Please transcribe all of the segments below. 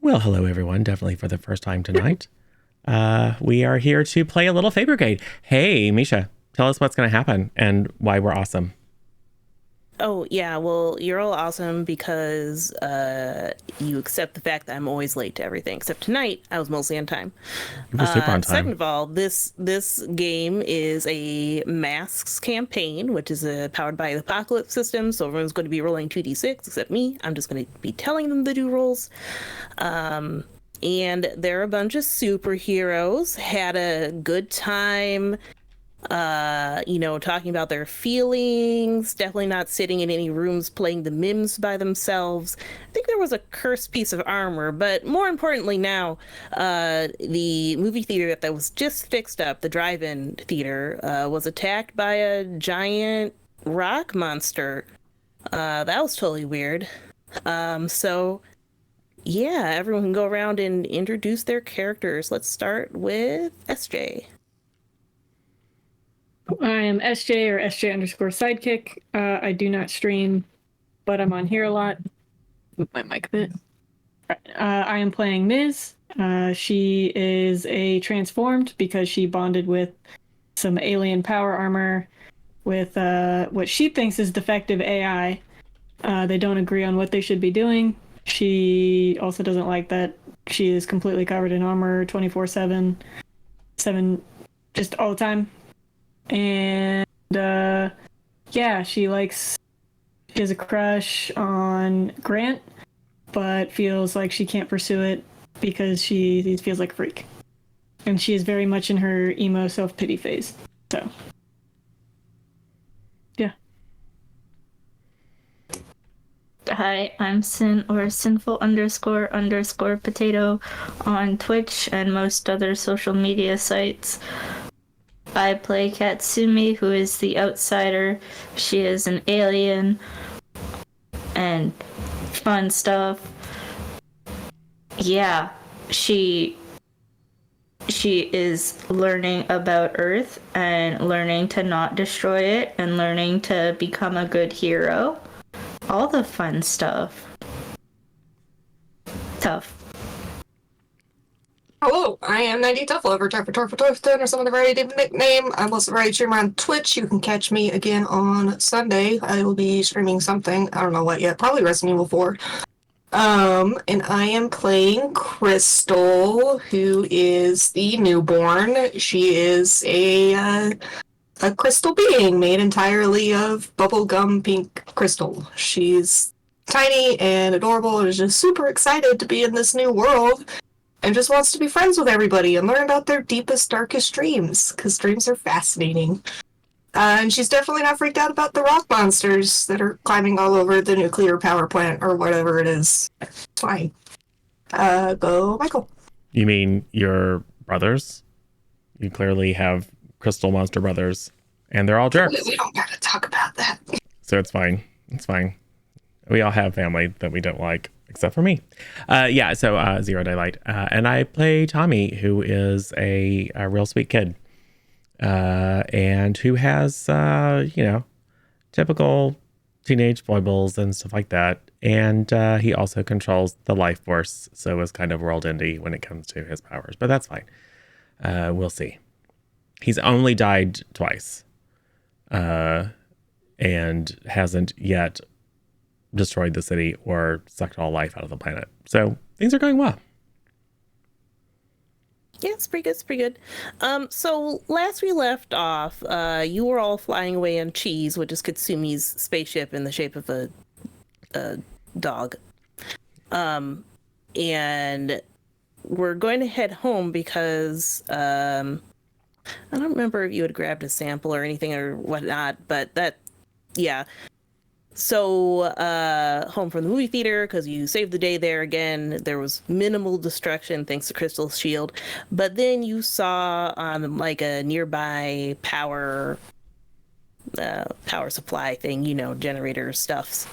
Well, hello everyone. Definitely for the first time tonight. We are here to play a little Brigade. Hey, Misha, tell us what's going to happen and why we're awesome. Oh, yeah, well, you're all awesome because you accept the fact that I'm always late to everything. Except tonight, I was mostly on time. You were super on Second time. of all, this game is a masks campaign, which is powered by the Apocalypse system. So everyone's going to be rolling 2d6, except me. I'm just going to be telling them to do rolls. And they're a bunch of superheroes. Had a good time talking about their feelings, definitely not sitting in any rooms playing the mims by themselves. I think there was a cursed piece of armor, but more importantly now, the movie theater that was just fixed up, the drive-in theater, was attacked by a giant rock monster. That was totally weird. So yeah, everyone can go around and introduce their characters. Let's start with SJ. I am SJ or SJ underscore sidekick. I do not stream, but I'm on here a lot. Move my mic a bit. I am playing Miz. She is a transformed because she bonded with some alien power armor with what she thinks is defective AI. They don't agree on what they should be doing. She also doesn't like that she is completely covered in armor 24/7, 7, just all the time. And yeah, she has a crush on Grant, but feels like she can't pursue it because she feels like a freak. And she is very much in her emo self-pity phase. So yeah. Hi, I'm Sin or Sinful underscore potato on Twitch and most other social media sites. I play Katsumi, who is the outsider. She is an alien and fun stuff. Yeah, she is learning about Earth and learning to not destroy it and learning to become a good hero. All the fun stuff. Tough. Hello, I am 90 Tough Lover, Tough or some other variety of nickname. I'm also a variety streamer on Twitch. You can catch me again on Sunday. I will be streaming something. I don't know what yet. Probably Resident Evil 4. And I am playing Crystal, who is the newborn. She is a crystal being made entirely of bubblegum pink crystal. She's tiny and adorable and is just super excited to be in this new world and just wants to be friends with everybody and learn about their deepest, darkest dreams, because dreams are fascinating. And she's definitely not freaked out about the rock monsters that are climbing all over the nuclear power plant or whatever it is. It's fine. Go, Michael. You mean your brothers? You clearly have Crystal Monster brothers, and they're all jerks. We don't gotta talk about that. So it's fine. It's fine. We all have family that we don't like, except for me. So Zero Daylight. And I play Tommy, who is a real sweet kid. And who has, typical teenage foibles and stuff like that. And he also controls the life force, so is kind of world indie when it comes to his powers. But that's fine. We'll see. He's only died twice. And hasn't yet destroyed the city or sucked all life out of the planet. So things are going well. Yeah, it's pretty good. It's pretty good. So last we left off, you were all flying away on Cheese, which is Katsumi's spaceship in the shape of a dog. And we're going to head home because I don't remember if you had grabbed a sample or anything or whatnot, but yeah. So, home from the movie theater, because you saved the day there again. There was minimal destruction thanks to Crystal's shield. But then you saw on like a nearby power supply thing, generator stuffs.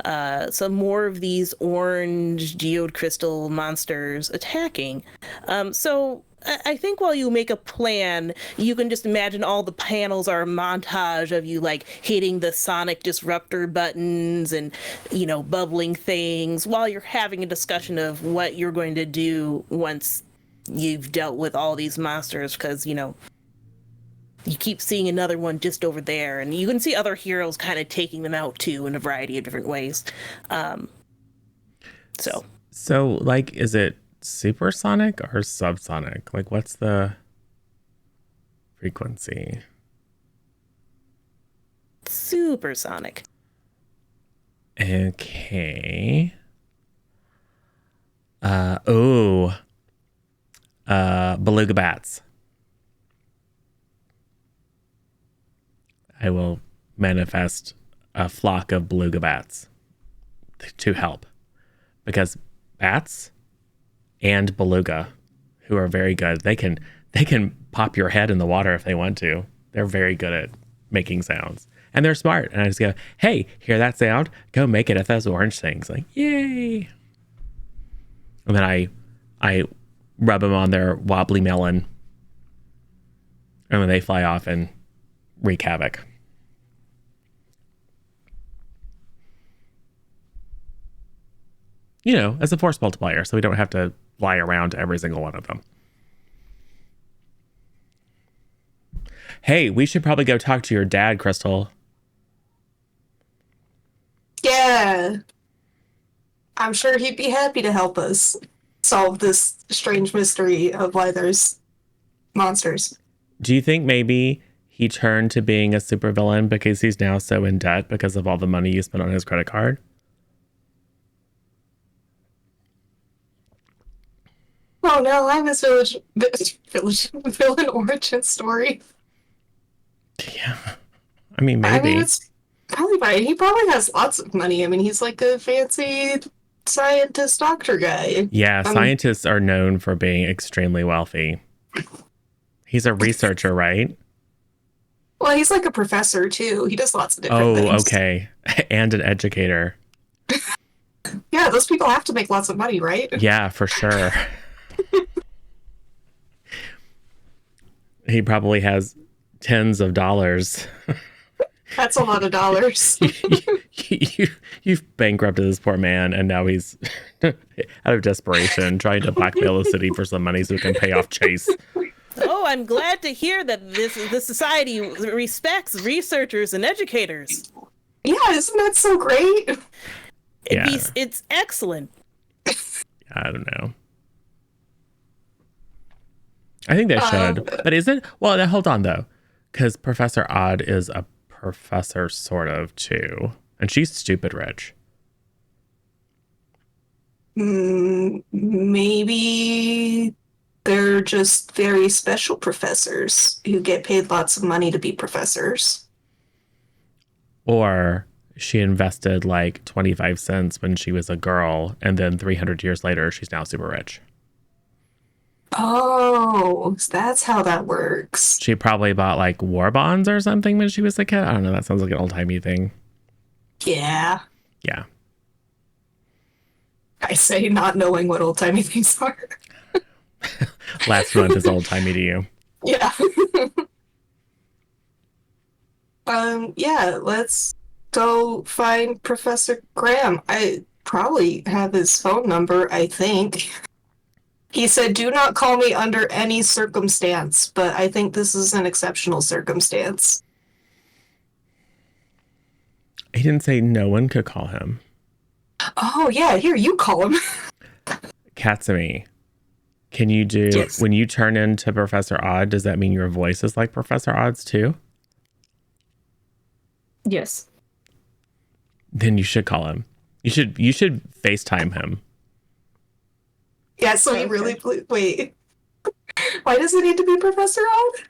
Some more of these orange geode crystal monsters attacking. So I think while you make a plan, you can just imagine all the panels are a montage of you like hitting the sonic disruptor buttons and, bubbling things while you're having a discussion of what you're going to do once you've dealt with all these monsters. Because, you keep seeing another one just over there, and you can see other heroes kind of taking them out too in a variety of different ways. So, like, is it supersonic or subsonic? Like, what's the frequency? Supersonic. Okay. Beluga bats. I will manifest a flock of beluga bats to help, because bats and beluga, who are very good, they can pop your head in the water if they want to. They're very good at making sounds, and they're smart. And I just go, hey, hear that sound? Go make it at those orange things. Like, yay! And then I rub them on their wobbly melon, and then they fly off and wreak havoc. As a force multiplier, so we don't have to fly around to every single one of them. Hey, we should probably go talk to your dad, Crystal. Yeah. I'm sure he'd be happy to help us solve this strange mystery of why there's monsters. Do you think maybe he turned to being a supervillain because he's now so in debt because of all the money you spent on his credit card? Oh no, I miss villain origin story. Yeah. I mean, maybe. It's probably fine. He probably has lots of money. I mean, he's like a fancy scientist doctor guy. Yeah, scientists are known for being extremely wealthy. He's a researcher, right? Well, he's like a professor too. He does lots of different things. Oh, okay. And an educator. Yeah, those people have to make lots of money, right? Yeah, for sure. He probably has tens of dollars. That's a lot of dollars. You've bankrupted this poor man, and now he's out of desperation trying to blackmail the city for some money so he can pay off Chase. Oh, I'm glad to hear that this society respects researchers and educators. Yeah, isn't that so great? Yeah. It's excellent. I don't know. I think they should. But is it? Well, hold on, though. Because Professor Odd is a professor, sort of, too. And she's stupid rich. Maybe they're just very special professors who get paid lots of money to be professors. Or she invested like 25 cents when she was a girl, and then 300 years later, she's now super rich. Oh, so that's how that works. She probably bought like war bonds or something when she was a kid. I don't know. That sounds like an old-timey thing. Yeah. Yeah. I say not knowing what old-timey things are. Last month is old-timey to you. Yeah. Yeah, let's go find Professor Graham. I probably have his phone number, I think. He said, do not call me under any circumstance, but I think this is an exceptional circumstance. He didn't say no one could call him. Oh, yeah, here, you call him. Katsumi, can you do, Yes. when you turn into Professor Odd, does that mean your voice is like Professor Odd's too? Yes. Then you should call him. You should FaceTime him. Yeah, so he really... Wait. Why does it need to be Professor Odd?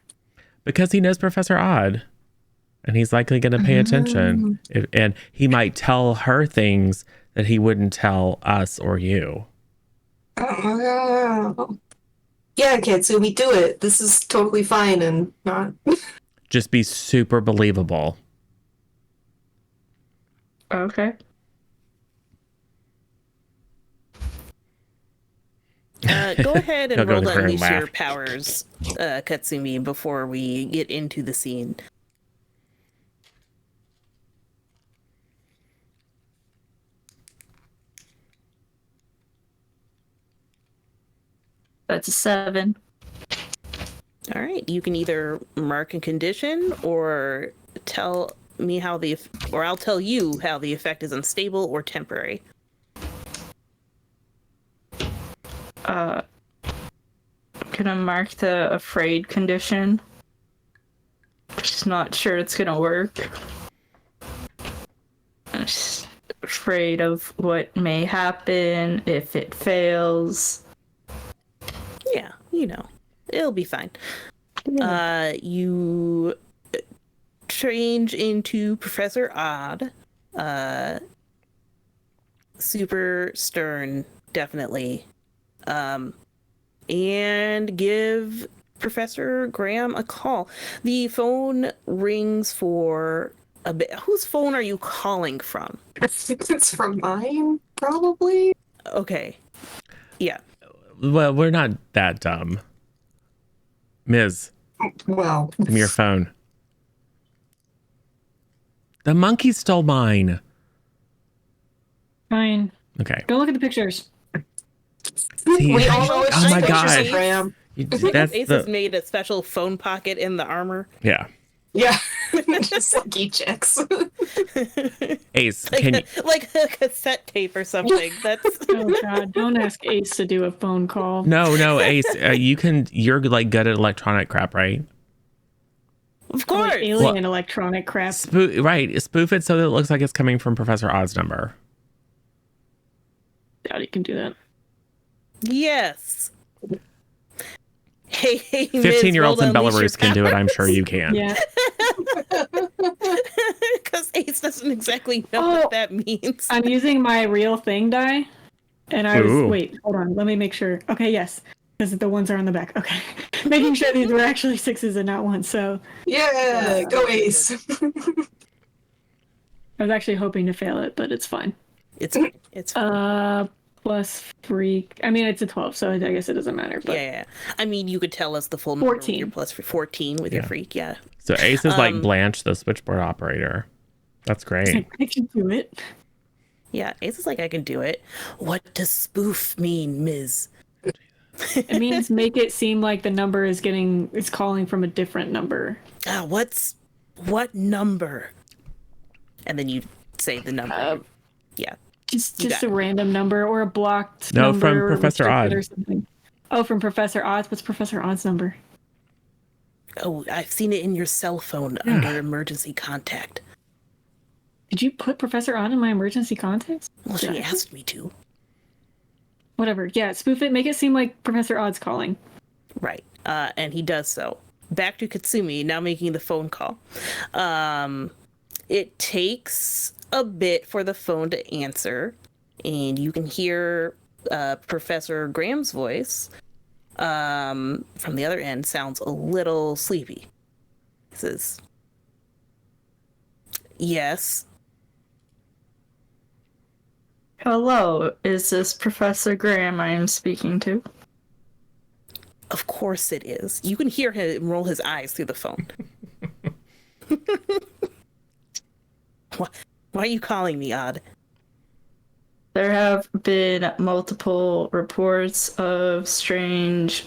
Because he knows Professor Odd. And he's likely going to pay attention. And he might tell her things that he wouldn't tell us or you. Oh. Yeah, Katsumi, do it. This is totally fine and not... Just be super believable. Okay. Go ahead He'll and go roll to to her and unleash your laugh. powers, Katsumi, before we get into the scene. That's a 7. All right, you can either mark a condition or tell me how or I'll tell you how the effect is unstable or temporary. I'm gonna mark the afraid condition. Just not sure it's gonna work. I'm just afraid of what may happen if it fails. Yeah, it'll be fine. You change into Professor Odd. Super stern, definitely. And give Professor Graham a call. The phone rings for a bit. Whose phone are you calling from? I think it's from mine, probably. Okay. Yeah. Well, we're not that dumb. Ms., Well, give me your phone. The monkey stole mine. Fine. Okay. Go look at the pictures. See, we all know it's oh just my pictures God. of Graham. That's Ace has made a special phone pocket in the armor. yeah. Yeah, just like e-checks. Ace, can you... like a cassette tape or something. That's Oh God! Don't ask Ace to do a phone call. No, Ace, you're like good at electronic crap, right? of Or, course. like alien electronic crap. Spoof it so that it looks like it's coming from Professor Odd's number. Doubt he can do that. Yes. Hey, 15-year-olds in Belarus can do it. I'm sure you can. Yeah. Because Ace doesn't exactly know Oh. what that means. I'm using my real thing die, and I was Ooh. wait. Hold on. Let me make sure. Okay. Yes. Because the ones are on the back. Okay. Making sure these were actually 6s and not 1s. So Yeah, go Ace. I was actually hoping to fail it, but it's fine. It's Plus freak. I mean, it's a 12, so I guess it doesn't matter. But yeah. I mean, you could tell us the full number with 14. your plus 14 with your freak. Yeah. So Ace is like Blanche, the switchboard operator. That's great. I can do it. Yeah. Ace is like, I can do it. What does spoof mean, Ms.? It means make it seem like the number is calling from a different number. What number? And then you say the number. Yeah. Just a random number or a blocked No, number. from or Professor restricted Odd. or something. Oh, from Professor Odd's? What's Professor Odd's number? Oh, I've seen it in your cell phone under emergency contact. Did you put Professor Odd in my emergency contacts? Well, she asked me to. Whatever. Yeah, spoof it. Make it seem like Professor Odd's calling. Right. And he does so. Back to Katsumi, now making the phone call. It takes a bit for the phone to answer, and you can hear Professor Graham's voice from the other end sounds a little sleepy. He says, yes. Hello, is this Professor Graham I am speaking to? Of course it is. You can hear him roll his eyes through the phone. Why are you calling me, Odd? There have been multiple reports of strange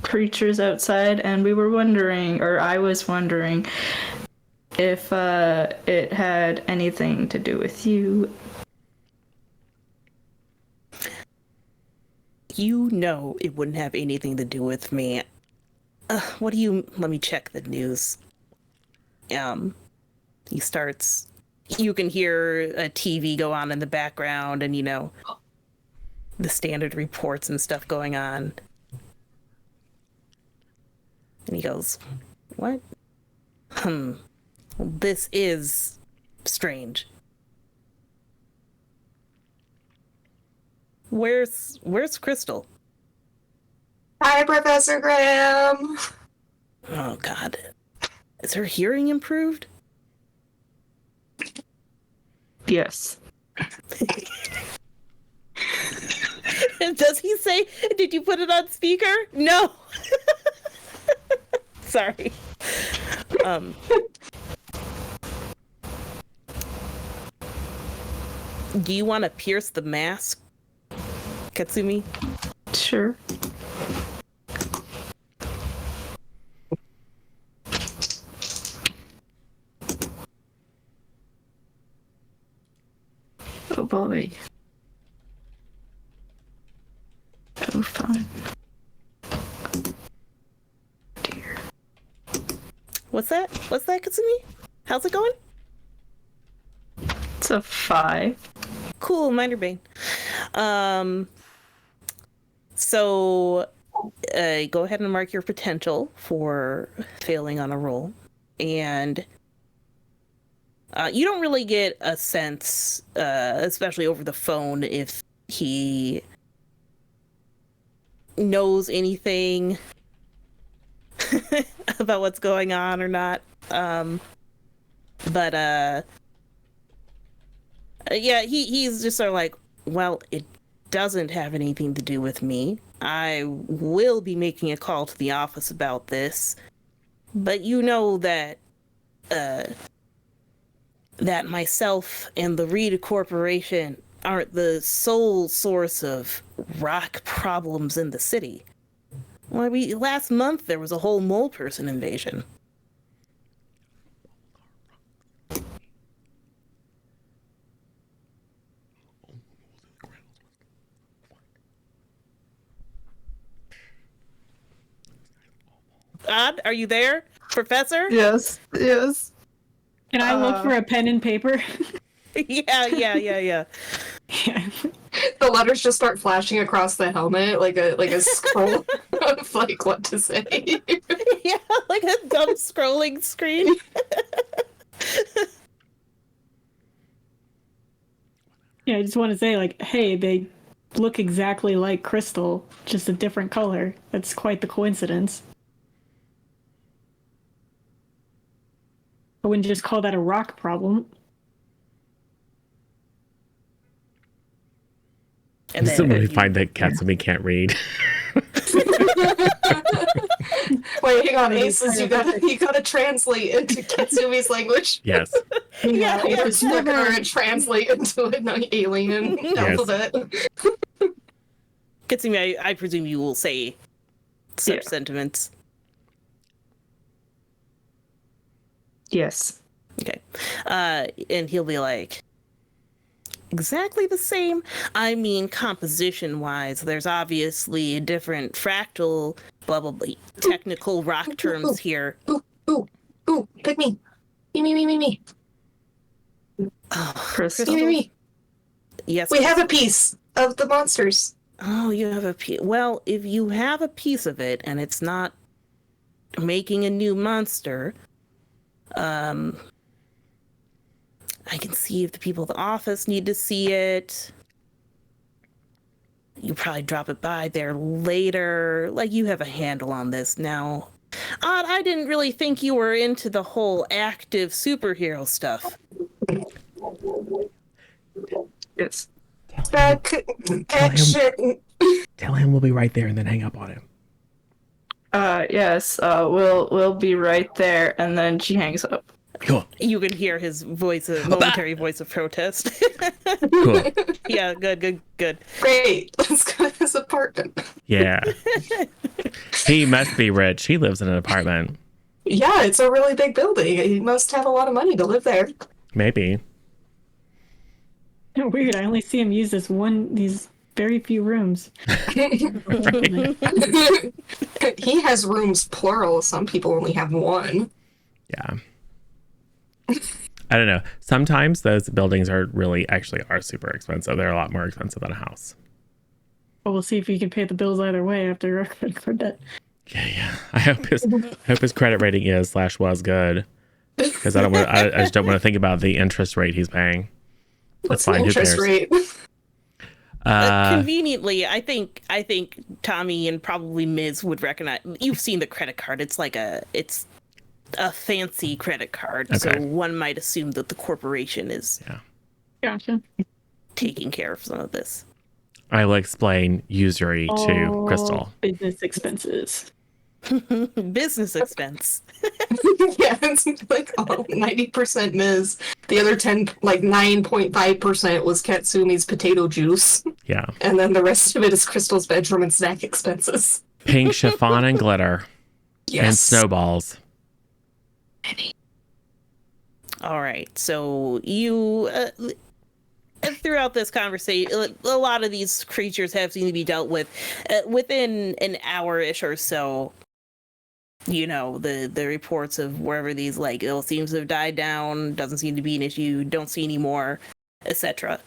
creatures outside, and we were wondering, or I was wondering, if it had anything to do with you. You know it wouldn't have anything to do with me. Let me check the news. He starts, you can hear a TV go on in the background and, the standard reports and stuff going on. And he goes, what? Well, this is strange. Where's Crystal? Hi, Professor Graham. Oh, God. Is her hearing improved? Yes. Does he say, did you put it on speaker? No. Sorry. Do you want to pierce the mask, Katsumi? Sure. Oh boy. Oh, fine. Dear. What's that? What's that, Katsumi? How's it going? It's a 5. Cool, minor bane. So go ahead and mark your potential for failing on a roll. And you don't really get a sense, especially over the phone, if he knows anything about what's going on or not. But yeah, he's just sort of like, well, it doesn't have anything to do with me. I will be making a call to the office about this, but you know that that myself and the Reed Corporation aren't the sole source of rock problems in the city. Well, last month there was a whole mole person invasion. Odd, are you there, Professor? Yes. Can I look for a pen and paper? Yeah. Yeah. The letters just start flashing across the helmet like a scroll of like what to say. Yeah, like a dumb scrolling screen. Yeah, I just want to say, like, hey, they look exactly like Crystal, just a different color. That's quite the coincidence. I wouldn't just call that a rock problem. And This is when we you- find that Katsumi can't read. Wait, hang on, Aces, you gotta translate into Katsumi's language. Yes. Yeah, Or it's never. and translate into an alien alphabet. Katsumi, I presume you will say such Yeah. sentiments. Yes. Okay. And he'll be like, exactly the same. I mean, composition-wise, there's obviously a different fractal, blah, blah, blah, technical rock terms here. Ooh, pick me. Me. Oh, Crystal. Me. yes. We have a piece of the monsters. Oh, you have a piece. Well, if you have a piece of it and it's not making a new monster, I can see if the people at the office need to see it. You probably drop it by there later. Like, you have a handle on this now. Odd, I didn't really think you were into the whole active superhero stuff. Yes. Action. Tell him we'll be right there and then hang up on him. Yes. We'll be right there, and then she hangs up. Cool. You can hear his voice, a momentary voice of protest. Cool. Yeah, good. Great. Let's go to his apartment. Yeah. He must be rich. He lives in an apartment. Yeah, it's a really big building. He must have a lot of money to live there. Maybe. Weird. I only see him use these very few rooms. He has rooms plural. Some people only have one. Yeah. I don't know. Sometimes those buildings are super expensive. They're a lot more expensive than a house. Well, we'll see if he can pay the bills either way after our credit card debt. Yeah. I hope his credit rating is / was good. Because I just don't want to think about the interest rate he's paying. What's fine, the who interest cares? rate? Conveniently, I think Tommy and probably Ms. would recognize. You've seen the credit card. It's a fancy credit card, so Okay. one might assume that the corporation is Gotcha. taking care of some of this. I will explain usury to Crystal. Business expenses. Business expense. Yeah, it's like 90% Ms. The other 9.5% was Katsumi's potato juice. Yeah. And then the rest of it is Crystal's bedroom and snack expenses. Pink chiffon and glitter. Yes. And snowballs. All right. So you, throughout this conversation, a lot of these creatures have seemed to be dealt with within an hour-ish or so. You know, the reports of wherever these ill seems to have died down, doesn't seem to be an issue, don't see any more, etc.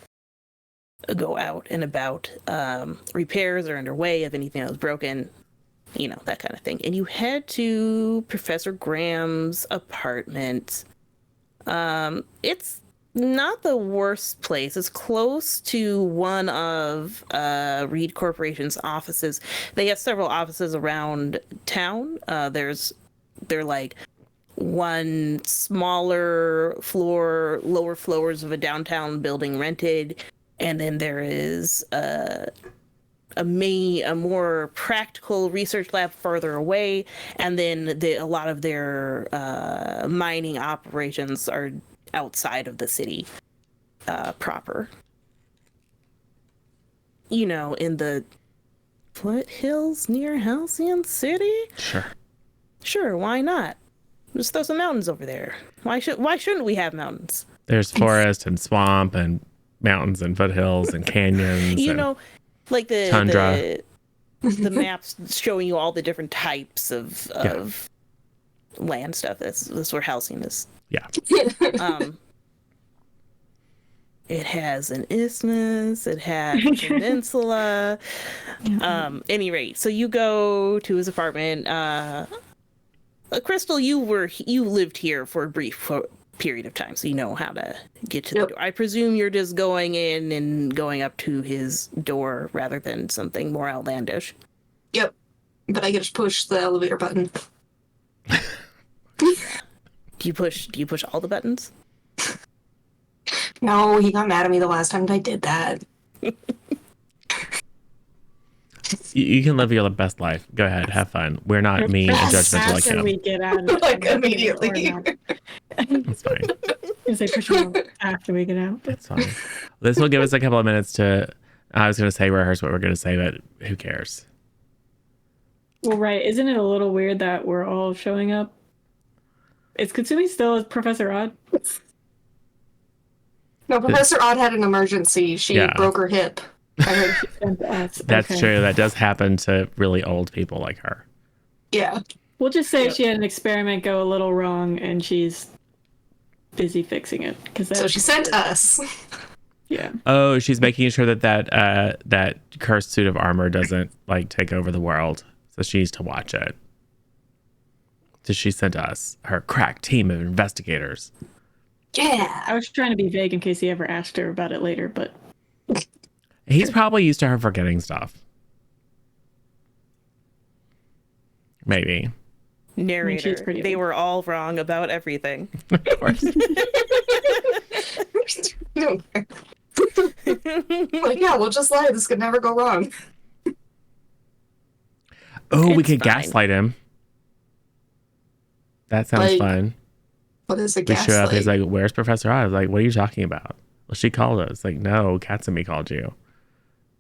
Go out and about. Repairs are underway if anything was broken, that kind of thing. And you head to Professor Graham's apartment. It's not the worst place. It's close to one of Reed Corporation's offices. They have several offices around town. They're like one smaller floor, lower floors of a downtown building rented, and then there is a more practical research lab further away, and then a lot of their mining operations are outside of the city proper. In the foothills near Halcyon City? Sure, why not? Just throw some mountains over there. Why shouldn't we have mountains? There's forest and swamp and mountains and foothills and canyons. Like the tundra. The maps showing you all the different types of land stuff. That's where Halcyon is. Yeah. It has an isthmus. It has a peninsula. Any rate, so you go to his apartment. Crystal, you lived here for a brief period of time, so you know how to get to the door. I presume you're just going in and going up to his door rather than something more outlandish. Yep, but I get to push the elevator button. Do you push all the buttons? No, he got mad at me the last time I did that. You can live your best life. Go ahead, have fun. We're not mean and judgmental like After him. we get out of Like immediately. That's fine. Because I push him after we get out. That's fine. This will give us a couple of minutes to. I was going to say rehearse what we're going to say, but who cares? Well, right. Isn't it a little weird that we're all showing up? Is Katsumi still Professor Odd? No, Professor Odd had an emergency. She broke her hip. I heard she sent us. That's true. That does happen to really old people like her. Yeah. We'll just say she had an experiment go a little wrong and she's busy fixing it. So she sent us. Yeah. Oh, she's making sure that cursed suit of armor doesn't take over the world. So she needs to watch it. So she sent us her crack team of investigators. Yeah. I was trying to be vague in case he ever asked her about it later, but He's probably used to her forgetting stuff. Maybe. Narrator. They were all wrong about everything. Of course. Yeah, we'll just lie. This could never go wrong. Oh, we could gaslight him. That sounds fun. What is a We gaslight? show up. He's like, "Where's Professor Oz?" I was like, "What are you talking about?" Well, she called us. Like, no, Katsumi called you.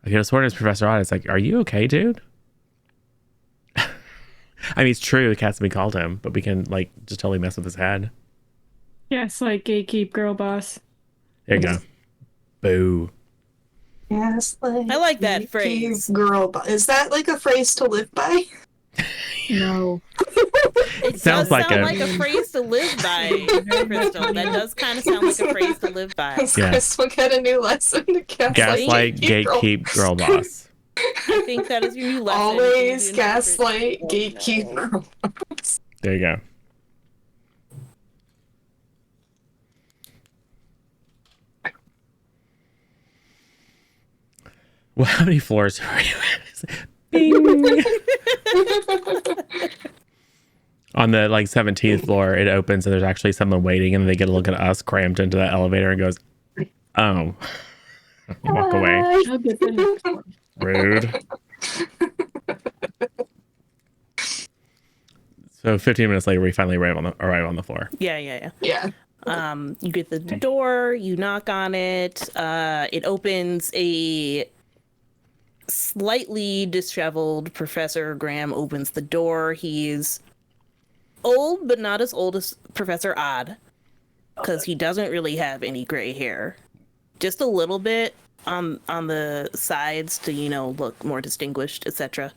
I could have sworn it's Professor Odd. It's like, are you okay, dude? I mean, it's true. Katsumi called him, but we can just totally mess with his head. yes, gatekeep, girl boss. There you go. Boo. Gaslight. I like that phrase. Girl, is that a phrase to live by? No. It Sounds does sound like a phrase to live by, Crystal. That does kind of sound like a phrase to live by. Yeah. Crystal get a new lesson to Gaslight, gatekeep, girl boss. I think that is your new lesson. Always gaslight, gatekeep, girl boss. There you go. Well, how many floors are you at? Bing. On the 17th floor, it opens and there's actually someone waiting, and they get a look at us crammed into that elevator and goes, "Oh," walk away. I'll get the next one. Rude. So 15 minutes later, we finally arrive on the floor. Yeah. Yeah. You get the door, you knock on it, it opens. A slightly disheveled Professor Graham opens the door. He's old, but not as old as Professor Odd, because he doesn't really have any gray hair. Just a little bit on the sides to, look more distinguished, etc.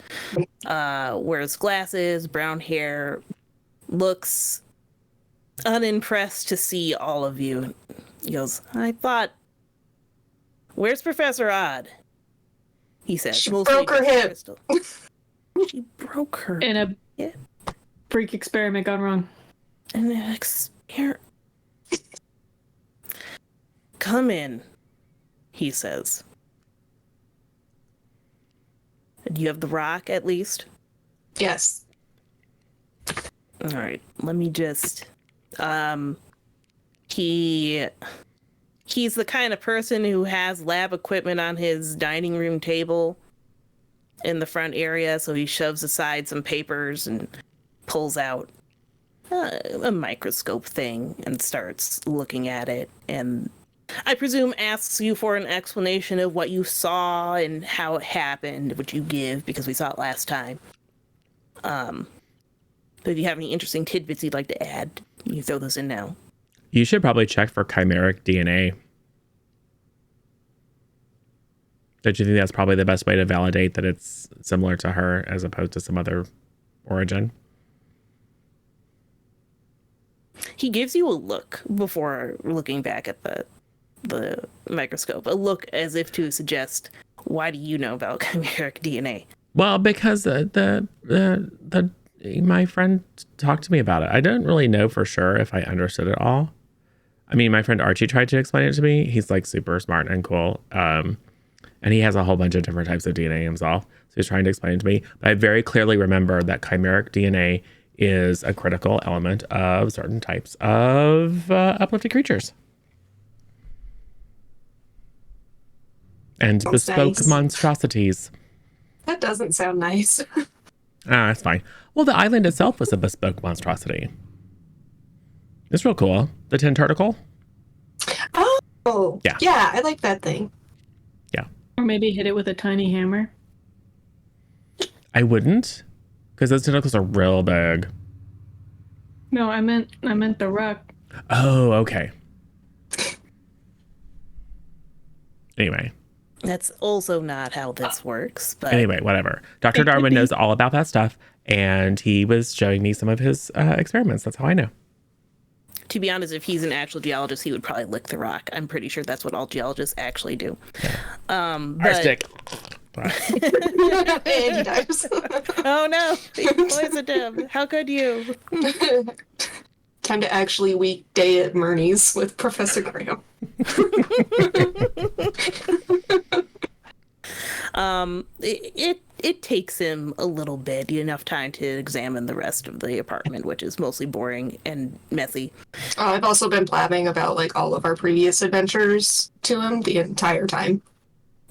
Wears glasses, brown hair, looks unimpressed to see all of you. He goes, I thought, where's Professor Odd? He says. She broke her hip. Crystal. She broke her. And a freak experiment gone wrong. And an experiment. Come in, he says. Do you have the rock at least? Yes. All right. Let me just. He's the kind of person who has lab equipment on his dining room table in the front area, so he shoves aside some papers and pulls out a microscope thing and starts looking at it, and I presume asks you for an explanation of what you saw and how it happened, which you give because we saw it last time. But if you have any interesting tidbits you'd like to add, you throw those in now. You should probably check for chimeric DNA. Don't you think that's probably the best way to validate that it's similar to her as opposed to some other origin? He gives you a look before looking back at the microscope. A look as if to suggest, why do you know about chimeric DNA? Well, because my friend talked to me about it. I don't really know for sure if I understood it all. I mean, my friend Archie tried to explain it to me. He's like super smart and cool. And he has a whole bunch of different types of DNA himself. So he's trying to explain it to me. But I very clearly remember that chimeric DNA is a critical element of certain types of uplifted creatures. And Sounds bespoke nice. monstrosities. That doesn't sound nice. That's fine. Well, the island itself was a bespoke monstrosity. It's real cool. The Tentarticle. Oh, Yeah. Yeah, I like that thing. Or maybe hit it with a tiny hammer. I wouldn't, because those tentacles are real big. No, I meant the rock. Oh, okay. Anyway, That's also not how this works. But anyway, whatever. Dr. Darwin knows all about that stuff, and he was showing me some of his experiments. That's how I know. to be honest, if he's an actual geologist, he would probably lick the rock. I'm pretty sure that's what all geologists actually do. Arsenic. And he dies. Oh no, he poisoned him. How could you? Time to actually weekday at Murney's with Professor Graham. It takes him a little bit, enough time to examine the rest of the apartment, which is mostly boring and messy. I've also been blabbing about like all of our previous adventures to him the entire time.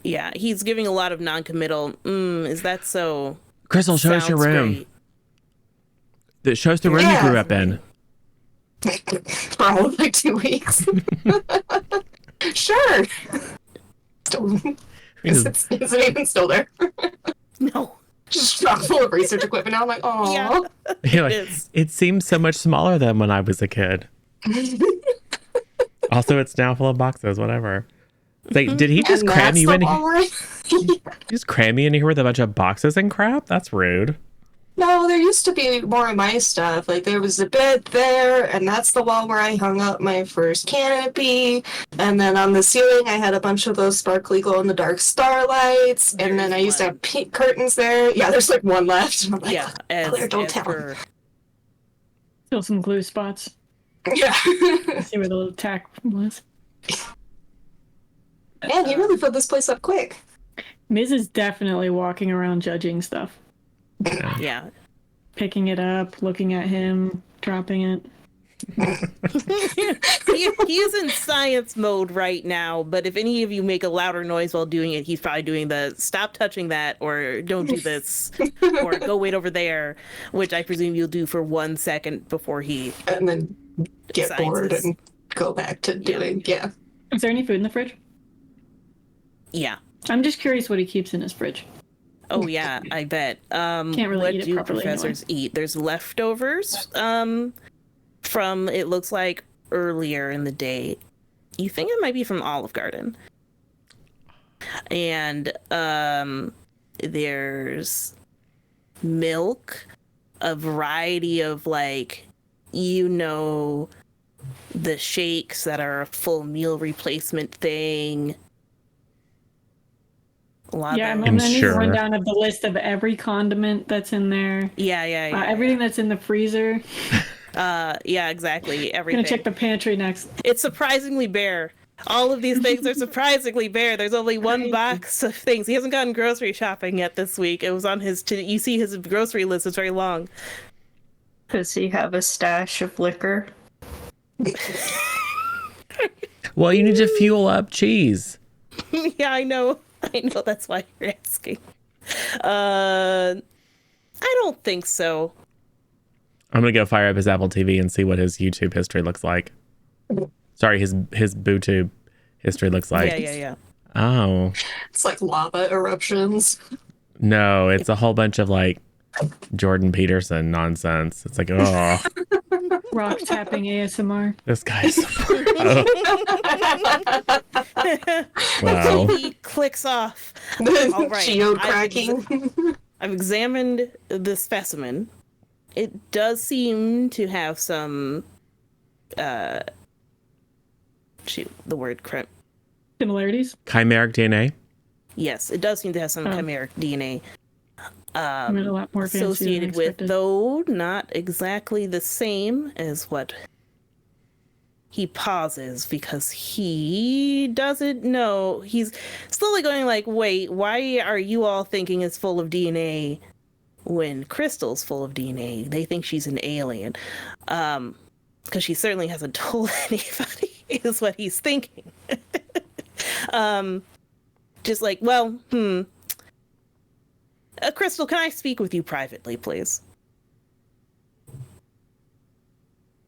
Yeah, he's giving a lot of non-committal. Is that so? Crystal, show us your Sounds room. great. That shows the room you Yeah. grew up in. For all of like 2 weeks. Sure. Still, is it even still there? No. Just chock full of research equipment now. I'm like, oh. Yeah. You're like, It is. it seems so much smaller than when I was a kid. Also, it's now full of boxes, whatever. Like, did he just cram you in here? Just cram you in here with a bunch of boxes and crap? That's rude. No, there used to be more of my stuff. Like, there was a bed there, and that's the wall where I hung up my first canopy. And then on the ceiling, I had a bunch of those sparkly glow-in-the-dark starlights. And then I used to have pink curtains there. Yeah, there's like one left. And I'm like, Yeah, Claire, don't tell him. for Still some glue spots. Yeah. See where the little tack was. Man, you really filled this place up quick. Miz is definitely walking around judging stuff. yeah. Picking it up, looking at him, dropping it. He is in science mode right now, but if any of you make a louder noise while doing it, he's probably doing the stop touching that, or don't do this, or go wait over there, which I presume you'll do for 1 second before he And then get bored sciences. and go back to doing, yeah. Is there any food in the fridge? Yeah. I'm just curious what he keeps in his fridge. Oh yeah, I bet. Can't really what eat it do properly professors eat? There's leftovers from, it looks like, earlier in the day. You think it might be from Olive Garden. And there's milk, a variety of, like, the shakes that are a full meal replacement thing. Yeah, I'm I'm gonna need a sure. rundown of the list of every condiment that's in there. Yeah. Everything that's in the freezer. Yeah, exactly. Everything. Gonna check the pantry next. It's surprisingly bare. All of these things are surprisingly bare. There's only one box of things. He hasn't gone grocery shopping yet this week. It was on his. You see his grocery list is very long. Does he have a stash of liquor? Well, you need to fuel up cheese. Yeah, I know. That's why you're asking. I don't think so. I'm gonna go fire up his Apple TV and see what his YouTube history looks like. Sorry, his BooTube history looks like. Yeah. Oh It's like lava eruptions. no, it's a whole bunch of like Jordan Peterson nonsense. It's like, oh, Rock tapping ASMR. this guy's. Oh. Wow. He clicks off. All right. Geo cracking. I've examined the specimen. It does seem to have some, the word Similarities? Chimeric DNA. yes, it does seem to have some chimeric DNA. I'm a lot more fancy than I Associated with, expected. though not exactly the same as what he pauses, because he doesn't know. He's slowly going like, wait, why are you all thinking it's full of DNA when Crystal's full of DNA? They think she's an alien. Because she certainly hasn't told anybody, is what he's thinking. Just like, well, Crystal, can I speak with you privately, please?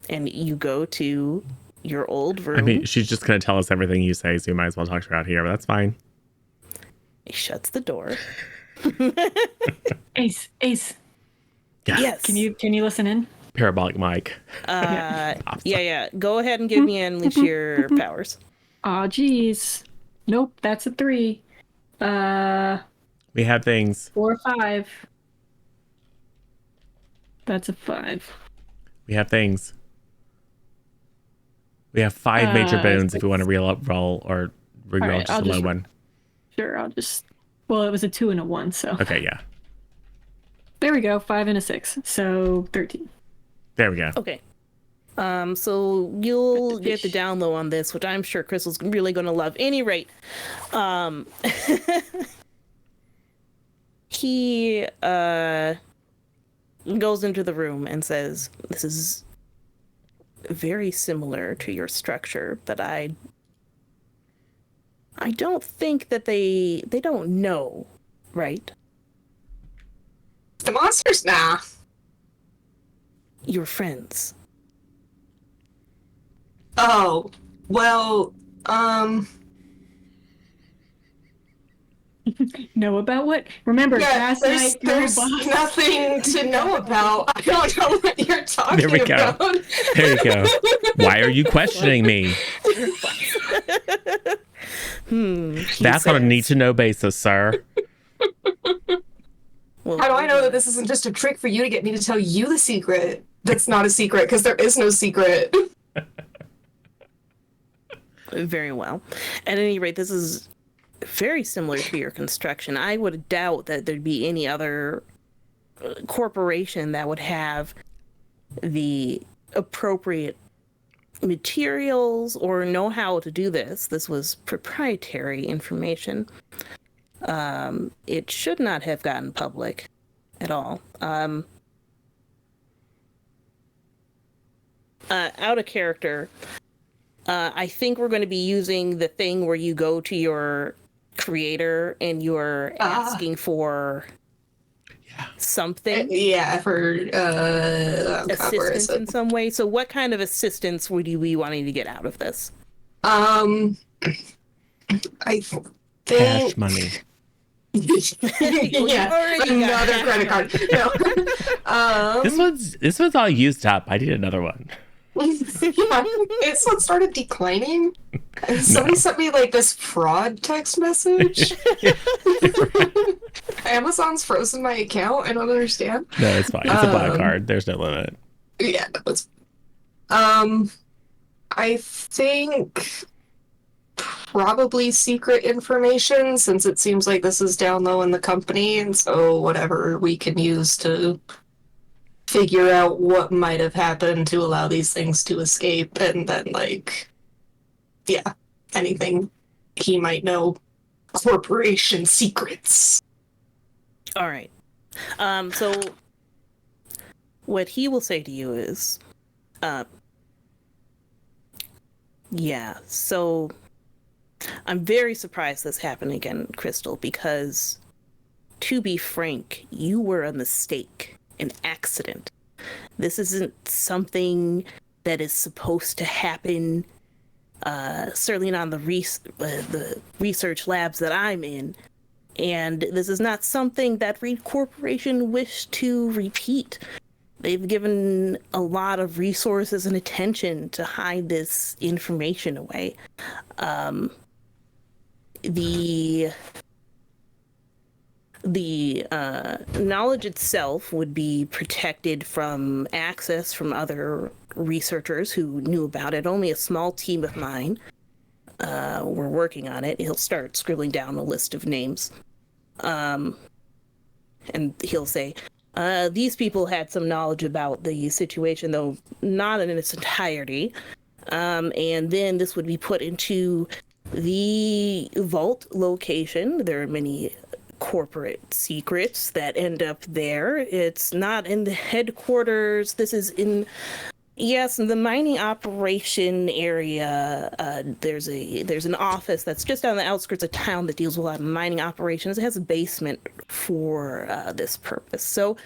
And you go to your old room. I mean, she's just gonna tell us everything you say, so you might as well talk to her out here. But that's fine. He shuts the door. Ace. Yeah. Yes. Can you listen in? Parabolic mic. Yeah. Go ahead and give me unleash your powers. Aw, geez. Nope, that's a 3. We have things. 4 or 5. That's a 5. We have things. We have 5 major boons if we want to roll or re-roll right, just a low one. Sure, I'll just... Well, it was a 2 and a 1, so... Okay, yeah. There we go, 5 and a 6, so 13. There we go. Okay. So you'll get the down low on this, which I'm sure Crystal's really going to love. Any rate, he goes into the room and says, "This is very similar to your structure, but I don't think that they don't know, right? The monsters? Nah. Your friends." Oh, well, Know about what? Remember, yeah, gaslight, there's girlboss. nothing to know about. I don't know what you're talking There we go. about. There you go. Why are you questioning me? That's on a need-to-know basis, sir. Well, How do I know that this isn't just a trick for you to get me to tell you the secret? That's not a secret, because there is no secret. very well. At any rate, this is very similar to your construction. I would doubt that there'd be any other corporation that would have the appropriate materials or know how to do this. This was proprietary information. It should not have gotten public at all. out of character, I think we're going to be using the thing where you go to your creator and you're asking for something. Yeah, for God, where is Assistance it? in some way. So what kind of assistance would you be wanting to get out of this? I think Cash money. yeah, already got another credit card. No. This one's all used up. I need another one. Yeah, it's what started declining. And somebody sent me like this fraud text message. Amazon's frozen my account. I don't understand. No, it's fine. It's a black card. There's no limit. Yeah, it's I think probably secret information, since it seems like this is down low in the company, and so whatever we can use to figure out what might have happened to allow these things to escape, and then like, yeah, anything he might know, corporation secrets. All right. So what he will say to you is, yeah, so I'm very surprised this happened again, Crystal, because to be frank, you were a mistake, an accident. This isn't something that is supposed to happen, certainly not in the research labs that I'm in. And this is not something that Reed Corporation wished to repeat. They've given a lot of resources and attention to hide this information away. The knowledge itself would be protected from access from other researchers who knew about it. Only a small team of mine were working on it. He'll start scribbling down a list of names. And he'll say, these people had some knowledge about the situation, though not in its entirety. And then this would be put into the vault location. There are many corporate secrets that end up there. It's not in the headquarters. This is in, yes, in the mining operation area. There's an office that's just on the outskirts of town that deals with a lot of mining operations. It has a basement for this purpose. So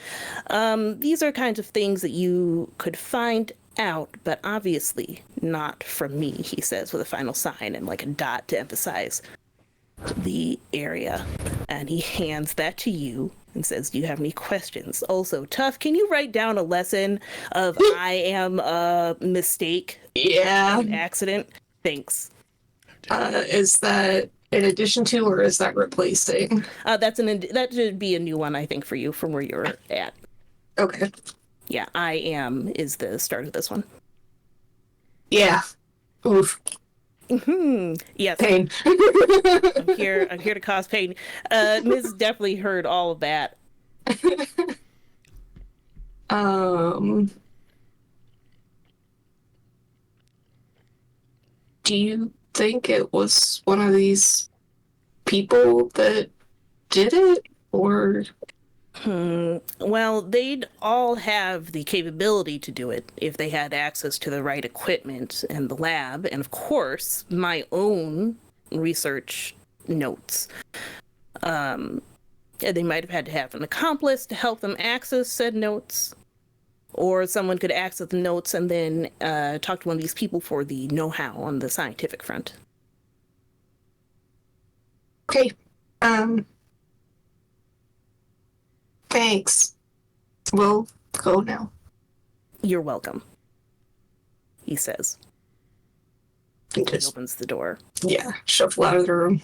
these are kinds of things that you could find out, but obviously not from me, he says with a final sign and like a dot to emphasize the area. And he hands that to you and says, do you have any questions? Also, Tough, can you write down a lesson of I am a mistake? Yeah. An accident? Thanks. Is that in addition to, or is that replacing? That should be a new one, I think, for you from where you're at. Okay. Yeah, I am is the start of this one. Yeah. Oof. Yes. Pain. I'm here to cause pain. Ms. definitely heard all of that. Do you think it was one of these people that did it, or? Well, they'd all have the capability to do it if they had access to the right equipment and the lab, and of course, my own research notes. They might have had to have an accomplice to help them access said notes, or someone could access the notes and then talk to one of these people for the know-how on the scientific front. Okay. Thanks. We'll go now. You're welcome, he says. He opens the door. Yeah, shuffle out of the room.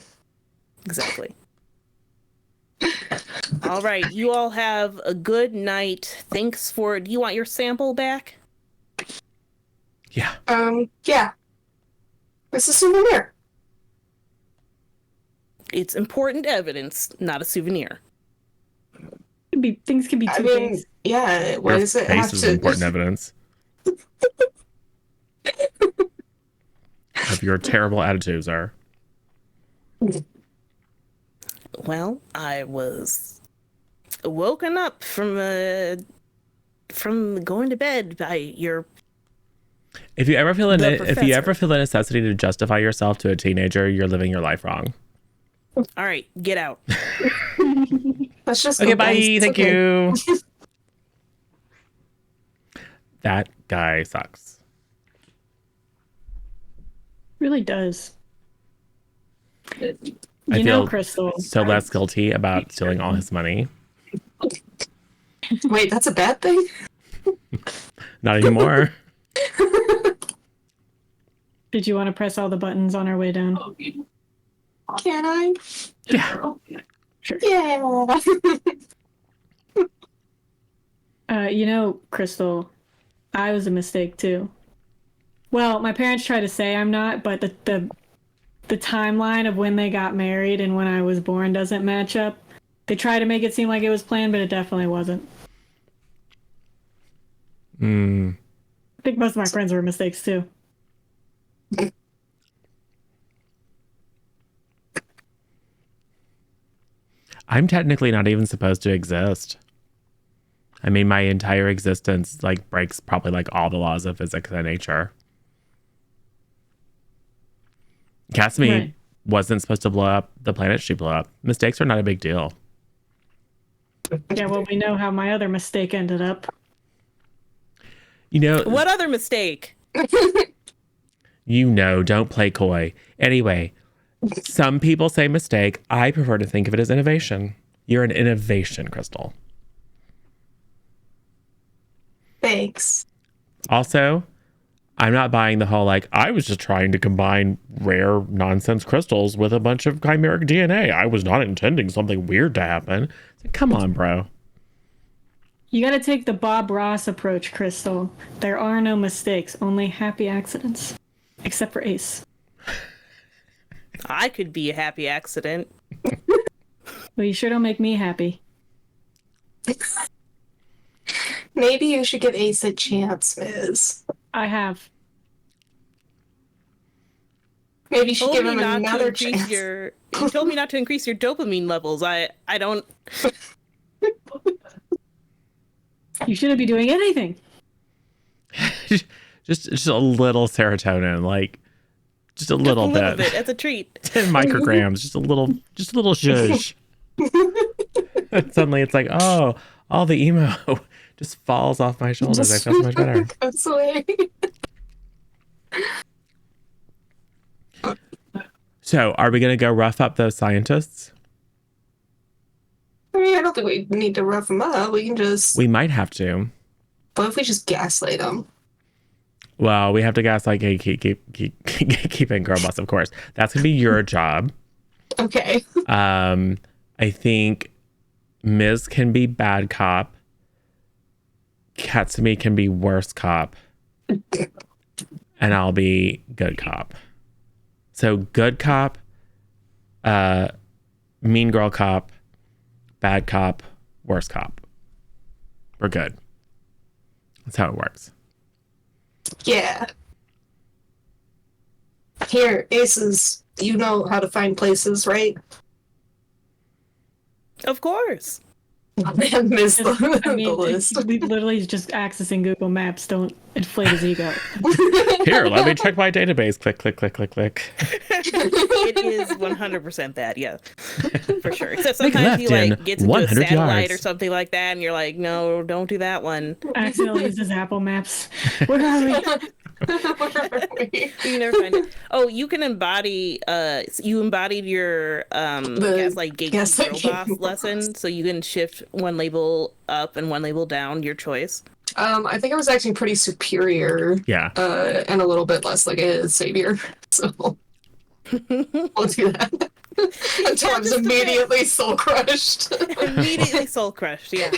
Exactly. All right, you all have a good night. Thanks for... Do you want your sample back? Yeah. Yeah. It's a souvenir. It's important evidence, not a souvenir. Things can be two things. Yeah, why Your does it face have is to... important evidence of your terrible attitudes are. Well, I was woken up from going to bed by your If you ever feel The if you ever professor. feel the necessity to justify yourself to a teenager, you're living your life wrong. All right, get out. Let's just Okay, go, bye. guys. It's Thank okay. you. That guy sucks. Really does. I You know, feel Crystal. so less guilty about stealing all his money. Wait, that's a bad thing? Not anymore. Did you want to press all the buttons on our way down? Can I? Yeah. Sure. Yeah. You know, Crystal, I was a mistake too. Well, my parents try to say I'm not, but the timeline of when they got married and when I was born doesn't match up. They try to make it seem like it was planned, but it definitely wasn't. Hmm. I think most of my friends were mistakes too. I'm technically not even supposed to exist. I mean, my entire existence like breaks probably like all the laws of physics and nature. Casimir Right. wasn't supposed to blow up the planet she blew up. Mistakes are not a big deal. Yeah, well, we know how my other mistake ended up. You know, What other mistake? don't play coy. Anyway, some people say mistake. I prefer to think of it as innovation. You're an innovation, Crystal. Thanks. Also, I'm not buying the whole like, I was just trying to combine rare nonsense crystals with a bunch of chimeric DNA. I was not intending something weird to happen. It's like, come on, bro. You gotta take the Bob Ross approach, Crystal. There are no mistakes, only happy accidents. Except for Ace. I could be a happy accident. Well, you sure don't make me happy. Maybe you should give Ace a chance, Miz. I have. Maybe you should Told give me him not to another increase chance. You told me not to increase your dopamine levels. I don't. You shouldn't be doing anything. just a little serotonin, like just a little, A little bit. bit as a treat. 10 micrograms, just a little zhuzh. And suddenly it's like, oh, all the emo just falls off my shoulders. I feel so much better. Goes away. So, are we gonna go rough up those scientists? I mean, I don't think we need to rough them up. We can just. We might have to. What if we just gaslight them? Well, we have to gaslight gatekeep and girlboss, of course. That's gonna be your job. Okay. I think Ms. can be bad cop. Katsumi can be worse cop. And I'll be good cop. So good cop, mean girl cop, bad cop, worse cop. We're good. That's how it works. Yeah. Here, Aces, you know how to find places, right? Of course. I missed the, I mean, the list. we literally just accessing Google Maps. Don't inflate his ego. Here, let me check my database. Click, click, click, click, click. It is 100% that, yeah. For sure. Except Make sometimes you left in like get to do a 100 satellite yards. or something like that, and you're like, no, don't do that one. Accidentally uses Apple Maps. Where are we? You never find it. Oh, you can embody. You embodied your gaslight gatekeep Gaslight girlboss gatekeep lesson, so you can shift one label up and one label down. Your choice. I think I was actually pretty superior. Yeah. And a little bit less like a savior. So we'll do that. Until I was immediately soul crushed. Immediately soul crushed. Yeah.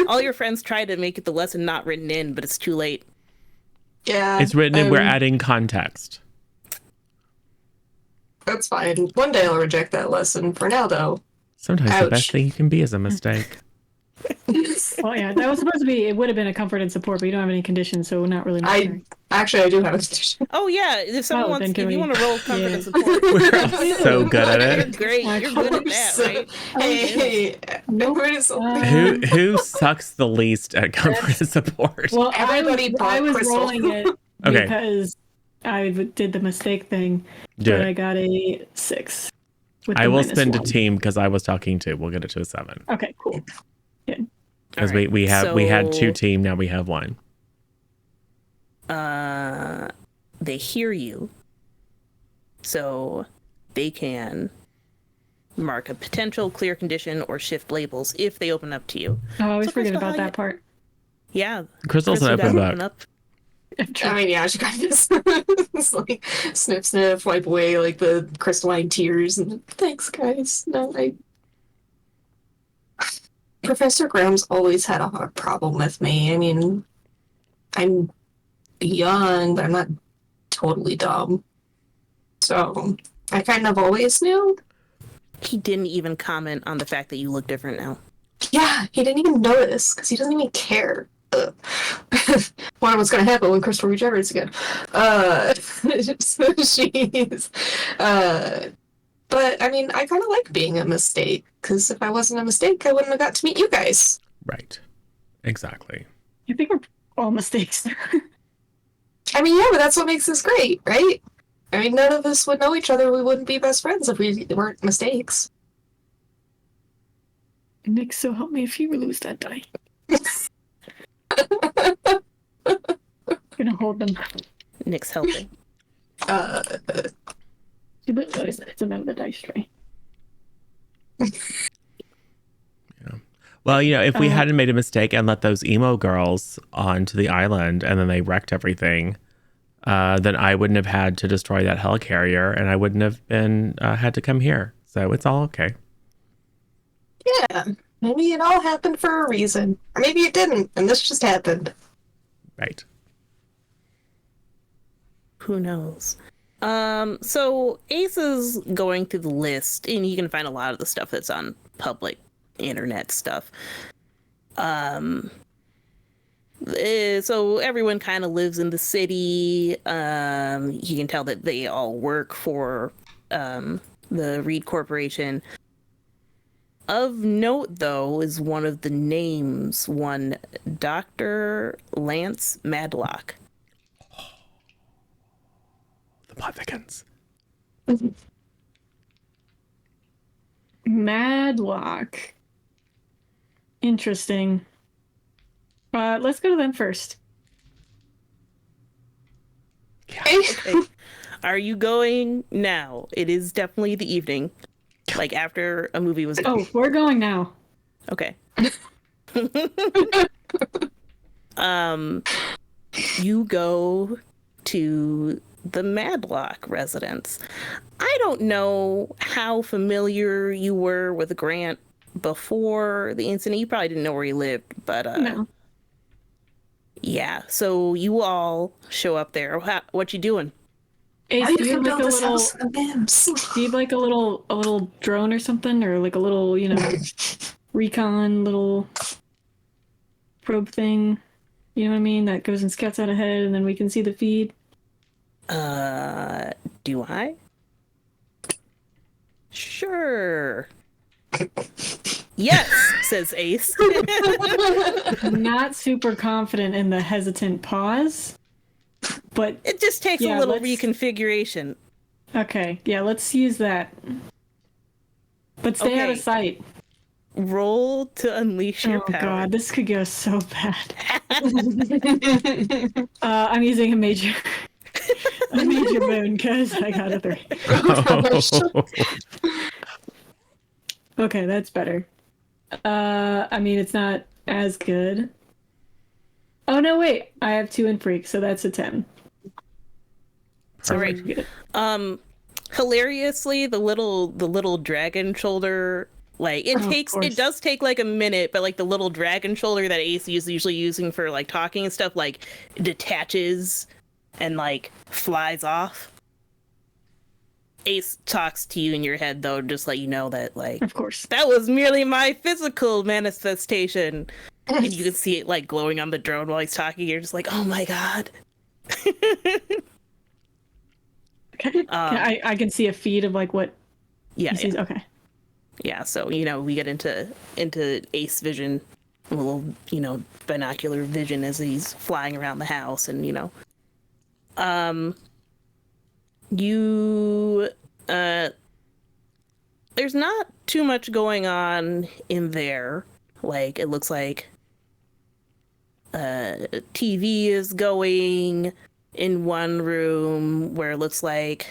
All your friends tried to make it the lesson not written in, but it's too late. Yeah. It's written in, we're adding context. That's fine. One day I'll reject that lesson. For now, though. Sometimes the Ouch. best thing you can be is a mistake. Well, yeah, that was supposed to be. It would have been a comfort and support, but you don't have any conditions, so not really necessary. I do have a condition. Oh yeah, if someone wants, then if you we- want to roll comfort Yeah. and support, We're all so good at you're it. great. You're good at that, right? Hey, everybody is Who sucks the least at comfort and support? Well, Everybody I bought was Crystal. rolling it. Okay. Because I did the mistake thing, Do but it. I got a 6. With I the will -1. spend a team because I was talking to. We'll get it to a 7. Okay, cool. Good. Because Alright, we had 2 so, team, now we have 1. they hear you, so they can mark a potential clear condition or shift labels if they open up to you. Oh, I always So, forget Crystal, about how that you- part. Yeah, Crystal's an Crystal open got book. up. I mean, yeah, she kind of just it's like sniff, sniff, wipe away like the crystalline tears, and thanks, guys. No, Professor Graham's always had a hard problem with me. I mean, I'm young, but I'm not totally dumb. So I kind of always knew. He didn't even comment on the fact that you look different now. Yeah, he didn't even notice because he doesn't even care. Wonder what's gonna happen when Crystal regenerates again. So she's, but I mean, I kind of like being a mistake because if I wasn't a mistake, I wouldn't have got to meet you guys. Right. Exactly. I think we're all mistakes. I mean, yeah, but that's what makes this great, right? I mean, none of us would know each other. We wouldn't be best friends if we weren't mistakes. Nick, so help me if you lose that die. Gonna hold them. Nick's helping. You didn't notice that it's another dice tray. Well, if we hadn't made a mistake and let those emo girls onto the island and then they wrecked everything, then I wouldn't have had to destroy that helicarrier and I wouldn't have been had to come here. So it's all okay. Yeah, maybe it all happened for a reason. Or maybe it didn't, and this just happened. Right. Who knows? So Ace is going through the list, and you can find a lot of the stuff that's on public internet stuff. So everyone kind of lives in the city. You can tell that they all work for the Reed Corporation. Of note, though, is one of the names, one Dr. Lance Madlock. The plot thickens. Madlock. Interesting. Let's go to them first. Okay. Are you going now? It is definitely the evening. Like after a movie was Oh, we're going now. okay. You go to the Madlock residence. I don't know how familiar you were with Grant before the incident. You probably didn't know where he lived, but No. yeah. So you all show up there. What you doing? Ace, How do you you can have like build a this little? house of Mims? Do you have like a little drone or something, or like a little, recon little probe thing? You know what I mean? That goes and scouts out ahead, and then we can see the feed. Do I? Sure. Yes, says Ace. I'm not super confident in the hesitant pause, but It just takes Yeah, a little let's- reconfiguration. okay, yeah, let's use that. But stay out of Okay. sight. Roll to unleash your Oh power. god, this could go so bad. I'm using a major boon because I got a 3. Okay, that's better. I mean, it's not as good. Oh no, wait, I have 2 in freak, so that's a 10. So All we're right. good. Hilariously, the little dragon shoulder, like Oh, of it course. does take like a minute, but like the little dragon shoulder that Ace is usually using for like talking and stuff, like detaches and like flies off. Ace talks to you in your head though, just let you know that like Of course. that was merely my physical manifestation. And you can see it like glowing on the drone while he's talking. You're just like, oh my god. Okay. I can see a feed of like what Yeah, he sees. yeah. Okay. Yeah, so we get into Ace vision, a little binocular vision as he's flying around the house, and You there's not too much going on in there. Like, it looks like TV is going in one room where it looks like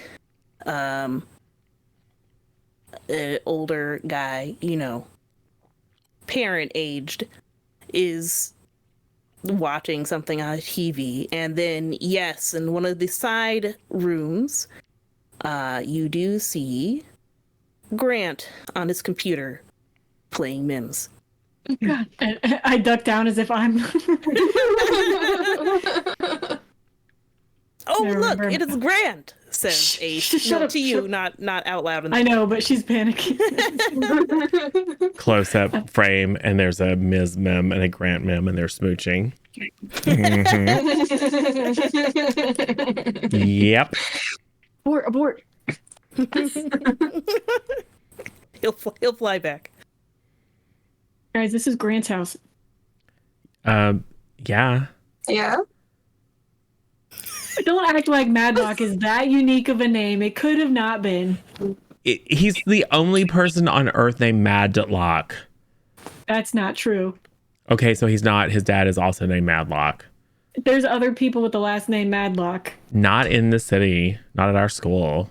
an older guy, parent aged, is watching something on TV. And then, yes, in one of the side rooms, you do see Grant on his computer playing Mims. God. I duck down as if I'm. Oh, I look, remember. it is Grant, says Ace. Shut up, To you, shut- not out loud. I know, but she's panicking. Close up frame, and there's a Ms. Mem and a Grant Mem, and they're smooching. Yep. Abort. He'll fly back. Guys, this is Grant's house. Yeah. Yeah. Don't act like Madlock is that unique of a name. It could have not been. He's the only person on Earth named Madlock. That's not true. Okay, so he's not. His dad is also named Madlock. There's other people with the last name Madlock. Not in the city. Not at our school.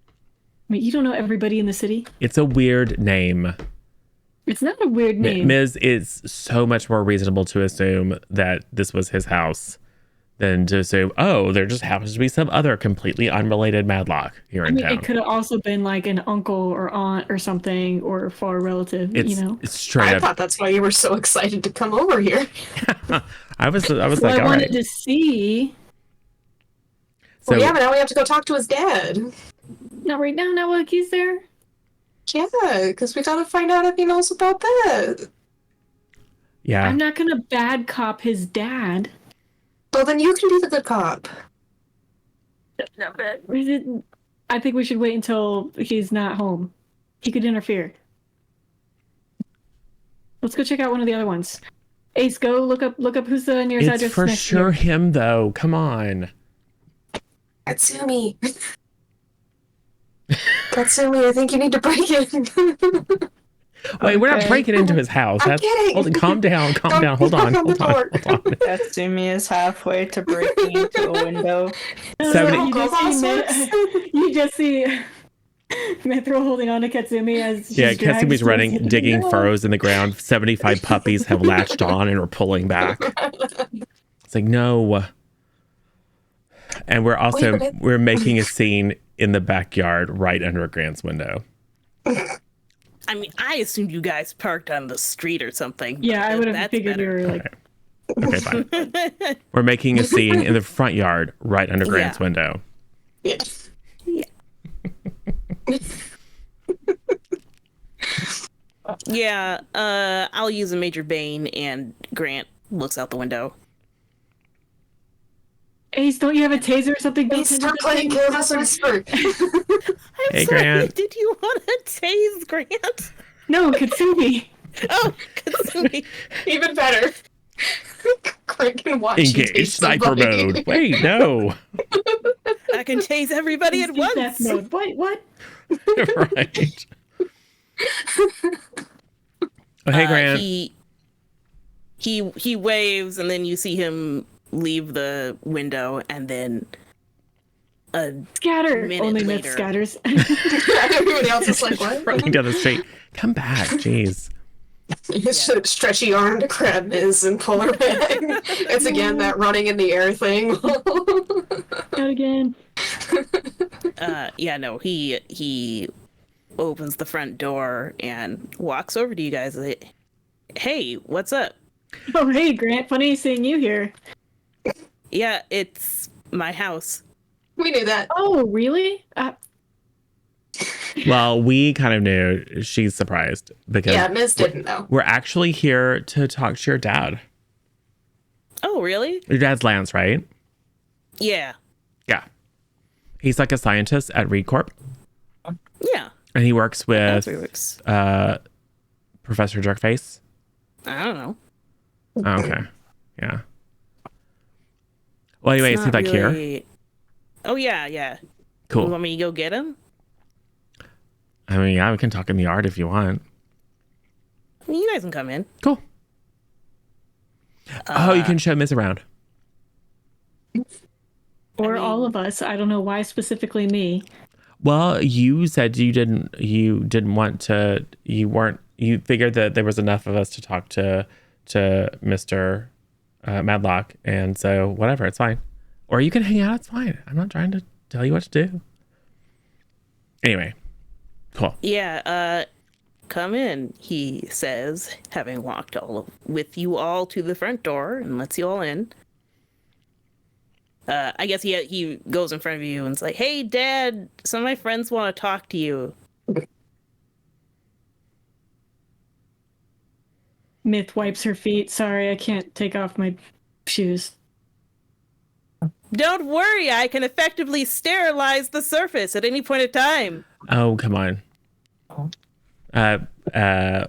I mean, you don't know everybody in the city. It's a weird name. It's not a weird name. Ms. is so much more reasonable to assume that this was his house than to assume, oh, there just happens to be some other completely unrelated Madlock here in town. It could have also been like an uncle or aunt or something, or a far relative, It's straight I up. thought that's why you were so excited to come over here. I was Well, like, I all wanted right. to see. So, Well, yeah, but now we have to go talk to his dad. Not right now, not while he's there. Yeah, because we gotta find out if he knows about that. yeah. I'm not gonna bad cop his dad. Well, then you can be the good cop. I think we should wait until he's not home. He could interfere. Let's go check out one of the other ones. Ace, go look up who's the nearest It's address for next sure to you. him, though. Come on. Katsumi. Katsumi, I think you need to break in. Wait, we're not Okay. breaking into his house. I'm kidding. Hold on, calm down. Don't Hold on. knock on the door. Katsumi is halfway to breaking into a window. Seventy- You just see Mithril holding on to Katsumi as she's Yeah, dragged Katsumi's towards running, the digging window. furrows in the ground. 75 puppies have latched on and are pulling back. It's like, no. And we're also, Wait, we're making a scene in the backyard right under Grant's window. I mean, I assumed you guys parked on the street or something. Yeah, I would have That's figured better. you were like, Okay, fine. We're making a scene in the front yard right under Grant's Yeah. window. Yeah. Yeah, I'll use a Major Bane, and Grant looks out the window. Ace, don't you have a taser or something built Please into stop the playing thing? Girlboss Whisper. I'm Hey, sorry, Grant. did you want to tase Grant? No, Katsumi. Oh, Katsumi. Even better. Grant can watch you Engage taste sniper somebody. mode. Wait, no. I can tase everybody at Instant death once. mode. What? Right. Oh, hey, Grant. He waves, and then you see him leave the window, and then Scatter. Minute Only later. Myth scatters. Everybody else is like, what? Running down the street. Come back. Jeez. His stretchy arm to grab Miz and pull her back. It's again that running in the air thing. Not again. yeah, no, he opens the front door and walks over to you guys. Like, hey, what's up? Oh, hey, Grant. Funny seeing you here. Yeah, it's my house. We knew that. Oh, really? Well, we kind of knew. She's surprised because Yeah, Miz didn't know. we're actually here to talk to your dad. Oh, really? Your dad's Lance, right? Yeah. Yeah. He's like a scientist at Reed Corp, Yeah. and he works with That's where it works. Professor Jerkface. I don't know. Oh, okay. Yeah. Well, anyway, It's is he not like here? really- Oh yeah, yeah. You Cool. want me to go get him? I mean, yeah, we can talk in the yard if you want. I mean, you guys can come in. Cool. Oh, you can show Miss around. Or I mean- all of us. I don't know why specifically me. Well, you said you didn't want to. You figured that there was enough of us to talk to Mr. Madlock, and so whatever, it's fine. Or you can hang out. It's fine. I'm not trying to tell you what to do. Anyway, cool. Yeah, come in, he says, having walked with you all to the front door and lets you all in. I guess he goes in front of you and is like, "Hey, Dad, some of my friends want to talk to you." Myth wipes her feet. Sorry, I can't take off my shoes. Don't worry, I can effectively sterilize the surface at any point in time. Oh, come on.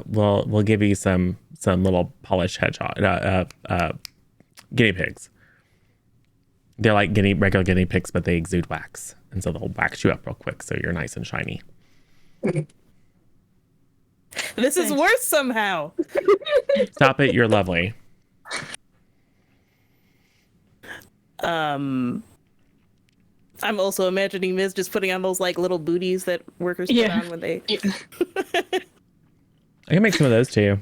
We'll give you some little polished hedgehog guinea pigs. They're like regular guinea pigs, but they exude wax, and so they'll wax you up real quick, so you're nice and shiny. This is worse somehow. Stop it! You're lovely. I'm also imagining Miz just putting on those like little booties that workers put Yeah. on when they. I can make some of those too.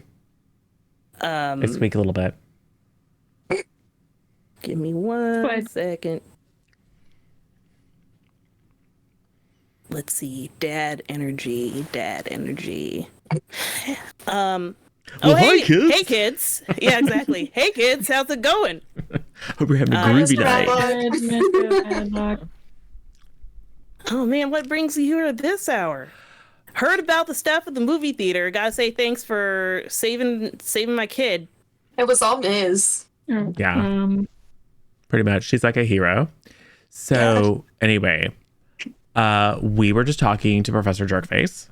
They squeak a little bit. Give me one Fine. second. Let's see. Dad energy. Well, Oh, hi, hey, kids. hey, kids. Yeah, exactly. Hey, kids. How's it going? Hope you're having a groovy night. Oh man, what brings you here at this hour? Heard about the stuff at the movie theater. Gotta say thanks for saving my kid. It was all Miz. Yeah. Pretty much. She's like a hero. So anyway, we were just talking to Professor Jerkface.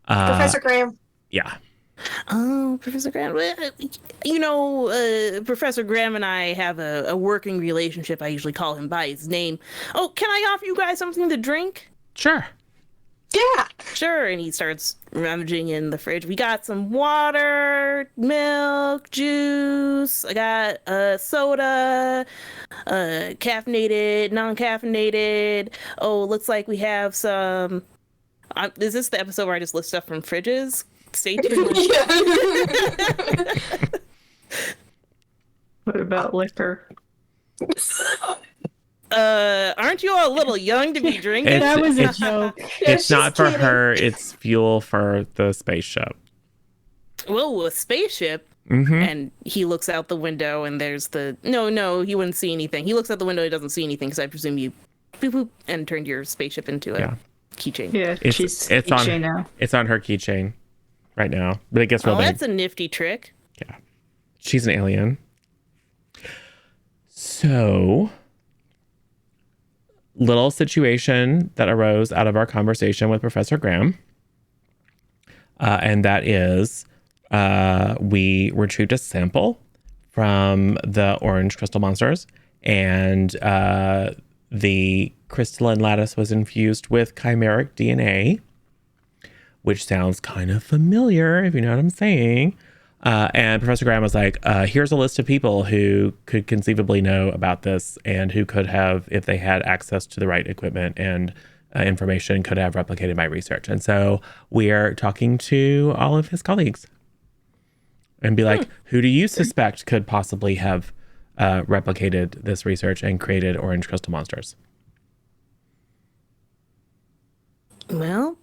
Professor Graham. Yeah. Oh, Professor Graham. You know, Professor Graham and I have a working relationship. I usually call him by his name. Oh, can I offer you guys something to drink? Sure. Yeah. Sure. And he starts rummaging in the fridge. We got some water, milk, juice. I got soda, caffeinated, non-caffeinated. Oh, looks like we have some. Is this the episode where I just list stuff from fridges? Stay tuned. What about liquor? Aren't you all a little young to be drinking? That was a it's- joke. It's not for her. It's fuel for the spaceship. Whoa, a spaceship. Mm-hmm. And he looks out the window and there's the no, he wouldn't see anything. He looks out the window, he doesn't see anything because I presume you boop boop and turned your spaceship into a Yeah. keychain. Yeah, It's she's on keychain now. It's on her keychain right now, but it gets real Oh, big. that's a nifty trick. Yeah. She's an alien. So, little situation that arose out of our conversation with Professor Graham. And that is we retrieved a sample from the orange crystal monsters, and the crystalline lattice was infused with chimeric DNA, which sounds kind of familiar, if you know what I'm saying. And Professor Graham was like, here's a list of people who could conceivably know about this and who could have, if they had access to the right equipment and information, could have replicated my research. And so we are talking to all of his colleagues and be like, who do you suspect could possibly have replicated this research and created orange crystal monsters? Well,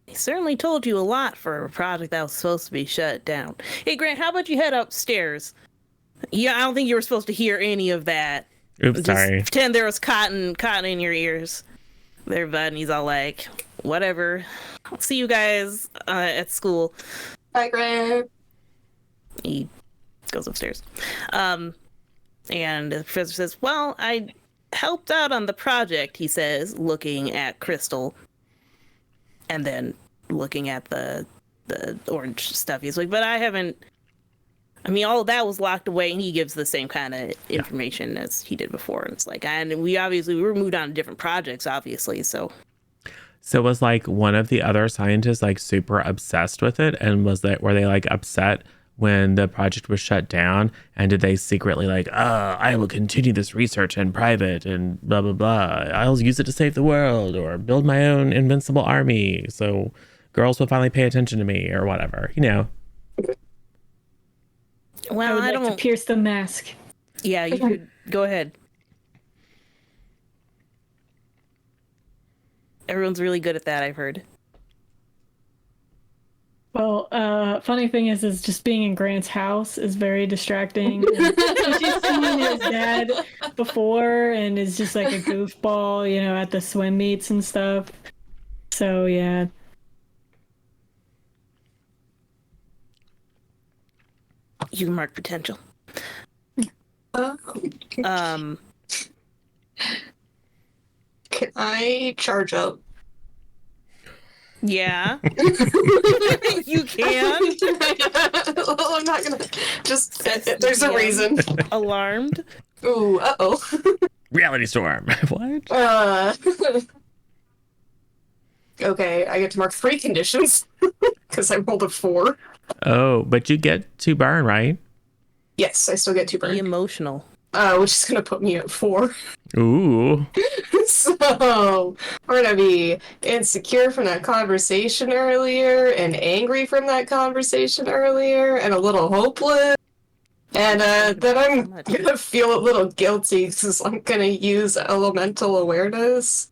he certainly told you a lot for a project that was supposed to be shut down. Hey, Grant, how about you head upstairs? Yeah, I don't think you were supposed to hear any of that. Oops, Just sorry. pretend there was cotton in your ears. There, bud. And he's all like, whatever. I'll see you guys at school. Bye, Graham. He goes upstairs. And the professor says, well, I helped out on the project, he says, looking at Crystal. And then looking at the orange stuff. He's like, but I haven't I mean, all of that was locked away, and he gives the same kind of information as he did before. And it's like, and we were moved on to different projects, obviously. So was like one of the other scientists like super obsessed with it, and were they like upset when the project was shut down? And did they secretly like, I will continue this research in private and blah blah blah. I'll use it to save the world or build my own invincible army, so girls will finally pay attention to me or whatever, you know. Well, I would like to pierce the mask. Yeah, you could go ahead. Everyone's really good at that, I've heard. Well, funny thing is just being in Grant's house is very distracting. And she's seen his dad before and is just like a goofball, you know, at the swim meets and stuff. So, yeah. You can mark potential. Can I charge up? Yeah. You can. Well, I'm not gonna just. There's a reason. Alarmed. Ooh, uh-oh. Reality storm. What? Okay, I get to mark 3 conditions because I rolled a 4. Oh, but you get to burn, right? Yes, I still get 2 Be burn. emotional. Which is gonna put me at 4. Ooh. So we're gonna be insecure from that conversation earlier, and angry from that conversation earlier, and a little hopeless. And then I'm gonna feel a little guilty because I'm gonna use elemental awareness.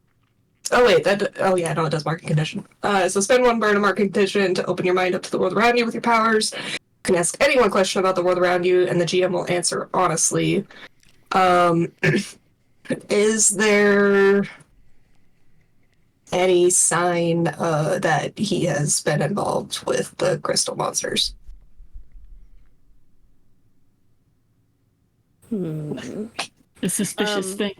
Oh wait, oh yeah, no, it does marking condition. So spend 1 burn of marking condition to open your mind up to the world around you with your powers. You can ask any one question about the world around you, and the GM will answer honestly. Is there any sign that he has been involved with the crystal monsters? A suspicious thing.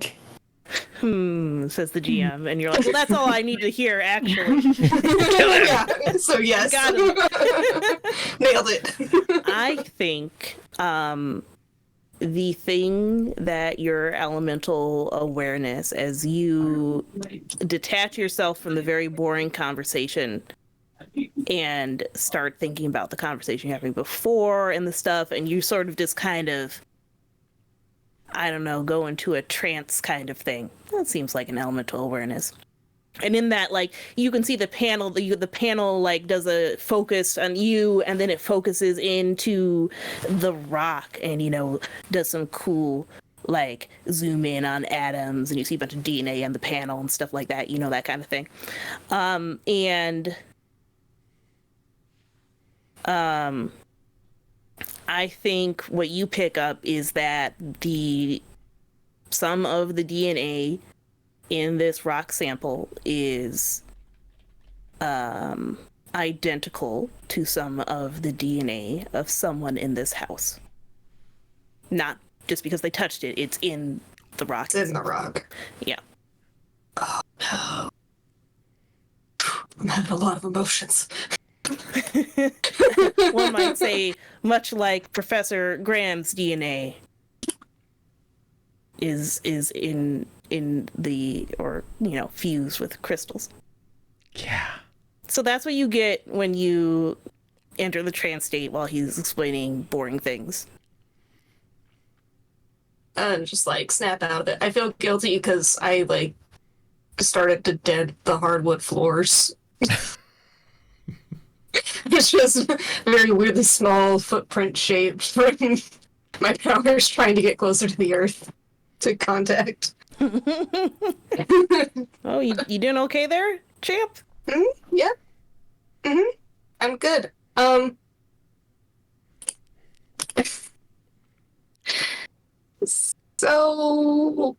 Says the GM, and you're like, well, that's all I need to hear, actually. Yeah, so yes. Got him. Nailed it. I think the thing that your elemental awareness, as you detach yourself from the very boring conversation and start thinking about the conversation you're having before and the stuff, and you sort of just kind of, I don't know, go into a trance kind of thing. That seems like an elemental awareness. And in that, like, you can see the panel, the panel, like, does a focus on you, and then it focuses into the rock and, you know, does some cool, like, zoom in on atoms, and you see a bunch of DNA on the panel and stuff like that, you know, that kind of thing. I think what you pick up is that some of the DNA in this rock sample is identical to some of the DNA of someone in this house. Not just because they touched it, it's in the rock. It's in the rock. Yeah. Oh no. I'm having a lot of emotions. One might say, much like Professor Graham's DNA is in the, or, you know, fused with crystals. Yeah. So that's what you get when you enter the trance state while he's explaining boring things. And just like snap out of it. I feel guilty because I like started to dent the hardwood floors. It's just very weirdly small footprint shaped from my powers trying to get closer to the earth to contact. Oh, you doing okay there, champ? Yeah. I'm good. So,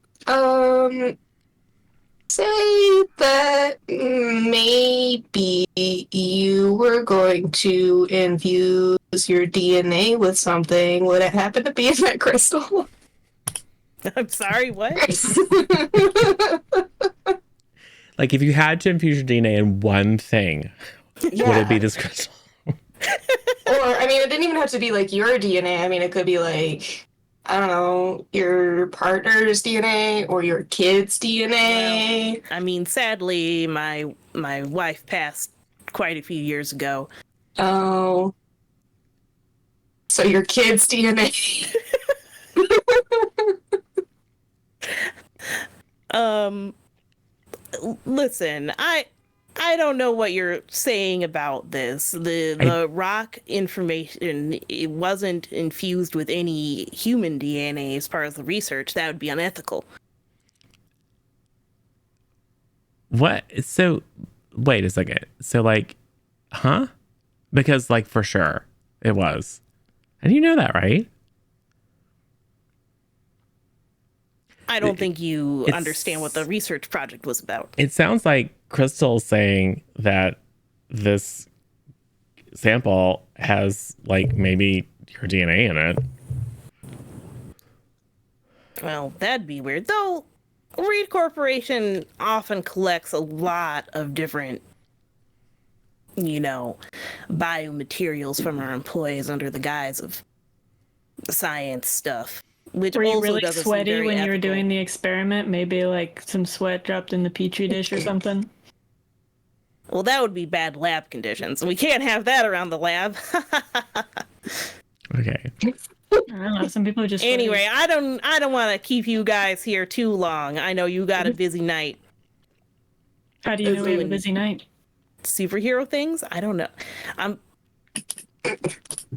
say that maybe you were going to infuse your DNA with something. Would it happen to be in that crystal? I'm sorry, what? Like, if you had to infuse your DNA in one thing, would it be this crystal? Or, I mean, it didn't even have to be like your DNA. I mean, it could be like, I don't know, your partner's DNA or your kid's DNA. Well, I mean, sadly, my wife passed quite a few years ago. Oh. So your kid's DNA. Listen, I don't know what you're saying about this. The rock information, it wasn't infused with any human DNA as part of the research. That would be unethical. What? So, wait a second. So, like, huh? Because, like, for sure it was. And you know that, right? I don't think you understand what the research project was about. It sounds like Crystal's saying that this sample has, like, maybe your DNA in it. Well, that'd be weird. Though, Reed Corporation often collects a lot of different, biomaterials from our employees under the guise of science stuff. Which Were you also really doesn't seem sweaty very when you were ethical. doing the experiment? Maybe like some sweat dropped in the petri dish or something? Well, that would be bad lab conditions. We can't have that around the lab. Okay. I don't know. Some people are just Anyway, I don't want to keep you guys here too long. I know you got a busy night. How do you know we have a busy night? Superhero things? I don't know.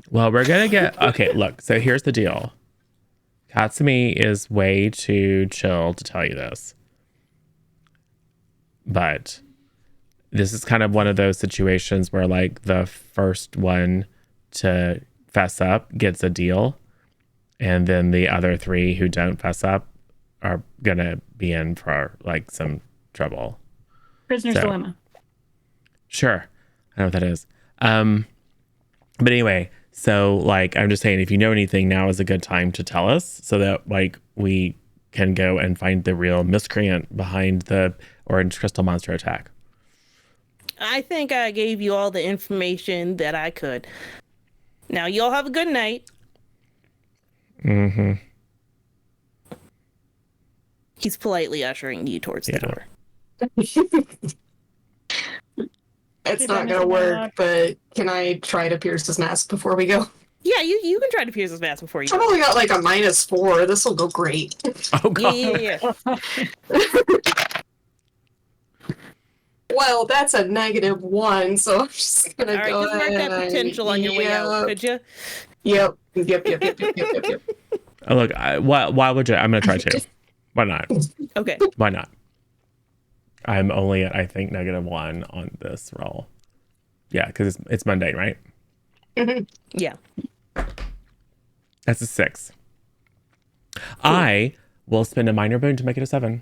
Well, we're going to get... Okay, look. So here's the deal. Katsumi is way too chill to tell you this. But this is kind of one of those situations where, like, the first one to fess up gets a deal. And then the other three who don't fess up are going to be in for, like, some trouble. Prisoner's Dilemma. Sure. I know what that is. But anyway, so, like, I'm just saying, if you know anything, now is a good time to tell us so that, like, we can go and find the real miscreant behind the orange crystal monster attack. I think I gave you all the information that I could. Now, you all have a good night. Mm-hmm. He's politely ushering you towards the door. It's not gonna work, but can I try to pierce his mask before we go? Yeah, you can try to pierce his mask before you I've go. only got like a -4. This will go great. Oh, God. Yeah. Well, that's a -1, so I'm just gonna All right, go just mark ahead. that potential on your way out, could you? Yep. Oh, look, why would you? I'm going to try to. Why not? Okay. Why not? I'm only at, I think, -1 on this roll. Yeah, because it's mundane, right? Yeah. That's a 6. Cool. I will spend a minor boon to make it a 7.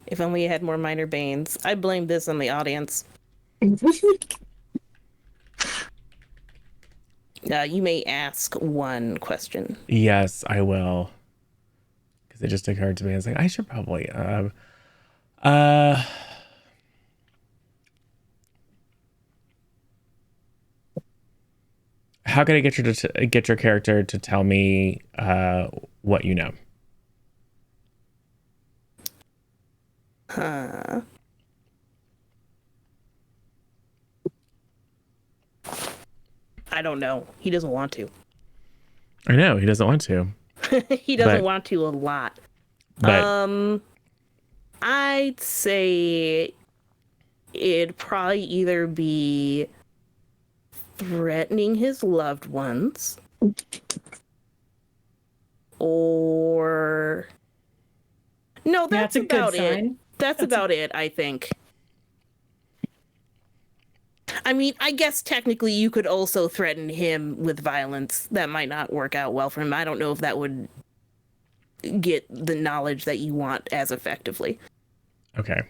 If only you had more minor banes. I blame this on the audience. You may ask one question. Yes, I will. Because it just occurred to me. I was like, I should probably... how can I get you to get your character to tell me what you know? I don't know. He doesn't want to. I know he doesn't want to. He doesn't want to a lot. But I'd say it'd probably either be threatening his loved ones or no, that's a about good it. sign. That's about it, I think. I mean, I guess technically you could also threaten him with violence. That might not work out well for him. I don't know if that would get the knowledge that you want as effectively. okay.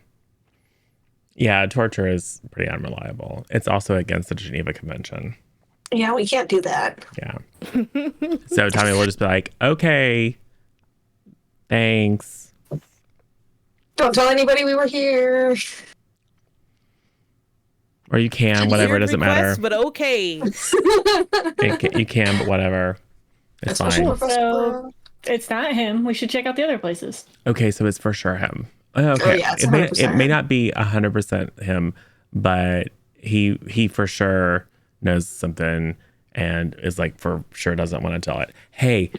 Yeah, torture is pretty unreliable. It's also against the Geneva Convention. Yeah, we can't do that. Yeah. So Tommy will just be like, okay, thanks. Don't tell anybody we were here. Or you can, whatever, it Weird doesn't request, matter. but okay. You can, but whatever. It's fine. So it's not him. We should check out the other places. Okay, so it's for sure him. Oh Okay, yeah, it's it may 100%. not be 100% him, but he for sure knows something and is like for sure doesn't want to tell it. Hey,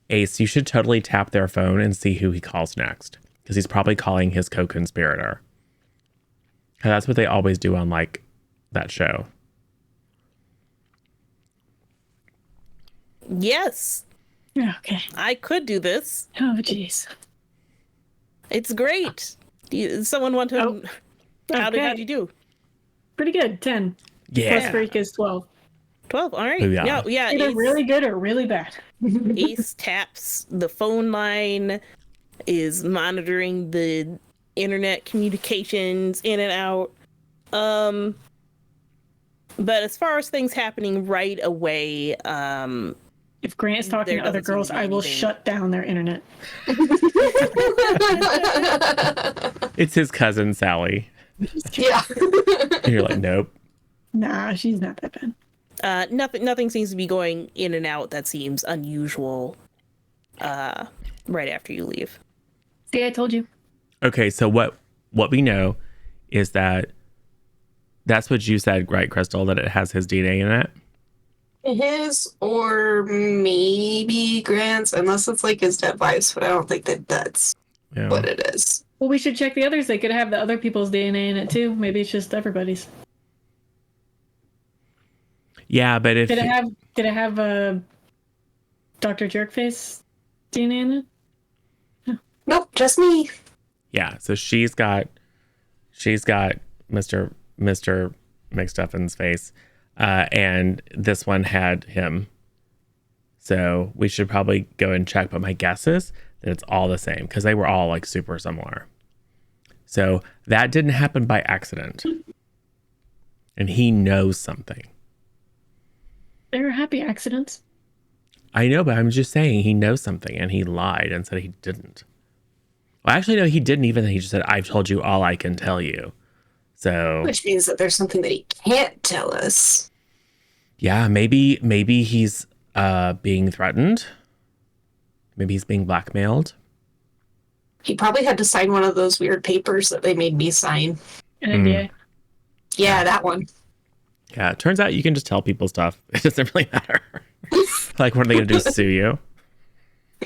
Ace, you should totally tap their phone and see who he calls next, because he's probably calling his co-conspirator. 'Cause that's what they always do on like that show. Yes, Okay. I could do this. Oh, jeez. It's great. Someone want to? Oh, How'd okay. you do? Pretty good. 10 plus Yeah. freak is 12. 12. All right. Booyah. No, yeah. Either Ace, really good or really bad. Ace taps the phone line, is monitoring the internet communications in and out. But as far as things happening right away, If Grant's talking There to other doesn't seem girls, to be I will anything. shut down their internet. It's his cousin Sally. Yeah. And you're like, nope. Nah, she's not that bad. nothing seems to be going in and out that seems unusual. Right after you leave. See, I told you. Okay, so what we know is that that's what you said, right, Crystal, that it has his DNA in it? His or maybe Grant's, unless it's like his dead wife's, but I don't think that that's Yeah. what it is. Well, we should check the others. They could have the other people's DNA in it too. Maybe it's just everybody's. Yeah, but if Did it have a Dr. Jerkface DNA in it? Nope, just me. yeah, so she's got Mr. McStuffin's face, and this one had him. So we should probably go and check. But my guess is that it's all the same because they were all like super similar. So that didn't happen by accident, and he knows something. There are happy accidents. I know, but I'm just saying he knows something, and he lied and said he didn't. Well, actually, no, he didn't even. He just said, "I've told you all I can tell you." So, Which means that there's something that he can't tell us. yeah, maybe he's being threatened. Maybe he's being blackmailed. He probably had to sign one of those weird papers that they made me sign. An NDA. Yeah, that one. Yeah, it turns out you can just tell people stuff. It doesn't really matter. Like, what are they going to do? Sue you?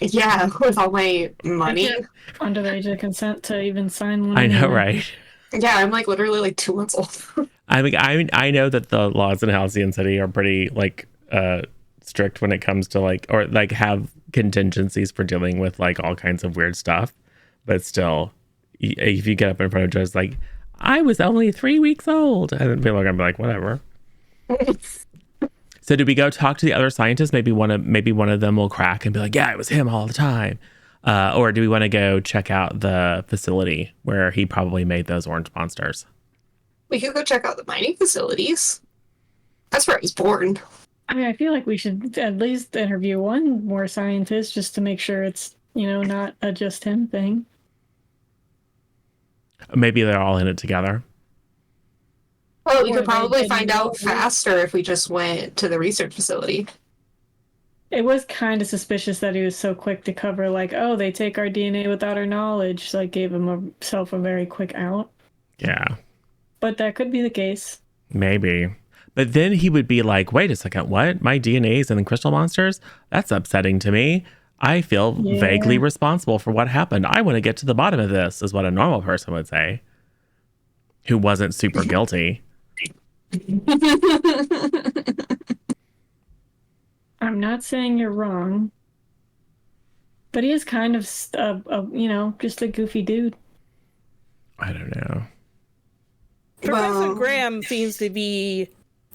Yeah, with all my money. Yeah. Under the age of consent to even sign one. I know, anyway. right? Yeah, I'm like literally like 2 months old. I mean, I know that the laws in Halcyon City are pretty like strict when it comes to like, or like have contingencies for dealing with like all kinds of weird stuff. But still, if you get up in front of a judge like, I was only 3 weeks old, and then people are gonna be like, whatever. So do we go talk to the other scientists? Maybe one of them will crack and be like, yeah, it was him all the time. Or do we want to go check out the facility where he probably made those orange monsters? We could go check out the mining facilities. That's where I was born. I mean, I feel like we should at least interview one more scientist just to make sure it's, not a just him thing. Maybe they're all in it together. Well, we Or could they probably didn't find out know. faster if we just went to the research facility. It was kind of suspicious that he was so quick to cover, like, oh, they take our DNA without our knowledge. Like, gave himself a very quick out. Yeah, But that could be the case. maybe. But then he would be like, wait a second, what? My DNA's in the crystal monsters? That's upsetting to me. I feel Yeah. vaguely responsible for what happened. I want to get to the bottom of this, is what a normal person would say, who wasn't super guilty. I'm not saying you're wrong. But he is kind of, just a goofy dude. I don't know. Professor Well- Graham seems to be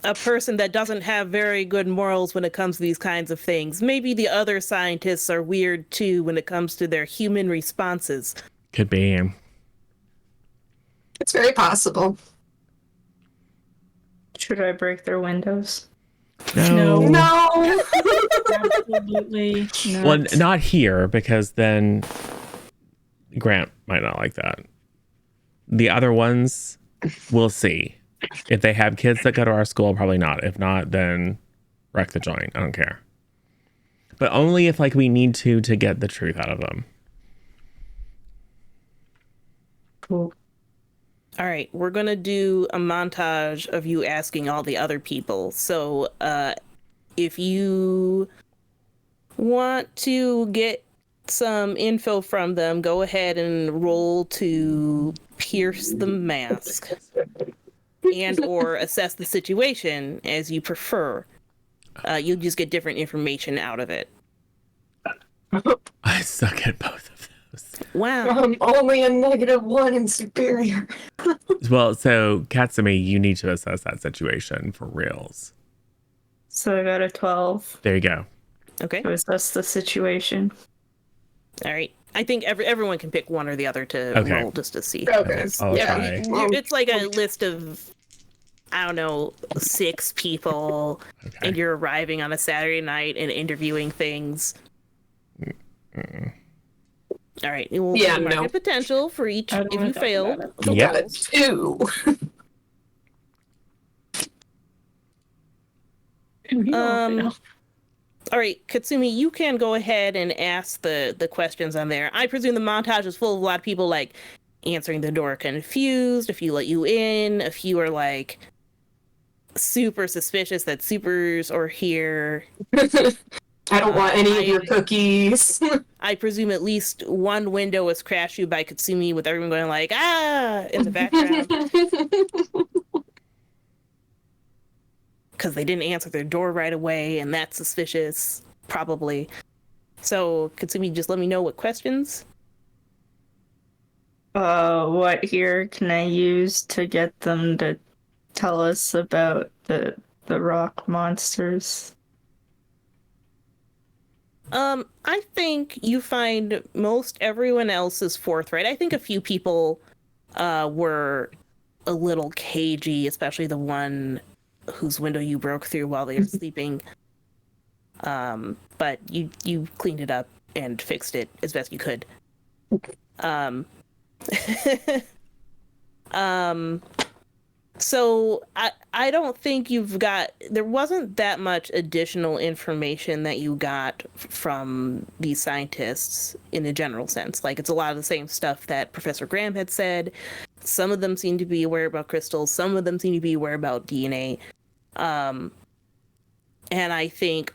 a person that doesn't have very good morals when it comes to these kinds of things. Maybe the other scientists are weird too when it comes to their human responses. Could be. It's very possible. Should I break their windows? No. No! Absolutely not. Well, not here, because then Grant might not like that. The other ones, we'll see. If they have kids that go to our school, probably not. If not, then wreck the joint. I don't care. But only if like we need to get the truth out of them. Cool. All right, we're gonna do a montage of you asking all the other people. So, if you want to get some info from them, go ahead and roll to pierce the mask and or assess the situation as you prefer. You'll just get different information out of it. I suck at both of those. Wow. I'm only a -1 in superior. Well, so Katsumi, you need to assess that situation for reals. So I got a 12 There you go. Okay. to assess the situation. All right. I think everyone can pick one or the other to Okay. roll just to see. Okay. I'll yeah. try. It's like a list of, I don't know, 6 people, Okay. and you're arriving on a Saturday night and interviewing things. All right. It will Yeah, mark no. a potential for each I don't if wanna you talk fail. about it. the Yep. Got a rolls. 2. All right, Katsumi, you can go ahead and ask the questions on there. I presume the montage is full of a lot of people like answering the door confused, a few let you in, a few are like super suspicious that supers are here. I don't want any of your I- cookies. I presume at least one window was crashed you by Katsumi with everyone going like, ah, in the background. Because they didn't answer their door right away, and that's suspicious, probably. So, Katsumi, just let me know what questions. What here can I use to get them to tell us about the rock monsters? I think you find most everyone else is forthright. I think a few people were a little cagey, especially the one whose window you broke through while they were sleeping. But you cleaned it up and fixed it as best you could. So I don't think there wasn't that much additional information that you got from these scientists in a general sense. Like, it's a lot of the same stuff that Professor Graham had said. Some of them seem to be aware about crystals. Some of them seem to be aware about DNA. And I think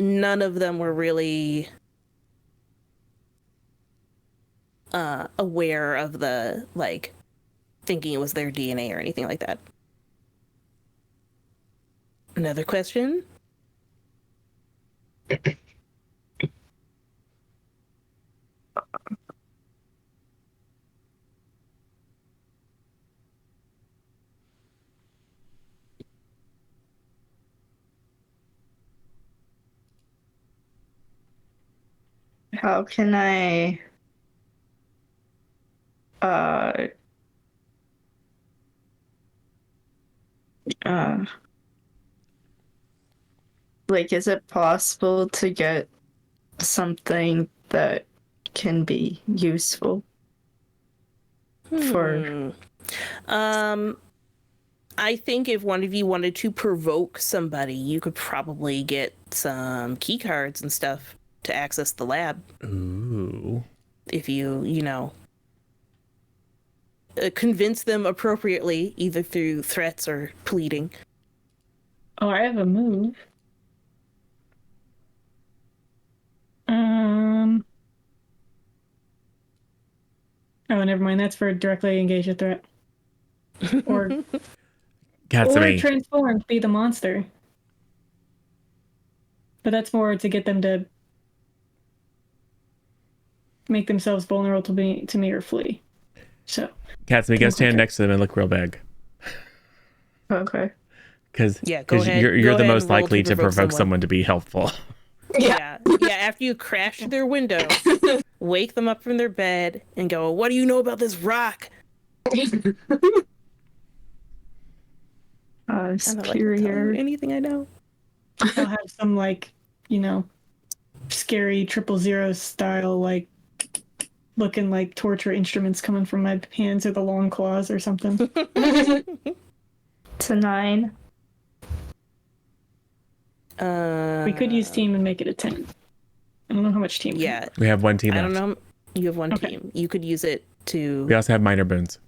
none of them were really aware of the, like, thinking it was their DNA or anything like that. Another question? How can I like, is it possible to get something that can be useful for I think if one of you wanted to provoke somebody, you could probably get some key cards and stuff to access the lab. Ooh. If you know, convince them appropriately, either through threats or pleading. Oh, I have a move. Oh, never mind. That's for directly engage a threat. Or Katsumi. transform, be the monster. But that's more to get them to make themselves vulnerable to me or flee. So Katsumi, go stand next to them and look real big. okay. Because Yeah, go ahead. you're Go the ahead most and roll likely to provoke someone to be helpful. Yeah. After you crash through their window, wake them up from their bed and go, "What do you know about this rock?" And they're like, Superior. anything I know. I'll have some, like, scary 000 style, like, looking like torture instruments coming from my hands or the long claws or something. It's a 9. We could use team and make it a 10. I don't know how much team. Yeah, We have one team I left. don't know. You have one Okay. team. You could use it to. We also have minor boons.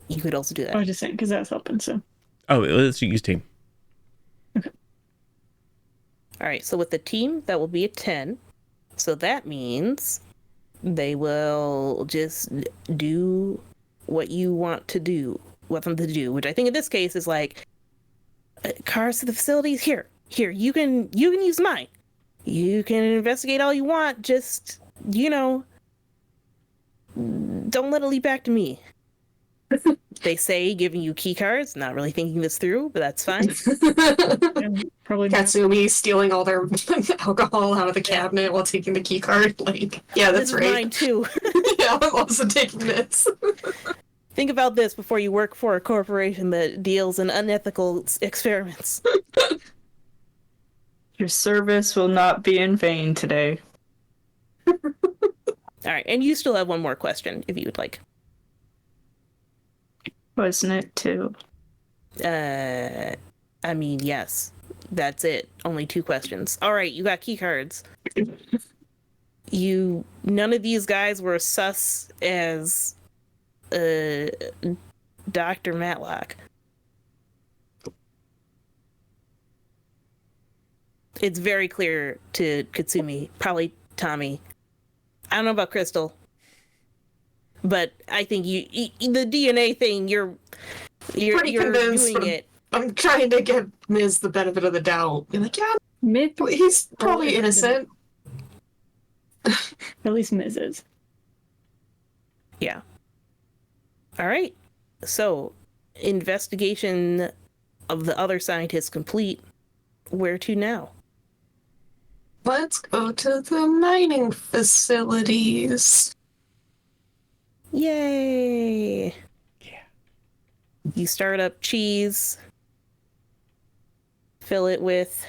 You could also do that. I was just saying because that's helping. So Oh, let's use team. All right, so with the team, that will be a 10. So that means they will just do what you want them to do, which I think in this case is like cars to the facilities. Here, you can use mine. You can investigate all you want. Just, don't let it lead back to me. They say giving you key cards, not really thinking this through, but that's fine. yeah, probably not. Katsumi stealing all their alcohol out of the cabinet while taking the key card. Like, yeah, that's This is right. mine too. Yeah, I'm also taking this. Think about this before you work for a corporation that deals in unethical experiments. Your service will not be in vain today. All right, and you still have one more question if you would like. Wasn't it 2? I mean, yes. That's it. Only 2 questions. All right, you got key cards. None of these guys were sus as Dr. Matlock. It's very clear to Katsumi, probably Tommy. I don't know about Crystal, but I think the DNA thing, you're convinced, doing it. I'm trying to give Ms. the benefit of the doubt. Be like, yeah, Myth, he's probably innocent. at least Mrs. Yeah. All right. So, investigation of the other scientists complete. Where to now? Let's go to the mining facilities. Yay! Yeah. You start up cheese, fill it with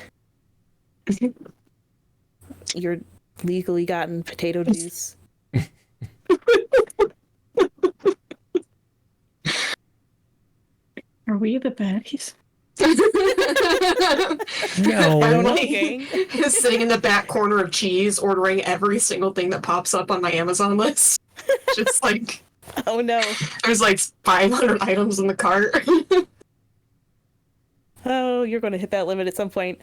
your legally gotten potato juice. Are we the baddies? No. I'm like Okay. sitting in the back corner of cheese, ordering every single thing that pops up on my Amazon list. Just like Oh no. there's like 500 items in the cart. Oh, you're going to hit that limit at some point.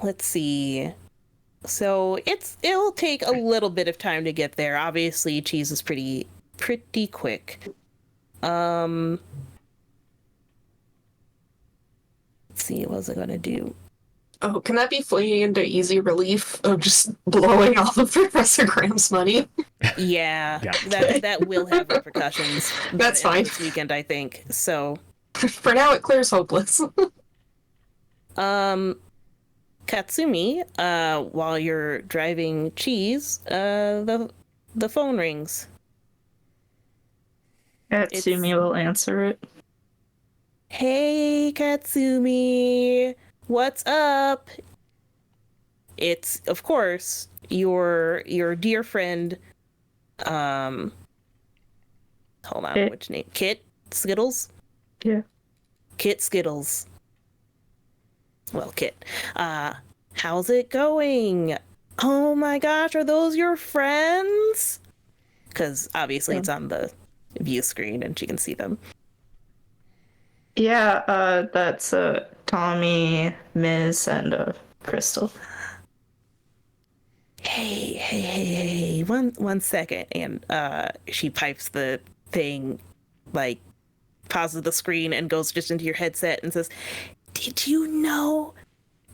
Let's see. So it'll take a little bit of time to get there. Obviously, cheese is pretty quick. Let's see, what was I gonna do? Oh, can that be fleeing into easy relief of just blowing all of Professor Graham's money? Yeah, Yeah. that will have repercussions. That's fine. This weekend, I think. So, For now, it clears hopeless. Katsumi, while you're driving cheese, the phone rings. Katsumi will answer it. Hey, Katsumi, what's up? It's, of course, your dear friend, hold on, Kit. which name? Kit Skittles? Yeah. Kit Skittles. Well, Kit, how's it going? Oh my gosh, are those your friends? Because obviously it's on the view screen and she can see them. Yeah, that's Tommy, Ms., and Crystal. Hey, one second. And she pipes the thing, like, pauses the screen and goes just into your headset and says, did you know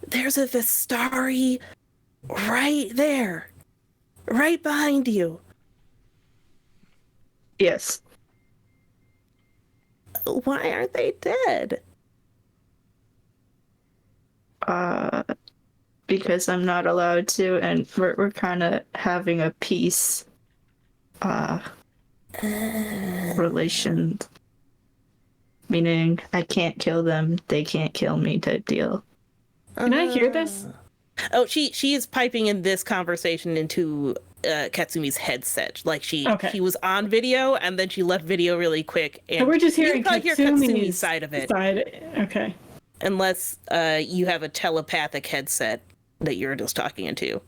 there's a Vistari right there? Right behind you. Yes. Why aren't they dead? Because I'm not allowed to, and we're kind of having a peace relation. Meaning, I can't kill them, they can't kill me type deal. Can I hear this? Oh, she is piping in this conversation into Katsumi's headset. Like she Okay. was on video and then she left video really quick. And So we're just hearing you can hear Katsumi's Katsumi's side of it, Okay. unless you have a telepathic headset that you're just talking into.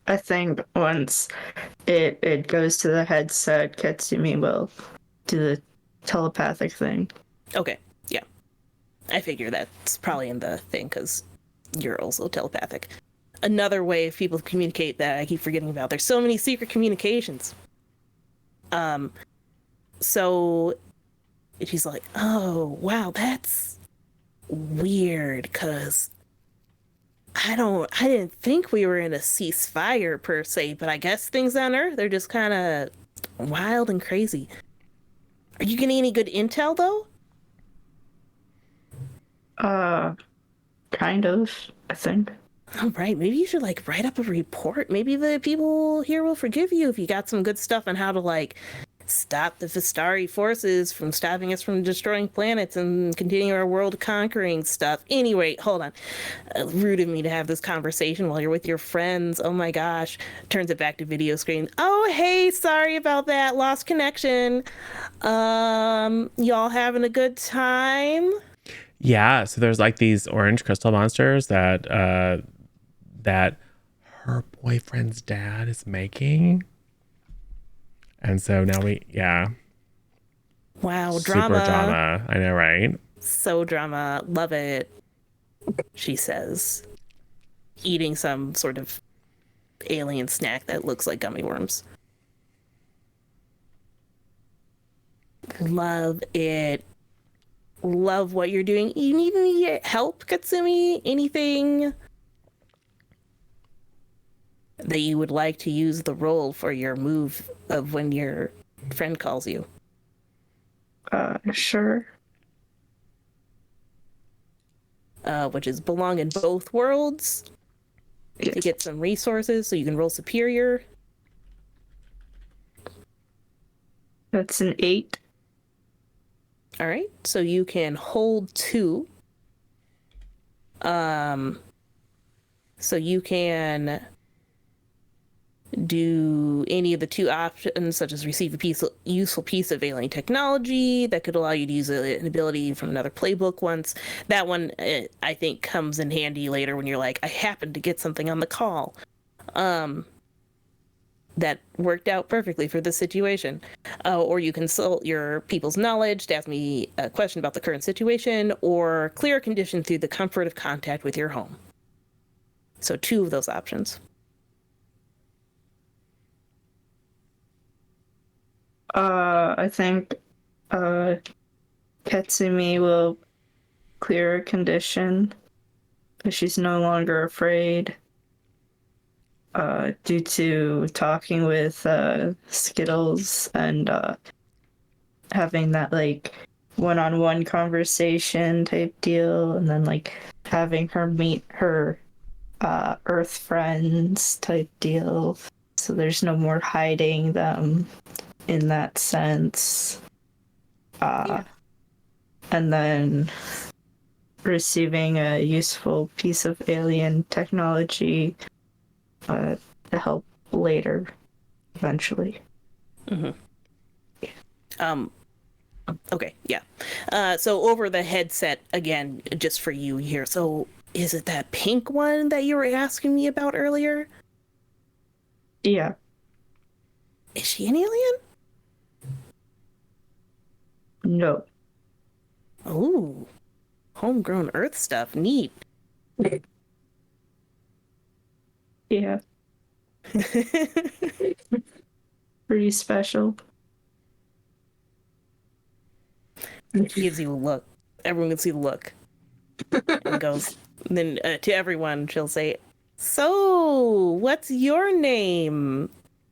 I think once it goes to the headset, Katsumi will do the telepathic thing. Okay, yeah. I figure that's probably in the thing because you're also telepathic. Another way of people communicate that I keep forgetting about. There's so many secret communications. So she's like, oh, wow, that's weird because I didn't think we were in a ceasefire per se, but I guess things on Earth are just kind of wild and crazy. Are you getting any good intel though? Kind of, I think. All right, maybe you should like write up a report. Maybe the people here will forgive you if you got some good stuff on how to like stop the Vistari forces from stopping us from destroying planets and continue our world conquering stuff. Anyway, hold on. Rude of me to have this conversation while you're with your friends. Oh my gosh. Turns it back to video screen. Oh, hey, sorry about that. Lost connection. Y'all having a good time? Yeah, so there's like these orange crystal monsters that her boyfriend's dad is making. And so now Wow, super drama. drama. I know, right? So drama. Love it. She says, eating some sort of alien snack that looks like gummy worms. Love it. Love what you're doing. You need any help, Katsumi? Anything that you would like to use the role for your move of when your friend calls you? Sure. Which is belong in both worlds to get some resources so you can roll superior. That's an 8. All right, so you can hold 2. So you can do any of the 2 options, such as receive a useful piece of alien technology that could allow you to use an ability from another playbook once. That one, I think, comes in handy later when you're like, I happened to get something on the call. That worked out perfectly for this situation. Or you consult your people's knowledge to ask me a question about the current situation, or clear a condition through the comfort of contact with your home. So 2 of those options. I think Katsumi will clear a condition, but she's no longer afraid. Due to talking with Skittles and having that like one-on-one conversation type deal, and then like having her meet her Earth friends type deal. So there's no more hiding them in that sense. And then receiving a useful piece of alien technology to help later, eventually. Okay, yeah. So over the headset again, just for you here. So is it that pink one that you were asking me about earlier? Yeah. Is she an alien? No. Ooh, homegrown Earth stuff. Neat. Yeah. Pretty special. Gives you a look. Everyone can see the look. And goes. Then to everyone, she'll say, "So, what's your name?"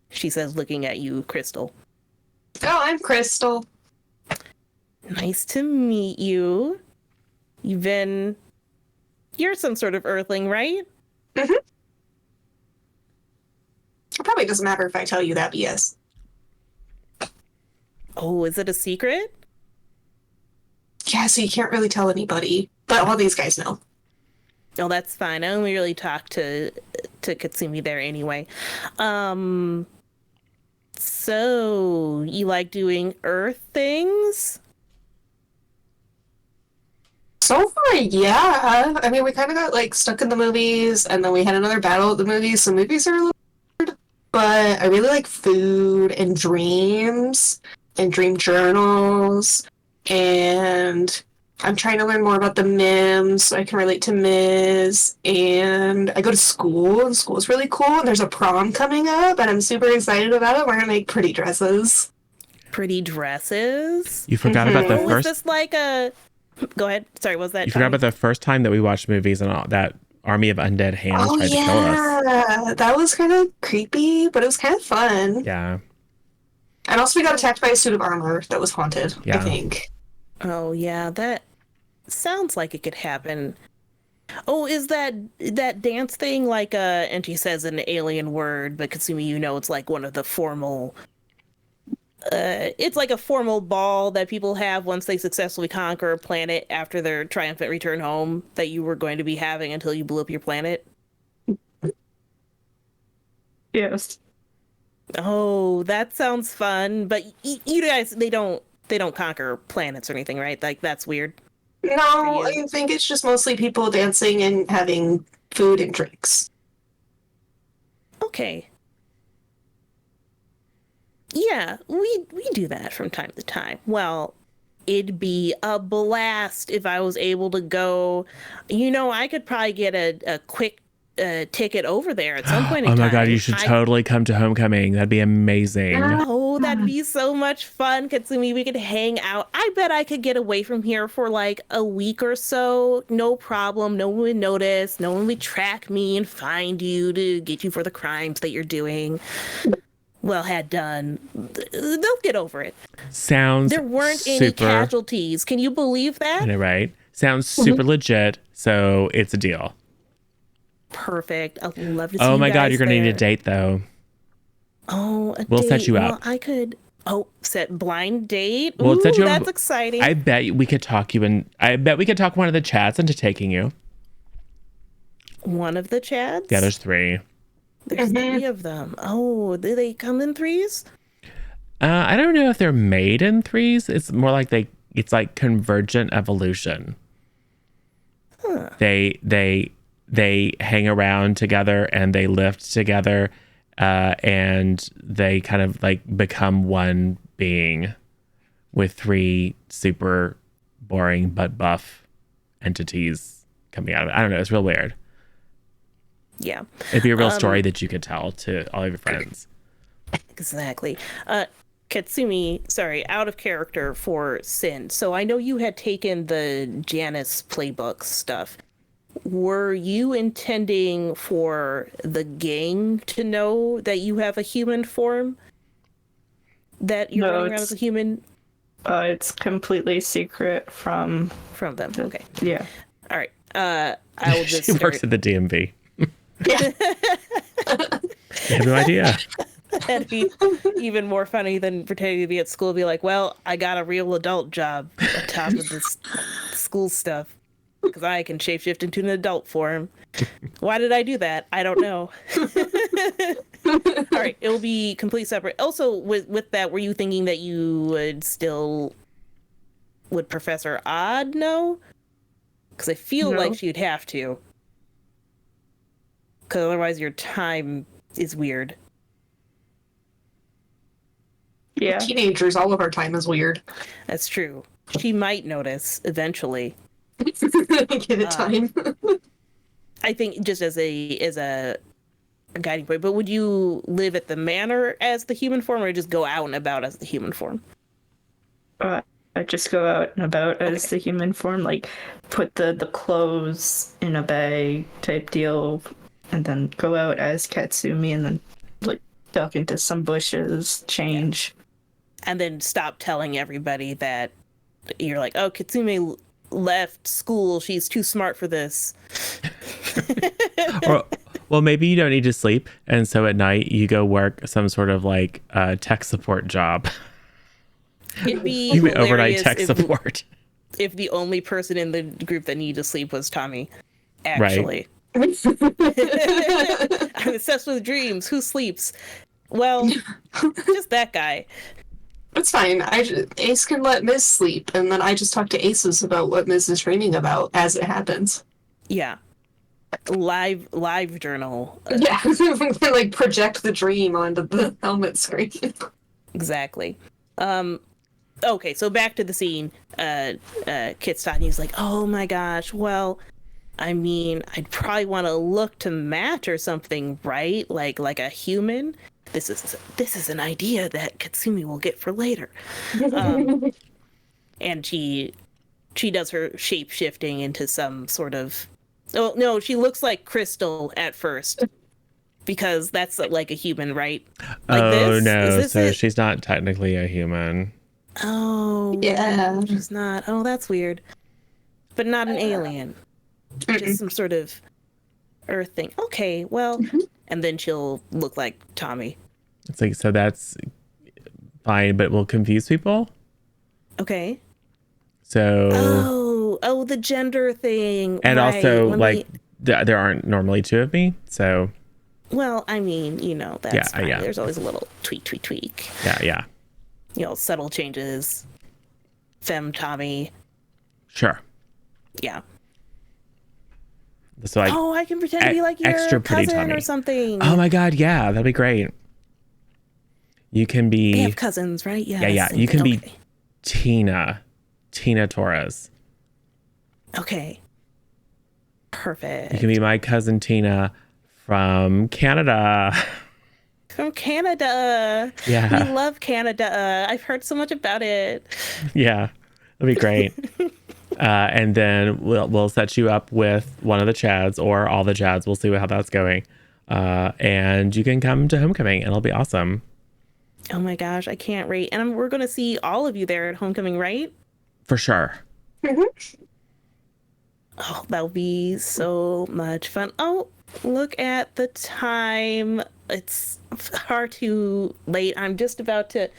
She says, looking at you, Crystal. Oh, I'm Crystal. Nice to meet you. You're some sort of Earthling, right? Mm-hmm. It probably doesn't matter if I tell you that, but yes. Oh, is it a secret? Yeah, so you can't really tell anybody, but all these guys know. Oh, that's fine. I only really talk to Katsumi there anyway. So you like doing Earth things? So far, yeah. I mean, we kind of got like stuck in the movies, and then we had another battle at the movies. So movies are a little weird, but I really like food and dreams and dream journals, and I'm trying to learn more about the Mims so I can relate to Ms. And I go to school, and school is really cool. And there's a prom coming up, and I'm super excited about it. We're gonna make pretty dresses. Pretty dresses? You forgot about the Oh, is first. this like a... Go ahead. Sorry, was that... You forgot about the first time that we watched movies and all that army of undead hands tried to kill us. Yeah, that was kind of creepy, but it was kind of fun. Yeah. And also, we got attacked by a suit of armor that was haunted, I Yeah. think. Oh, yeah, that sounds like it could happen. Oh, is that dance thing like and she says an alien word, but Katsumi, you know it's like one of the formal... it's like a formal ball that people have once they successfully conquer a planet after their triumphant return home that you were going to be having until you blew up your planet. Yes. Oh, that sounds fun. But you guys, they don't conquer planets or anything, right? Like that's weird. No, For you. I think it's just mostly people dancing and having food and drinks. Okay. Yeah, we do that from time to time. Well, it'd be a blast if I was able to go. You know, I could probably get a quick ticket over there at some point in Oh time. my god, you should totally come to homecoming. That'd be amazing. Oh, that'd be so much fun, Katsumi. We could hang out. I bet I could get away from here for like a week or so. No problem. No one would notice. No one would track me and find you to get you for the crimes that you're doing. Well, had done. They'll get over it. Sounds There weren't any super, casualties. Can you believe that? I know, right? Sounds super legit. So it's a deal. Perfect. I'd love to see Oh you my god, guys you're gonna need a there. date though. Oh, a We'll date. set you Well, up. I could. Oh, set blind date. We'll Ooh, set you up. that's exciting. I bet we could talk you in. I bet we could talk one of the chats into taking you. One of the chads? Yeah, there's 3. There's 3 of them. Oh, do they come in 3s? I don't know if they're made in 3s. It's more like it's like convergent evolution. Huh. They hang around together and they lift together, and they kind of like become one being with 3 super boring but buff entities coming out of it. I don't know. It's real weird. Yeah, It'd be a real story that you could tell to all of your friends. exactly. Katsumi, sorry, out of character for Sin. So I know you had taken the Janus playbook stuff. Were you intending for the gang to know that you have a human form? That you're No, running around as a human It's completely secret from from them? Okay. yeah. All right. I will just She start. works at the DMV. Yeah. You have no idea. That'd be even more funny than pretending to be at school. Be like, well, I got a real adult job on top of this school stuff because I can shapeshift into an adult form. Why did I do that? I don't know. All right, it will be completely separate. Also, with that, were you thinking that you would Professor Odd know? Because I feel No. like she'd have to. Because otherwise your time is weird. Yeah. Teenagers, all of our time is weird. That's true. She might notice eventually. Give it time. I think just as a guiding point. But would you live at the manor as the human form, or just go out and about as the human form? I just go out and about as the human form, like put the clothes in a bag type deal, and then go out as Katsumi, and then like duck into some bushes, change. And then stop telling everybody that you're like, oh, Katsumi left school. She's too smart for this. Or, well, maybe you don't need to sleep, and so at night you go work some sort of like tech support job. It'd be You overnight hilarious tech support. if the only person in the group that needed to sleep was Tommy. actually. I'm obsessed with dreams. Who sleeps? Well, just that guy. It's fine. Ace can let Miz sleep, and then I just talk to Aces about what Miz is dreaming about as it happens. Yeah. Live journal. Yeah, like project the dream onto the helmet screen. Exactly. Okay, so back to the scene. Kit's talking. He's like, "Oh my gosh. Well, I mean, I'd probably want to look to match or something, right? Like a human. This is an idea that Katsumi will get for later." And she does her shape shifting into some sort of. Oh no, she looks like Crystal at first, because that's like a human, right? Like oh this? no, Is this so it? she's not technically a human. Oh Yeah. she's not. Oh, that's weird. But not an alien. Just some sort of Earth thing. Okay, well, and then she'll look like Tommy. It's like, so that's fine, but will confuse people. Okay. So Oh, the gender thing. and right. also Let like me- there aren't normally two of me, so well, I mean, that's Yeah, fine. yeah. There's always a little tweak. yeah, Subtle changes. Femme Tommy. sure. Yeah. So like, Oh, I can pretend to be like your extra pretty cousin Tommy or something. oh my god, yeah, that'd be great. You can They be have cousins, right? Yeah. yeah. same You can thing. be Tina Torres. Okay. Perfect. You can be my cousin Tina from Canada. From Canada. Yeah. We love Canada. I've heard so much about it. Yeah, that'd be great. And then we'll set you up with one of the Chads or all the Chads. We'll see how that's going. And you can come to Homecoming, and it'll be awesome. Oh my gosh, I can't wait. And we're going to see all of you there at Homecoming, right? For sure. Oh, that'll be so much fun. Oh, look at the time. It's far too late. I'm just about to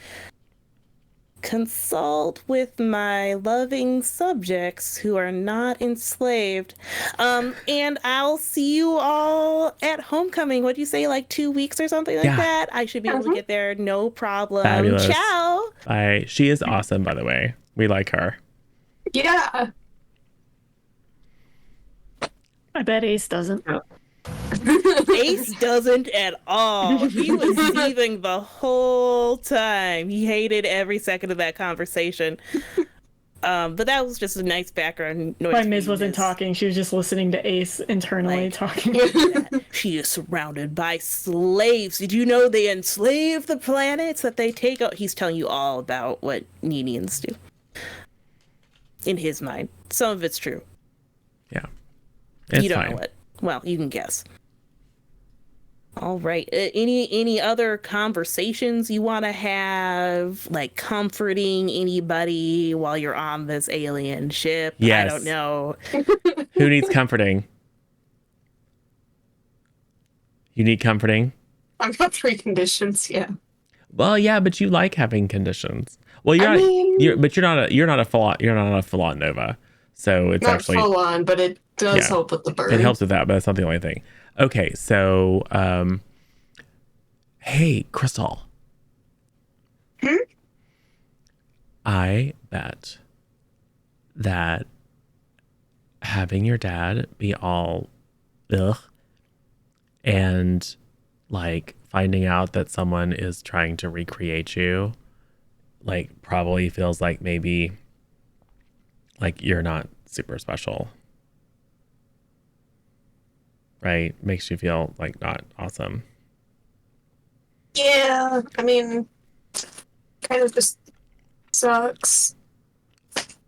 consult with my loving subjects who are not enslaved. And I'll see you all at Homecoming. What'd you say, like 2 weeks or something like Yeah. that? I should be able to get there, no problem. Fabulous. Ciao. She is awesome, by the way. We like her. Yeah. I bet Ace doesn't. Ace doesn't at all. He was seething the whole time. He hated every second of that conversation. But that was just a nice background noise. My for Miz you, wasn't Miz. talking. She was just listening to Ace internally Like- talking. She is surrounded by slaves. Did you know they enslave the planets that they take out? He's telling you all about what Ninians do. In his mind. Some of it's true. Yeah. It's You don't fine. know what. Well, you can guess. All right. Any other conversations you want to have, like comforting anybody while you're on this alien ship? Yes. I don't know. Who needs comforting? You need comforting? I've got 3 conditions, yeah. Well, yeah, but you like having conditions. Well, you're I not. mean- You're not a full on Nova. So it's Not actually full on, but it does Yeah. help with the burn. it helps with that, but that's not the only thing. Okay, so hey, Crystal. I bet that having your dad be all ugh and like finding out that someone is trying to recreate you like probably feels like maybe like you're not super special, right? Makes you feel like not awesome. Yeah, I mean, kind of just sucks.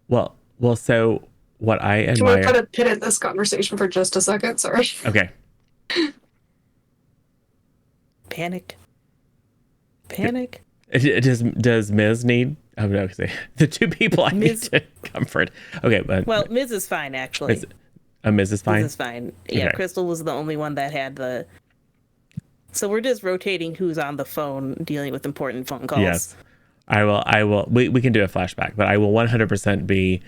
Well, so what I Do you want to admire. put a pin in this conversation for just a second? Sorry. Okay. Panic. Does Ms. need? Oh no, the 2 people I Ms. need to comfort. Okay, but Well, Ms. is fine, actually. Ms. is fine. Ms. is fine. Yeah, Okay. Crystal was the only one that had the... So we're just rotating who's on the phone dealing with important phone calls. Yes, I will. We can do a flashback, but I will 100% be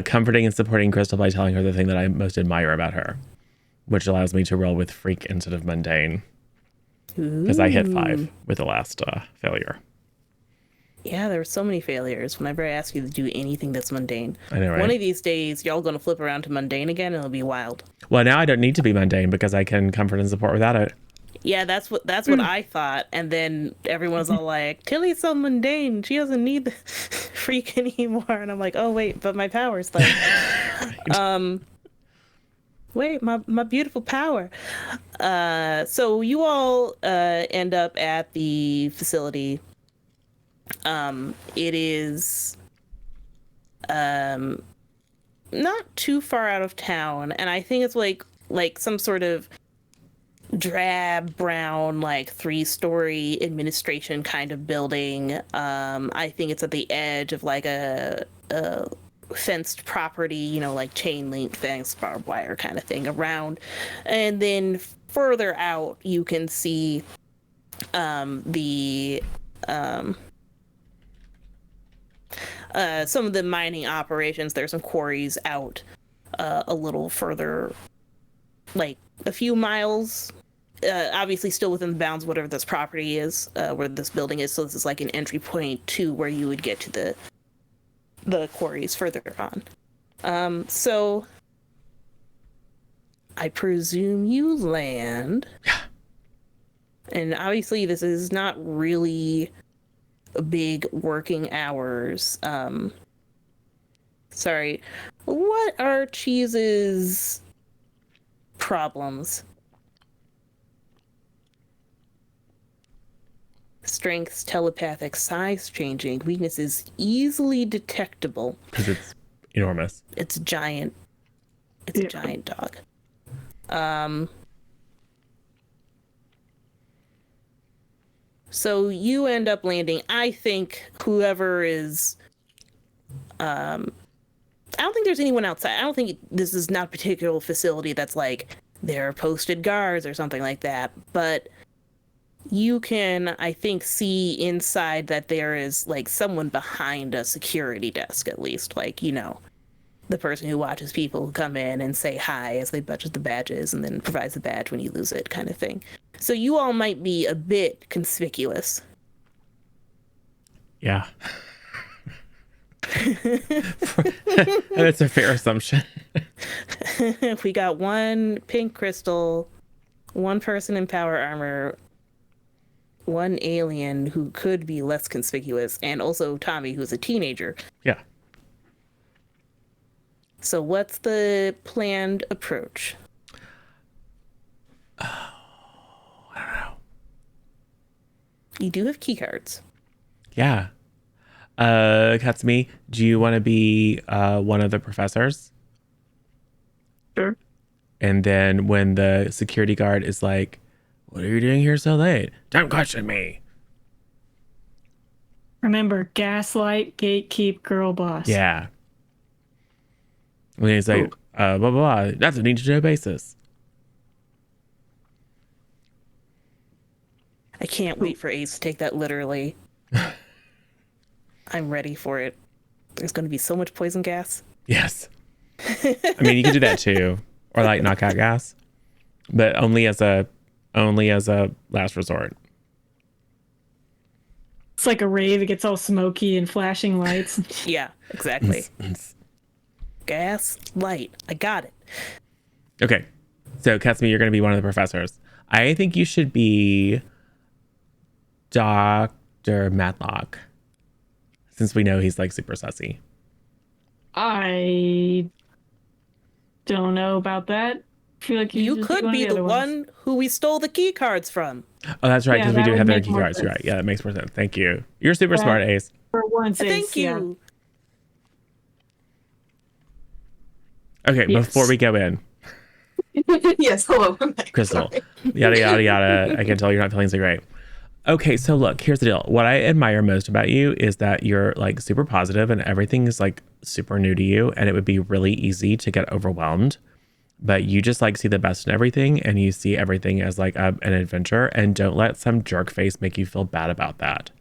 comforting and supporting Crystal by telling her the thing that I most admire about her. which allows me to roll with freak instead of mundane. Because I hit 5 with the last failure. Yeah, there were so many failures whenever I ask you to do anything that's mundane. I know, right? One of these days, y'all gonna flip around to mundane again, and it'll be wild. Well, now I don't need to be mundane because I can comfort and support without it. Yeah, that's what I thought, and then everyone's all like, "Tilly's so mundane; she doesn't need the freak anymore." And I'm like, "Oh wait, but my power's like, wait, my beautiful power." So you all end up at the facility. It is not too far out of town, and I think it's like some sort of drab brown, like 3-story administration kind of building. I think it's at the edge of like a fenced property, you know, like chain link fence, barbed wire kind of thing around. And then further out, you can see some of the mining operations. There's some quarries out a little further, like a few miles, obviously still within the bounds whatever this property is, where this building is. So this is like an entry point to where you would get to the quarries further on. So I presume you land. And obviously this is not really big working hours. Sorry. What are Cheese's problems? Strengths, telepathic, size changing, weaknesses easily detectable. Because it's enormous. It's giant. It's a giant dog. So you end up landing. I think whoever is, I don't think there's anyone outside. I don't think this is not a particular facility that's like there are posted guards or something like that. But you can, I think, see inside that there is like someone behind a security desk, at least, like, you know, the person who watches people who come in and say hi as they budget the badges and then provides the badge when you lose it, kind of thing. So you all might be a bit conspicuous. Yeah. That's a fair assumption. We got one pink crystal, one person in power armor, one alien who could be less conspicuous, and also Tommy, who's a teenager. Yeah. So what's the planned approach? Oh, I don't know. You do have key cards. Yeah. Katsumi, do you want to be one of the professors? Sure. And then when the security guard is like, "What are you doing here so late? Don't question me." Remember, gaslight, gatekeep, girl boss. Yeah. When he's like, blah, blah, blah. That's a need to know basis. I can't wait for Ace to take that literally. I'm ready for it. There's going to be so much poison gas. Yes. I mean, you can do that too. Or like knockout gas. But only as a last resort. It's like a rave. It gets all smoky and flashing lights. Yeah, exactly. Gas, light. I got it. Okay. So, Katsumi, you're going to be one of the professors. I think you should be Dr. Matlock. Since we know he's like super sussy. I don't know about that. I feel like you could be the one who we stole the key cards from. Oh, that's right, because we do have their key cards. Sense. Right. Yeah, that makes more sense. Thank you. You're super smart, Ace. For once, Ace. Thank you. Yeah. Okay, yes. Before we go in. Yes, hello. Crystal. Yada, yada, yada. I can tell you're not feeling so great. Okay, so look, here's the deal. What I admire most about you is that you're like super positive and everything is like super new to you, and it would be really easy to get overwhelmed. But you just like see the best in everything, and you see everything as like an adventure, and don't let some jerk face make you feel bad about that.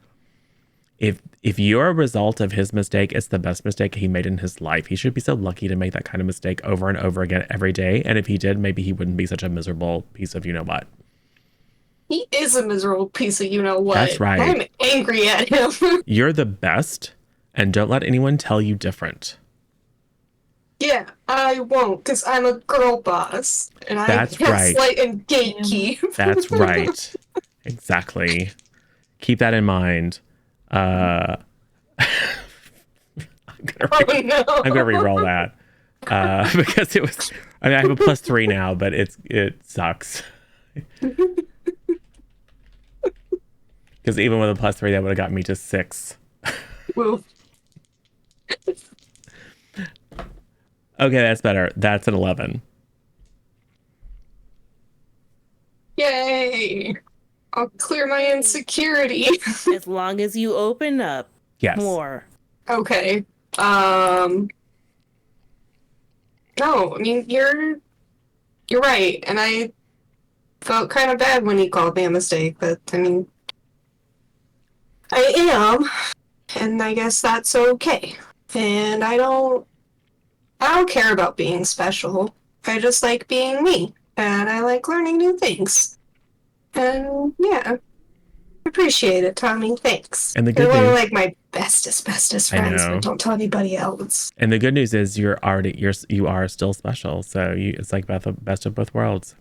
if you're a result of his mistake, it's the best mistake he made in his life. He should be so lucky to make that kind of mistake over and over again every day. And if he did, maybe he wouldn't be such a miserable piece of what. He is a miserable piece of what. That's right. I'm angry at him. You're the best, and don't let anyone tell you different. Yeah, I won't, because I'm a girl boss. And That's I right. gaslight and gatekeep. That's right. Exactly. Keep that in mind. I'm gonna re-roll that because it was. I mean, I have a +3 now, but it sucks. Because even with a +3, that would have got me to 6. Woo. Okay, that's better. That's an 11. Yay! I'll clear my insecurity. As long as you open up more. Okay. No, I mean you're right, and I felt kind of bad when he called me a mistake, but I mean I am, and I guess that's okay. And I don't care about being special. I just like being me, and I like learning new things. And yeah, appreciate it, Tommy. Thanks. And the good You're one news, of like my bestest friends, but don't tell anybody else. And the good news is you are still special. So it's like about the best of both worlds.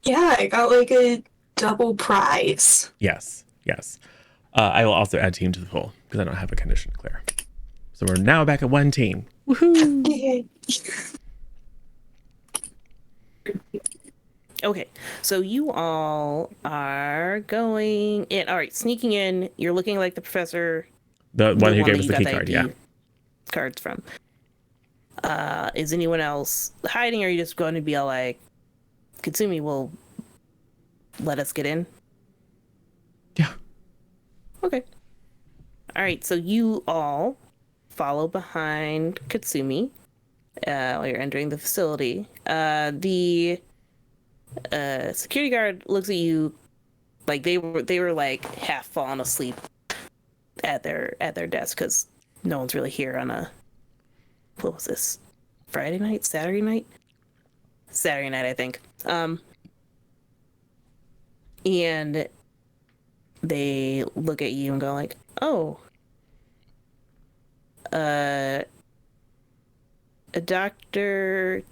Yeah, I got like a double prize. Yes. I will also add team to the pool because I don't have a condition to clear. So we're now back at 1 team. Woohoo! Okay, so you all are going in. All right, sneaking in. You're looking like the professor. The one who gave us the key card, yeah. Cards from. Is anyone else hiding, or are you just going to be all like, Katsumi will let us get in? Yeah. Okay. All right, so you all follow behind Katsumi while you're entering the facility. The security guard looks at you like they were like half falling asleep at their desk because no one's really here on a, what was this, Saturday night, I think. And they look at you and go like, oh, a doctor.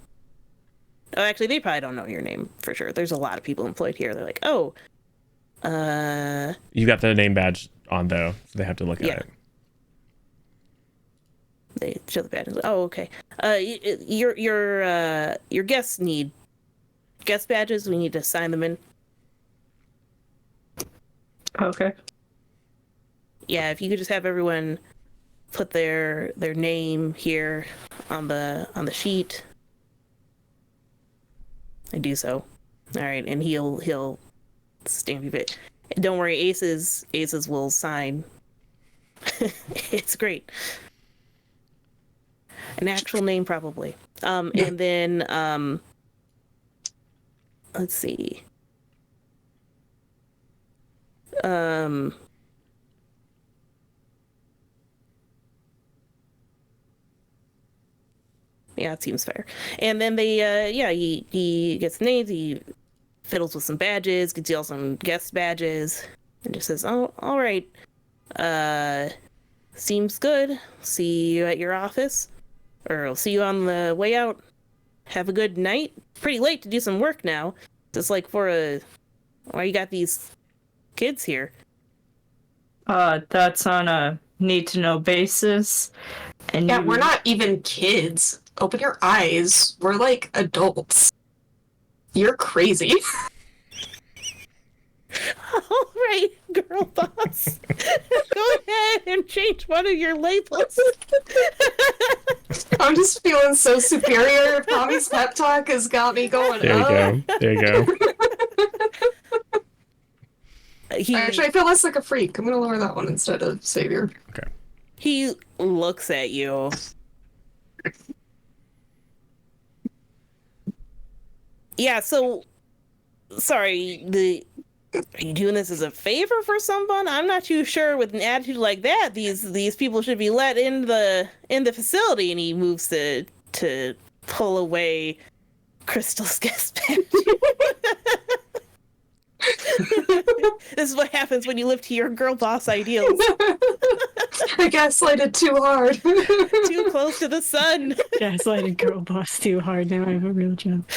Oh, actually, they probably don't know your name for sure. There's a lot of people employed here. They're like, oh, you got the name badge on though, so they have to look at it. They show the badge. Oh, okay. Your guests need guest badges. We need to sign them in. Okay. Yeah, if you could just have everyone put their name here on the sheet. I do so. All right, and he'll stamp it. Don't worry, Aces will sign. It's great. An actual name probably. And then let's see. Yeah, it seems fair. And then they, he gets names, he fiddles with some badges, gets you all some guest badges, and just says, oh, all right. Seems good. See you at your office. Or I'll see you on the way out. Have a good night. Pretty late to do some work now. Just like why you got these kids here? That's on a need-to-know basis. And yeah, we're not even kids. Open your eyes. We're like adults. You're crazy. All right, girl boss. Go ahead and change one of your labels. I'm just feeling so superior. Tommy's pep talk has got me going. There you go. Actually, I feel less like a freak. I'm gonna lower that one instead of savior. Okay. He looks at you. Yeah, so sorry, Are you doing this as a favor for someone? I'm not too sure. With an attitude like that, these people should be let in the facility. And he moves to pull away Crystal's guest badge. This is what happens when you live to your girl boss ideals. I gaslighted too hard. Too close to the sun. Gaslighted girl boss too hard. Now I have a real job.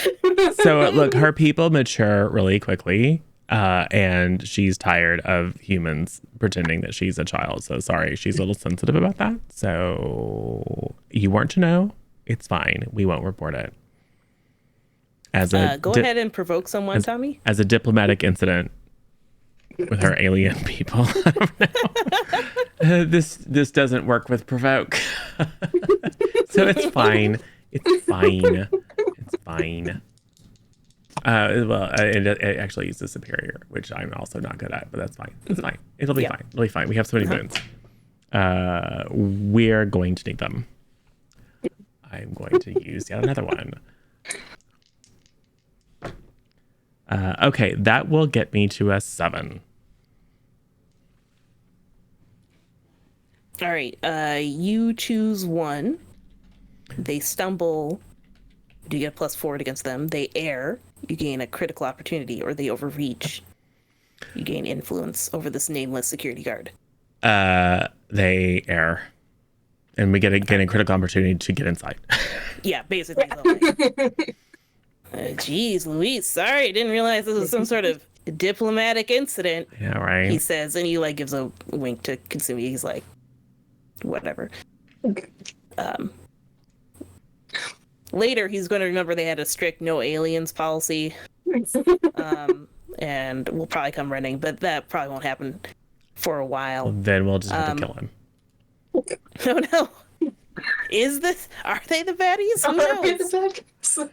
So look, her people mature really quickly, and she's tired of humans pretending that she's a child. So sorry, she's a little sensitive about that. So you weren't to know. It's fine. We won't report it. As a Go ahead and provoke someone, Tommy. As a diplomatic incident with her alien people. I don't know. This doesn't work with provoke. So it's fine. It's fine. It's fine. Well, it actually uses superior, which I'm also not good at, but that's fine. It's fine. It'll be fine. It'll be fine. We have so many boons. We're going to need them. I'm going to use yet another one. Okay, that will get me to a 7. All right, you choose one. They stumble. You get a +4 against them. They err. You gain a critical opportunity, or they overreach. You gain influence over this nameless security guard. They err. And we gain a critical opportunity to get inside. Yeah, basically. Geez, Louise, sorry, didn't realize this was some sort of diplomatic incident. Yeah, right. He says, and he gives a wink to Kasumi. He's like, whatever. Later, he's going to remember they had a strict no aliens policy, and we'll probably come running, but that probably won't happen for a while. Then we'll just have to kill him. No, no. Are they the baddies? Who knows?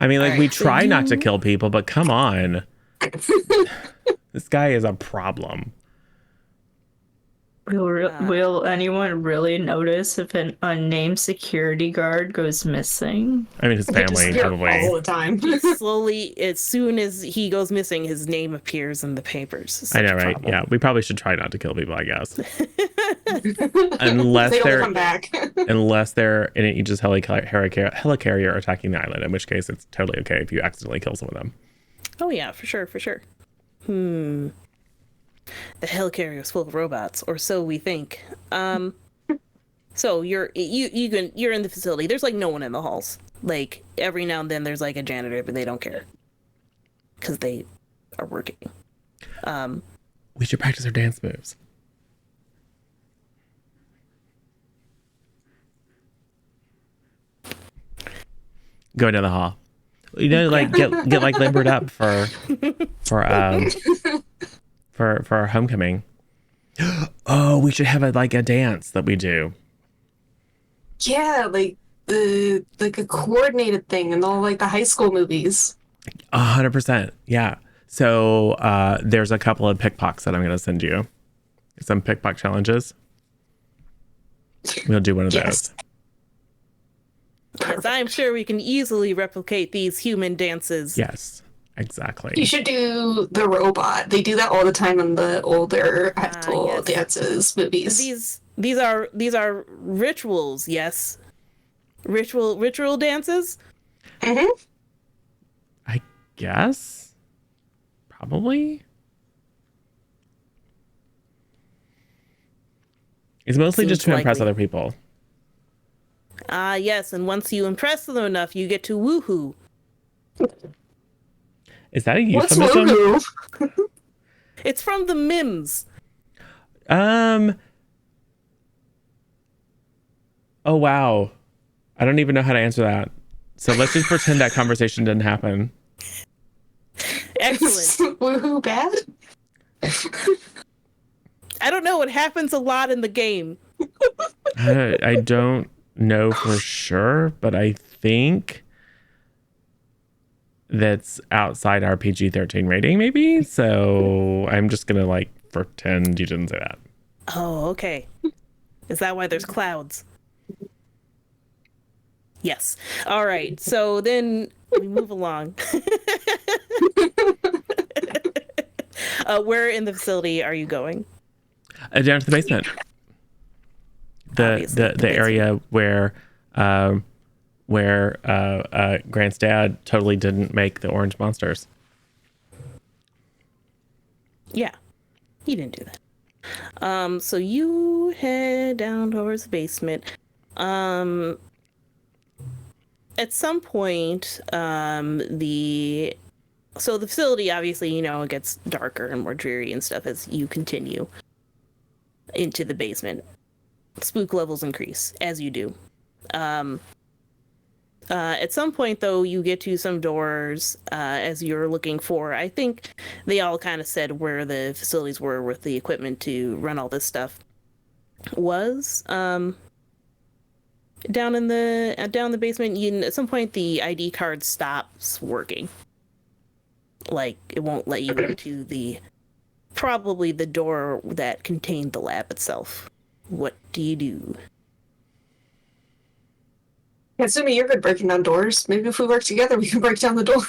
I mean, like, All right, we try not to kill people, but come on. This guy is a problem. Will anyone really notice if an unnamed security guard goes missing? I mean, his family probably. All the time. Slowly, as soon as he goes missing, his name appears in the papers. I know, right? Yeah, we probably should try not to kill people, I guess. Unless they they're come back. Unless they're in an Aegis helicarrier attacking the island, in which case it's totally okay if you accidentally kill some of them. Oh yeah, for sure. The helicarrier is full of robots, or so we think. So you're in the facility. There's like no one in the halls. Like every now and then there's like a janitor, but they don't care because they are working. We should practice our dance moves. Go down the hall. You know, like get like limbered up for our homecoming. Oh, we should have a dance that we do. Yeah, like a coordinated thing in all like the high school movies. 100%. Yeah. So there's a couple of pickpocks that I'm going to send you. Some pickpock challenges. We'll do one of those. Yes, I'm sure we can easily replicate these human dances. Yes, exactly. You should do the robot. They do that all the time in the older actual dances movies. These are rituals. Yes, ritual dances. Mm-hmm. I guess. Probably. It's mostly Seems just to impress likely. other people. Yes, and once you impress them enough, you get to woohoo. Is that a What's euphemism? woohoo? It's from the Mims. Oh wow. I don't even know how to answer that. So let's just pretend that conversation didn't happen. Excellent. Woohoo bad? I don't know. It happens a lot in the game. I don't know for sure, but I think that's outside our PG-13 rating, maybe. So I'm just gonna pretend you didn't say that. Oh, okay. Is that why there's clouds? Yes. All right. So then we move along. Where in the facility are you going? Down to the basement. Obviously, The area where Grant's dad totally didn't make the orange monsters. Yeah, he didn't do that. So you head down towards the basement. At some point, the facility, obviously, it gets darker and more dreary and stuff as you continue into the basement. Spook levels increase as you do. At some point, though, you get to some doors as you're looking for. I think they all kind of said where the facilities were with the equipment to run all this stuff was. Down in the basement, at some point the ID card stops working. Like, it won't let you into probably the door that contained the lab itself. What do you do? Assuming you're good breaking down doors, maybe if we work together, we can break down the door.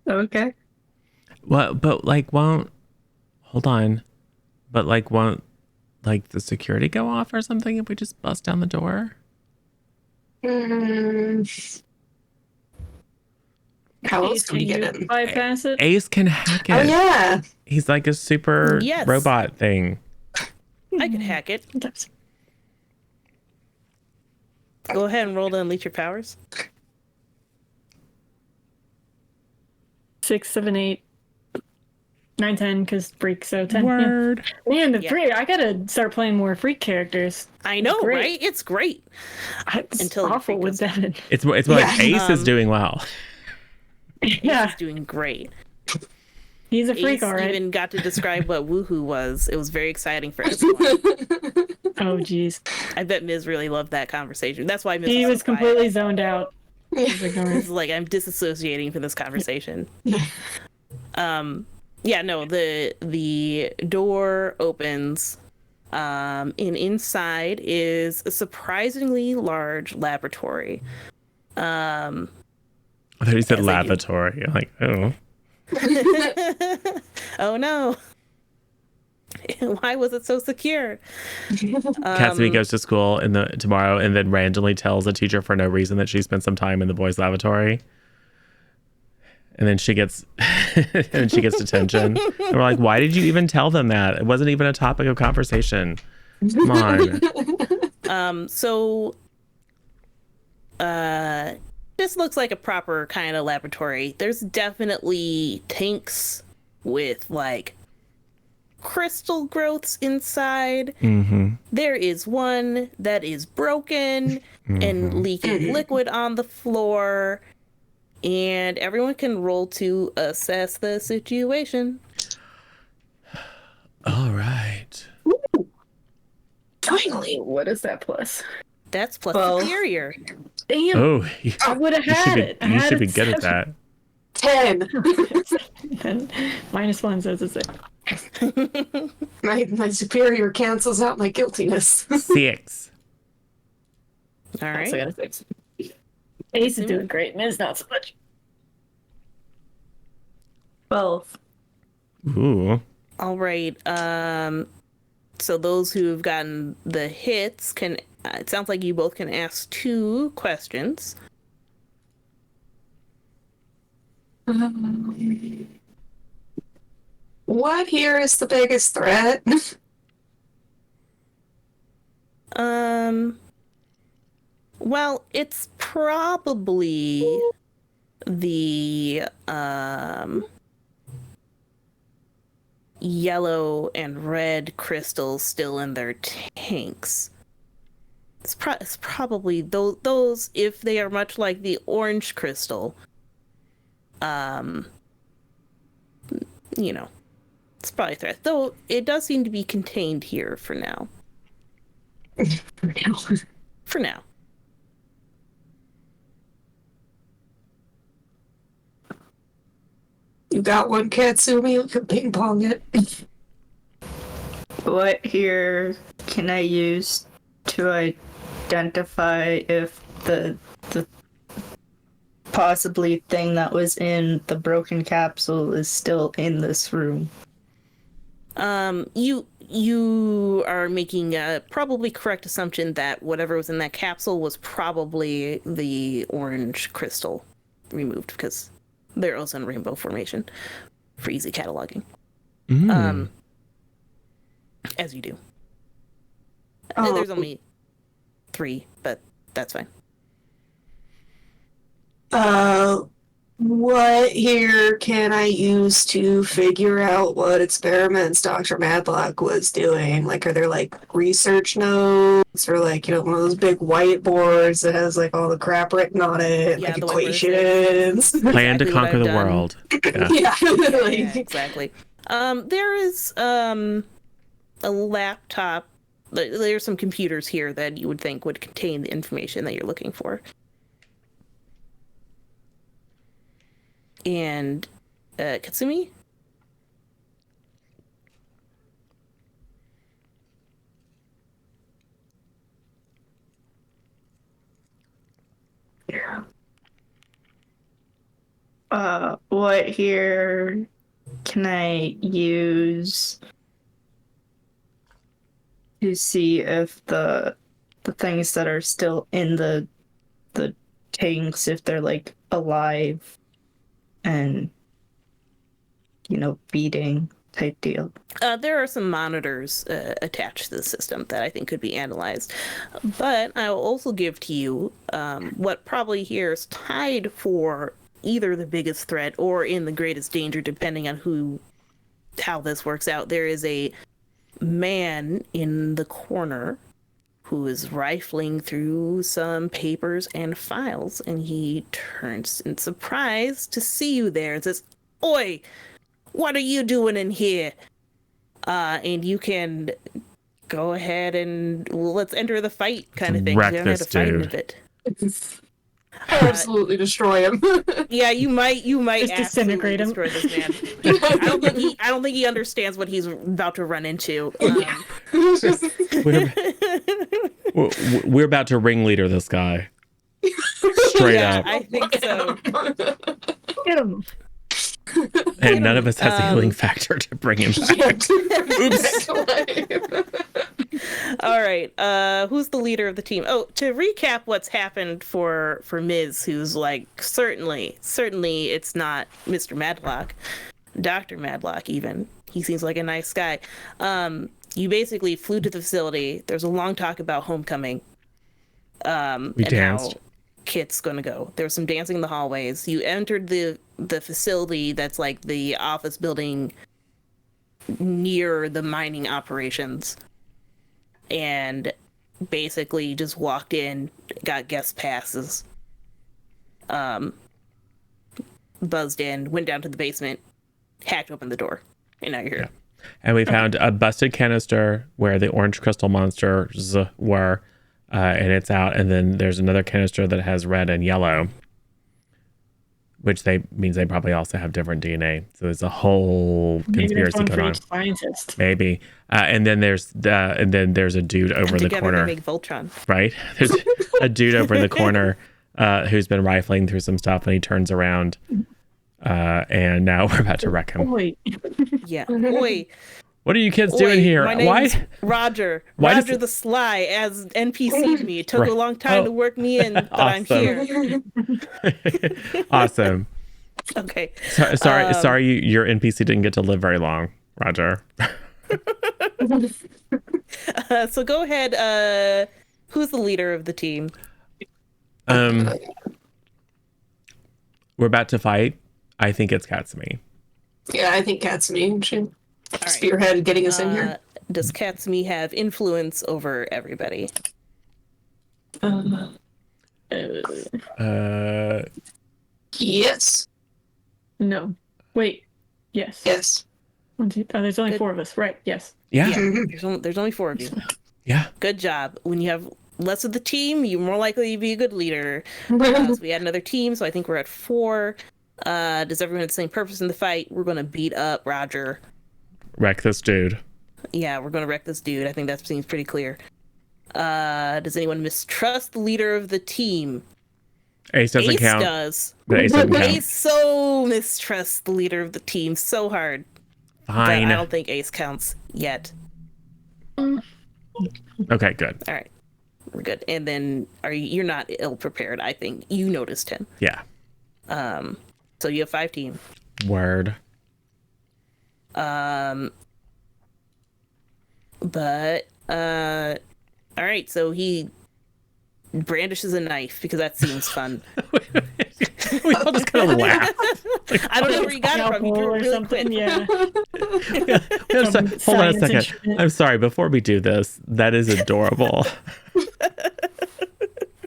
Okay. Well, but won't the security go off or something if we just bust down the door? How else can we get in? Bypass it? Ace can hack it. Oh yeah. He's like a super robot thing. I could hack it. Go ahead and roll to unleash your powers. 6, 7, 8, 9, 10, because freak, so 10. Word. Yeah. Man, freak, I gotta start playing more freak characters. I know, right? It's great. It's Until you awful freak with us that. It's more like Ace is doing well. Yeah. He's doing great. He's a freak, Ace all right. even got to describe what woohoo was. It was very exciting for everyone. Oh, jeez. I bet Ms. really loved that conversation. That's why Ms. He was so quiet. completely zoned out. He's like, I'm disassociating from this conversation. The door opens, and inside is a surprisingly large laboratory. I thought you said lavatory. I'm like, oh. Oh no. Why was it so secure? Cassidy goes to school tomorrow and then randomly tells a teacher for no reason that she spent some time in the boys' lavatory. And then she gets detention. And we're like, why did you even tell them that? It wasn't even a topic of conversation. Come on. This looks like a proper kind of laboratory. There's definitely tanks with like crystal growths inside. Mm-hmm. There is one that is broken and leaking liquid on the floor. And everyone can roll to assess the situation. All right. Ooh. Finally. What is that plus? That's plus Well, superior. Damn. Oh, I would have had it. I You had should be it good at that. 10. And -1 says it's it. My superior cancels out my guiltiness. 6. All right. Also got a 6. Ace is doing great. Miz not so much. 12. Ooh. All right. So those who've gotten the hits can. It sounds like you both can ask 2 questions. What here is the biggest threat? Well, it's probably the yellow and red crystals still in their tanks. It's probably those if they are much like the orange crystal. It's probably a threat. Though it does seem to be contained here for now. For now. You got one, Katsumi? You can ping pong it. What here can I use to identify if the possibly thing that was in the broken capsule is still in this room. You are making a probably correct assumption that whatever was in that capsule was probably the orange crystal removed, because they're also in rainbow formation for easy cataloging. As you do. Oh. There's only 3, but that's fine. What here can I use to figure out what experiments Dr. Madlock was doing? Like, are there like research notes or like, one of those big whiteboards that has like all the crap written on it, Yeah, like the whiteboard equations? Plan to exactly what conquer I've the done. world. Yeah. Yeah. Yeah, exactly. There is a laptop. There's some computers here that you would think would contain the information that you're looking for. And Katsumi? Yeah. What here can I use to see if the things that are still in the tanks, if they're like alive and beating type deal? There are some monitors attached to the system that I think could be analyzed. But I will also give to you what probably here is tied for either the biggest threat or in the greatest danger, depending on how this works out. There is a man in the corner who is rifling through some papers and files, and he turns in surprise to see you there and says, "Oi, what are you doing in here?" And you can go ahead and let's enter the fight kind of thing. Wreck We haven't had this to fight in a dude. bit. Absolutely destroy him. Yeah, you might Just absolutely disintegrate him. destroy this man. I don't think he understands what he's about to run into. We're about to ringleader this guy. Straight Yeah, up. I think so. Get him. And none of us has a healing factor to bring him back. Oops. All right. Who's the leader of the team? Oh, to recap what's happened for Ms., who's like certainly it's not Mr. Madlock, Dr. Madlock even. He seems like a nice guy. You basically flew to the facility. There's a long talk about homecoming. We and danced. how Kit's gonna go. There was some dancing in the hallways. You entered the facility that's like the office building near the mining operations, and basically just walked in, got guest passes, buzzed in, went down to the basement, hacked open the door, and now you're here. And we found a busted canister where the orange crystal monsters were, and it's out. And then there's another canister that has red and yellow, which means they probably also have different DNA. So there's a whole Maybe there's conspiracy one going for on. each scientist. Maybe. And then there's a dude over in the Together corner, they make Voltron. right? There's a dude over in the corner who's been rifling through some stuff, and he turns around, and now we're about to wreck him. Wait. Yeah. Oi. What are you kids doing here? My Why? name's Roger. Why does Roger the Sly, as NPC'd me. It took Right. a long time to Oh. work me in, but I'm Awesome. here. Awesome. Okay. Sorry, your NPC didn't get to live very long, Roger. So go ahead. Who's the leader of the team? We're about to fight. I think it's Katsumi. Yeah, I think Katsumi should right. spearhead getting us in here. Does Katsumi have influence over everybody? Yes. No. Wait. Yes. Yes. There's only 4 of us. Right. Yes. Yeah. There's only 4 of you. Yeah. Good job. When you have less of the team, you're more likely to be a good leader. So we had another team, so I think we're at 4. Does everyone have the same purpose in the fight? We're going to beat up Roger. Wreck this dude. Yeah, we're going to wreck this dude. I think that seems pretty clear. Does anyone mistrust the leader of the team? Ace doesn't Ace count. does. But Ace doesn't count. Ace so mistrusts the leader of the team so hard. Fine. But I don't think Ace counts yet. Okay, good. All right, we're good. And then you're not ill prepared. I think you noticed him. Yeah. So you have 5 team. Word. But all right. So he brandishes a knife because that seems fun. We all just kind of laugh. I don't know where you got it from. You drew it really quick. Yeah. Hold on a second. I'm sorry. Before we do this, that is adorable.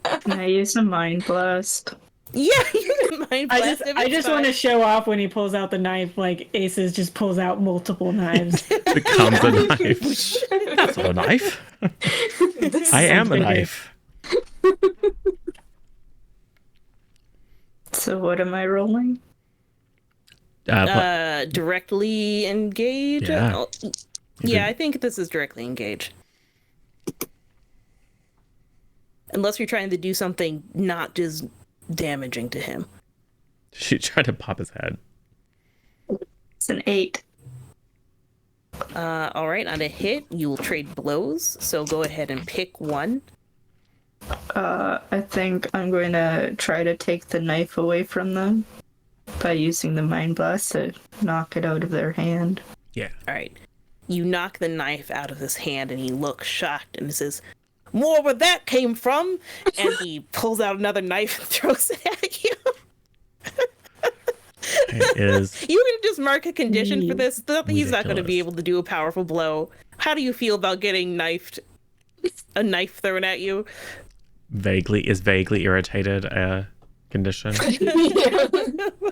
Can I use a mind blast? Yeah, you can mind blast him. I just want to show off when he pulls out the knife, like Aces just pulls out multiple knives. Becomes a knife. That's not a knife. I am a knife. So what am I rolling? Directly engage. Yeah. Yeah, I think this is directly engage. Unless you're trying to do something not just damaging to him. She tried to pop his head. It's an 8. All right, on a hit, you will trade blows. So go ahead and pick one. I think I'm going to try to take the knife away from them by using the mind blast to knock it out of their hand. Yeah. All right. You knock the knife out of his hand and he looks shocked and says, "More where that came from." And he pulls out another knife and throws it at you. It is. You can just mark a condition for this. He's not going to be Ridiculous. able to do a powerful blow. How do you feel about getting a knife thrown at you? Vaguely irritated condition.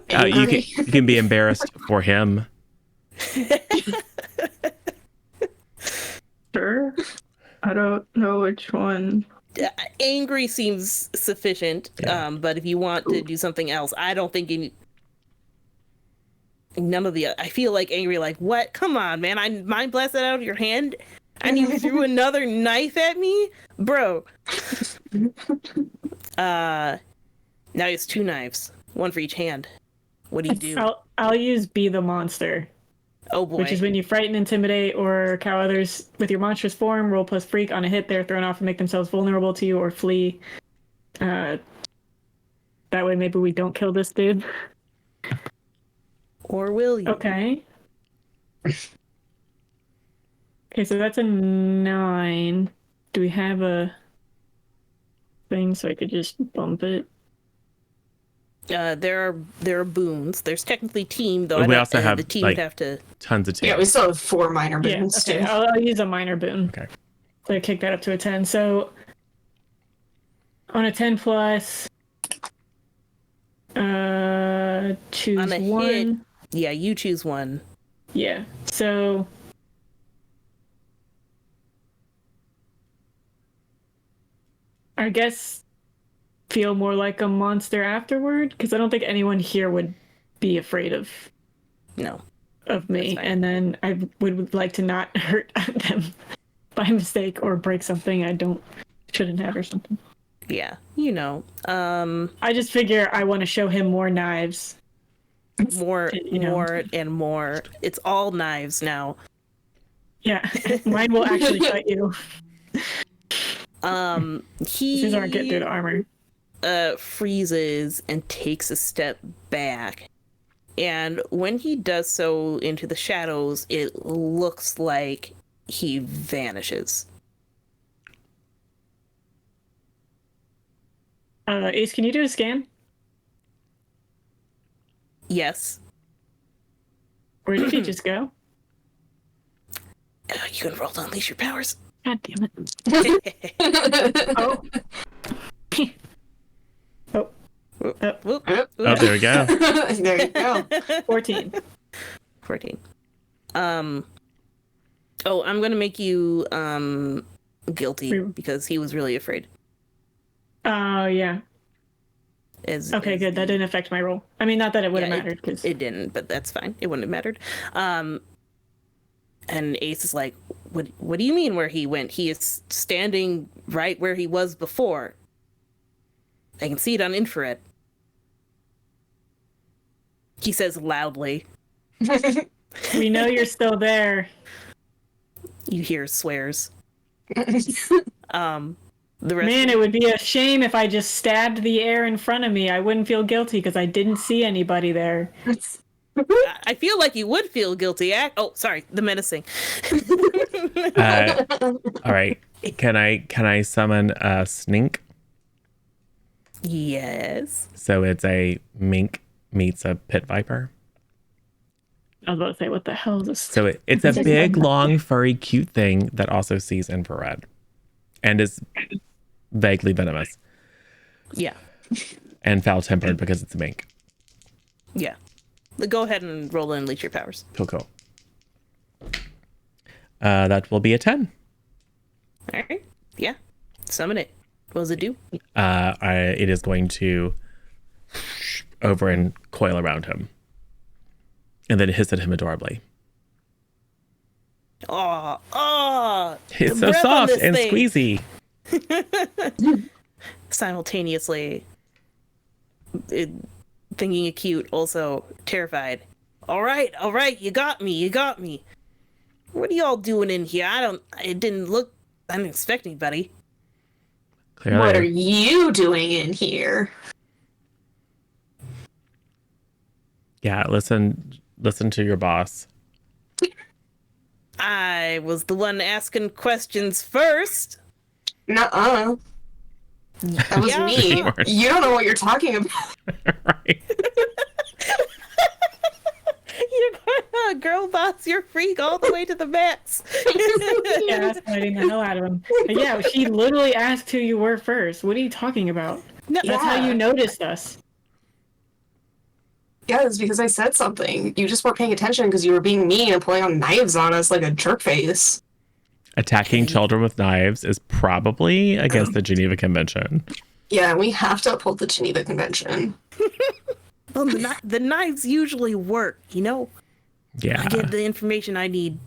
Yeah. You can be embarrassed for him. Sure. I don't know which one. Angry seems sufficient, Yeah. but if you want to do something else, I don't think none of the. I feel like angry, like, what? Come on, man! I mind blasted out of your hand, and you threw another knife at me, bro. Now it's 2 knives, one for each hand. What do you do? I'll use Be the Monster, Oh boy! which is when you frighten, intimidate, or cow others with your monstrous form. Roll plus freak on a hit. They're thrown off and make themselves vulnerable to you or flee. That way, maybe we don't kill this dude. Or will you? Okay. Okay, so that's a 9. Do we have a thing so I could just bump it? There are boons. There's technically team though. But we also have, the team like, would have to. Tons of Yeah, teams. we still have 4 minor Yeah, boons okay. too. I'll use a minor boon. Okay. So I kick that up to a 10. So on a 10 plus, choose On a one. hit. Yeah, you choose one. Yeah. So I guess feel more like a monster afterward, because I don't think anyone here would be afraid of No. me, That's fine. and then I would like to not hurt them by mistake or break something I shouldn't have or something. Yeah, I just figure I want to show him more knives. more, You know. more, and more. It's all knives now. Yeah, mine will actually cut you. He These aren't getting through the armor. freezes and takes a step back. And when he does so into the shadows, it looks like he vanishes. Ace, can you do a scan? Yes. Where did he just go? You can roll to unleash your powers. God damn it. Oh. Oh. Whoop, whoop, Yep. Oh, there we go. There you go. 14. 14. Oh, I'm gonna make you guilty because he was really afraid. Oh, yeah. Okay, good. That didn't affect my roll. I mean, not that it would have mattered, because It didn't, but that's fine. It wouldn't have mattered. And Ace is like, what do you mean where he went? He is standing right where he was before. I can see it on infrared. He says loudly. We know you're still there. You hear swears. The rest Man, it would be a shame if I just stabbed the air in front of me. I wouldn't feel guilty because I didn't see anybody there. I feel like you would feel guilty. Oh, sorry, the menacing. All right. Can I summon a snink? Yes. So it's a mink meets a pit viper. I was about to say, what the hell is this? So it's a big, long, furry, cute thing that also sees infrared and is vaguely venomous. Yeah. And foul-tempered because it's a mink. Yeah. Go ahead and roll in Unleash Your Powers. Cool. That will be a 10. All right. Yeah. Summon it. What does it do? It is going to over and coil around him. And then hiss at him adorably. Oh. It's so soft and squeezy. Simultaneously, thinking it cute, also terrified. All right, you got me. What are y'all doing in here? I didn't expect anybody. Clearly. What are you doing in here? Yeah, listen to your boss. I was the one asking questions first. Nuh-uh. That was Yeah. me. You don't know what you're talking about. Right. You're girl boss, you're freak all the way to the max. Yeah, escalating the hell out of him. But yeah, she literally asked who you were first. What are you talking about? No, That's how you noticed us. Yeah, it's because I said something. You just weren't paying attention because you were being mean and pulling on knives on us like a jerk face. Attacking children with knives is probably against the Geneva Convention. Yeah, we have to uphold the Geneva Convention. Well, the knives usually work, you know? Yeah. I get the information I need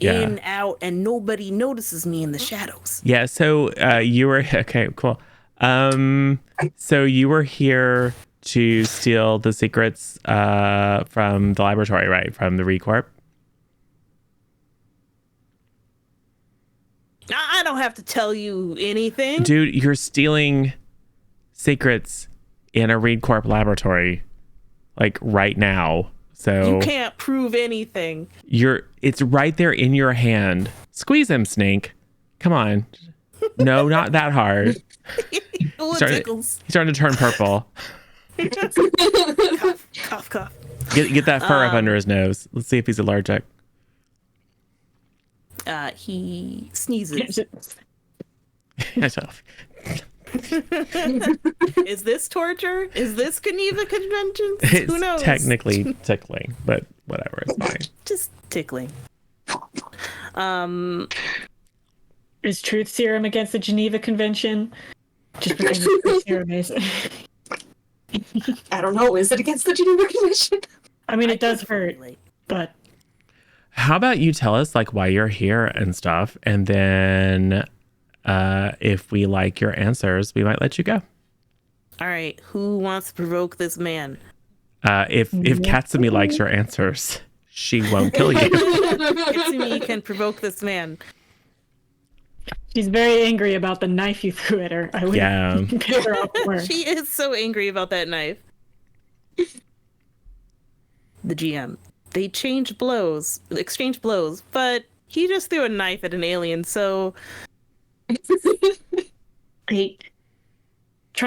in, out, and nobody notices me in the shadows. Yeah, so you were... Okay, cool. So you were here to steal the secrets from the laboratory, right? From the Recorp? I don't have to tell you anything. Dude, you're stealing secrets in a Recorp laboratory, like right now. So You can't prove anything. it's right there in your hand. Squeeze him, Snake. Come on. No, not that hard. Oh, it tickles. He's starting to turn purple. Cough. Get that fur up under his nose. Let's see if he's allergic. He sneezes. Is this torture? Is this Geneva Convention? Who knows? It's technically tickling, but whatever, it's fine. Just tickling. Is truth serum against the Geneva Convention? Just pretend truth serum is. I don't know. Is it against the Geneva Convention? I mean, it does hurt, but How about you tell us like why you're here and stuff, and then if we like your answers, we might let you go. All right, who wants to provoke this man? If Katsumi likes your answers, she won't kill you. Katsumi can provoke this man. she's very angry about the knife you threw at her. I would piss her off more. She is so angry about that knife. The GM. They exchange blows, but he just threw a knife at an alien, so... Try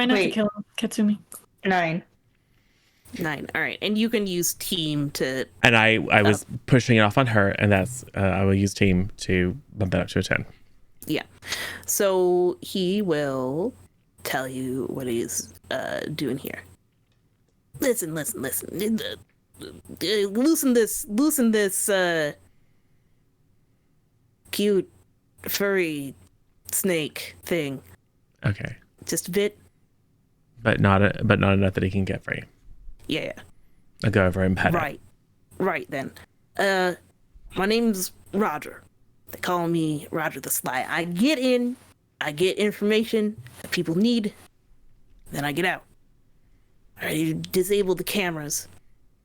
not to kill him, Katsumi. 9. 9. All right, and you can use team to... And I was pushing it off on her, and that's I will use team to bump that up to a 10. Yeah. So he will tell you what he's doing here. Listen. Loosen this cute furry snake thing. Okay. Just a bit. But not enough that he can get free. Yeah. I'll go over and pet it. Right then. My name's Roger. They call me Roger the Sly. I get information that people need. Then I get out. I disabled the cameras.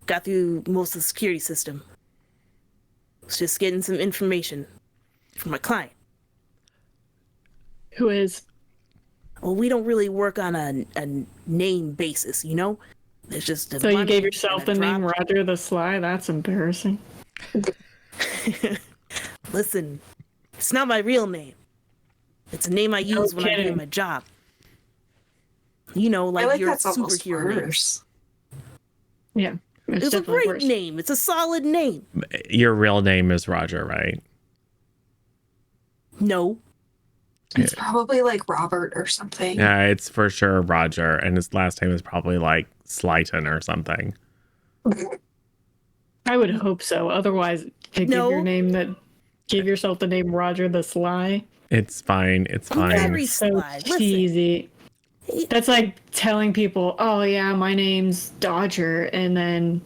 Got through most of the security system. Was just getting some information from my client. Who is? Well, we don't really work on a name basis, you know? There's just a So you money gave yourself the and a name drop. Roger the Sly? That's embarrassing. Listen, it's not my real name. It's a name I use when I'm kidding. doing my job. You know, I like like your that's almost superhero name. worse. Yeah. It's a definitely great worse. name. It's a solid name. Your real name is Roger, right? No. It's probably like Robert or something. Yeah, it's for sure Roger, and his last name is probably like Slyton or something. I would hope so. Otherwise, to give No. your name that, give yourself the name Roger the Sly. It's fine. It's I'm fine. very So sly. Listen. cheesy. That's like telling people, "Oh yeah, my name's Dodger," and then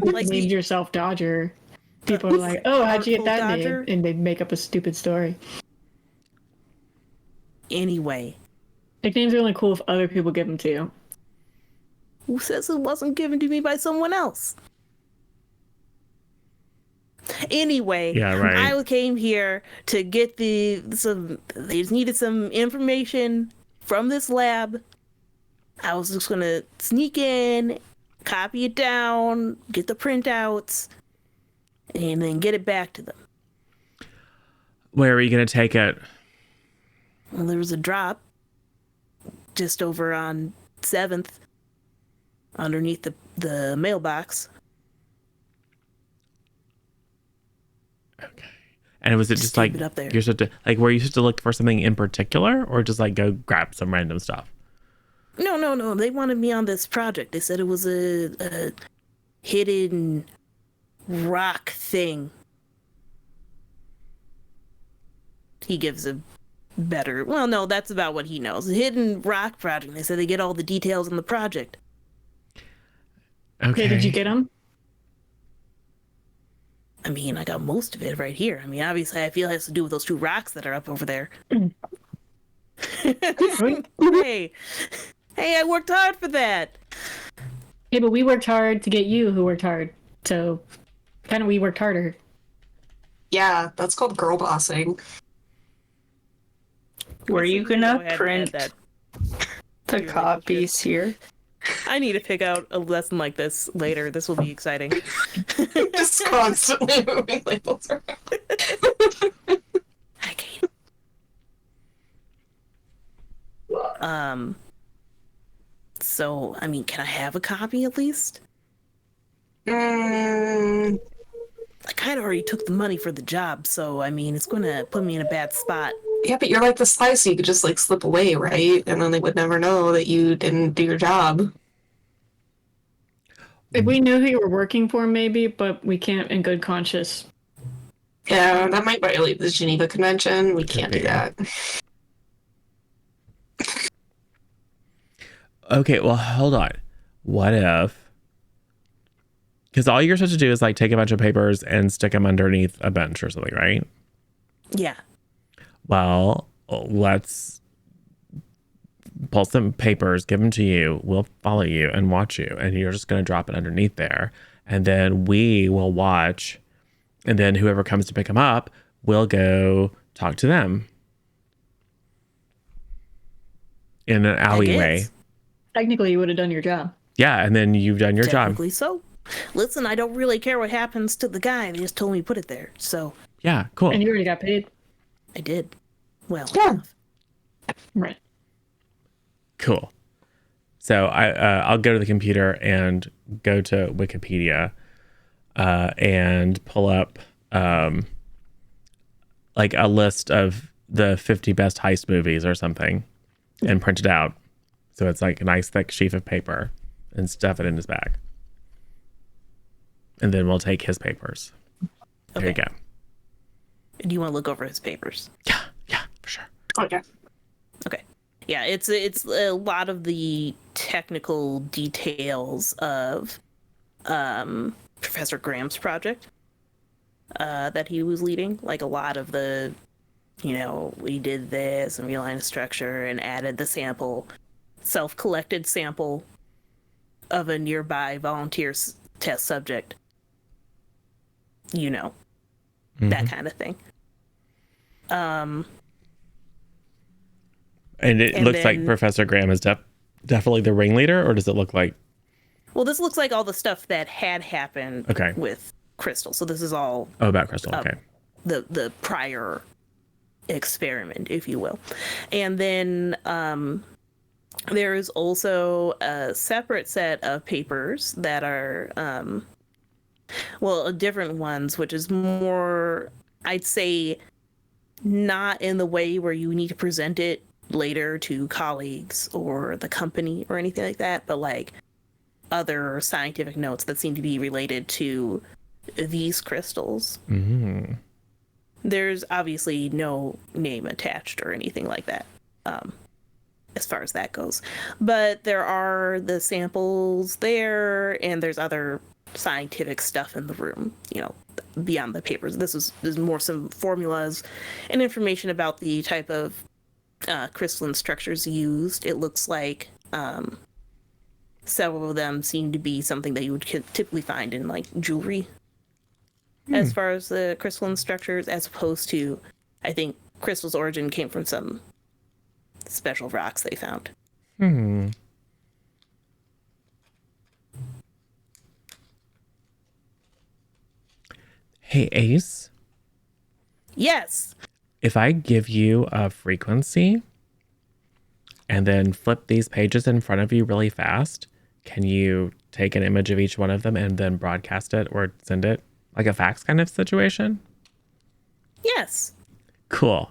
Like named yourself Dodger. People are like, "Oh, how'd you get that Dodger? name?" And they make up a stupid story. Anyway, Nicknames are only cool if other people give them to you. who says it wasn't given to me by someone else? Anyway, Yeah, right. I came here to get they just needed some information from this lab. I was just gonna sneak in, copy it down, get the printouts, and then get it back to them. Where are you going to take it? Well, there was a drop just over on 7th underneath the mailbox. Okay. And was it just like, keep it up there. you're supposed to, like, were you supposed to look for something in particular or just like go grab some random stuff? No. They wanted me on this project. They said it was a hidden rock thing. He gives a better. Well, no, that's about what he knows. A hidden rock project. They said they get all the details on the project. Okay. Did you get them? I mean, I got most of it right here. I mean, obviously, I feel it has to do with those 2 rocks that are up over there. Hey, I worked hard for that. Yeah, but we worked hard to get you who worked hard. So, kind of we worked harder. Yeah, that's called girl bossing. Were you Go gonna ahead and add print that. the Your copies here? I need to pick out a lesson like this later. This will be exciting. Just constantly moving labels around. I can't. So, I mean, can I have a copy at least? Mm, I kind of already took the money for the job, so I mean, it's gonna put me in a bad spot. yeah, but you're like the slice, so you could just like slip away, right? And then they would never know that you didn't do your job. If we knew who you were working for, maybe, but we can't in good conscience. Yeah, that might violate the Geneva Convention. We can't do that. Okay, well, hold on. What if? Because all you're supposed to do is like take a bunch of papers and stick them underneath a bench or something, right? Yeah. Well, let's pull some papers, give them to you. We'll follow you and watch you. And you're just going to drop it underneath there. And then we will watch. And then whoever comes to pick them up, we'll go talk to them in an alleyway. guess. Technically, you would have done your job. Yeah. And then you've done your job. Technically so. Listen, I don't really care what happens to the guy. They just told me to put it there. So Yeah. Cool. And you already got paid. I did. Well, Yeah. enough. Right. Cool. So I'll go to the computer and go to Wikipedia and pull up like a list of the 50 best heist movies or something and print it out. So it's like a nice thick sheet of paper and stuff it in his bag. And then we'll take his papers. There you Okay. go. Do you want to look over his papers? Yeah, for sure. Okay. Okay. Yeah, it's a lot of the technical details of Professor Graham's project that he was leading. Like a lot of the, we did this and realigned the structure and added the sample self-collected sample of a nearby volunteer test subject. You know, that kind of thing. And it And looks like then- Professor Graham is definitely the ringleader, or does it look like? Well, this looks like all the stuff that had happened Okay. with Crystal. So this is all Oh, about Crystal. Okay. the prior experiment, if you will. And then there is also a separate set of papers that are different ones, which is more, I'd say, not in the way where you need to present it later to colleagues or the company or anything like that, but like other scientific notes that seem to be related to these crystals. Mm-hmm. There's obviously no name attached or anything like that, as far as that goes. But there are the samples there, and there's other scientific stuff in the room, you know, beyond the papers. There's more some formulas and information about the type of crystalline structures used. It looks like several of them seem to be something that you would typically find in like jewelry, as far as the crystalline structures, as opposed to, I think Crystal's origin came from some special rocks they found. Hey, Ace, Yes. if I give you a frequency and then flip these pages in front of you really fast, can you take an image of each one of them and then broadcast it or send it like a fax kind of situation? Yes. Cool.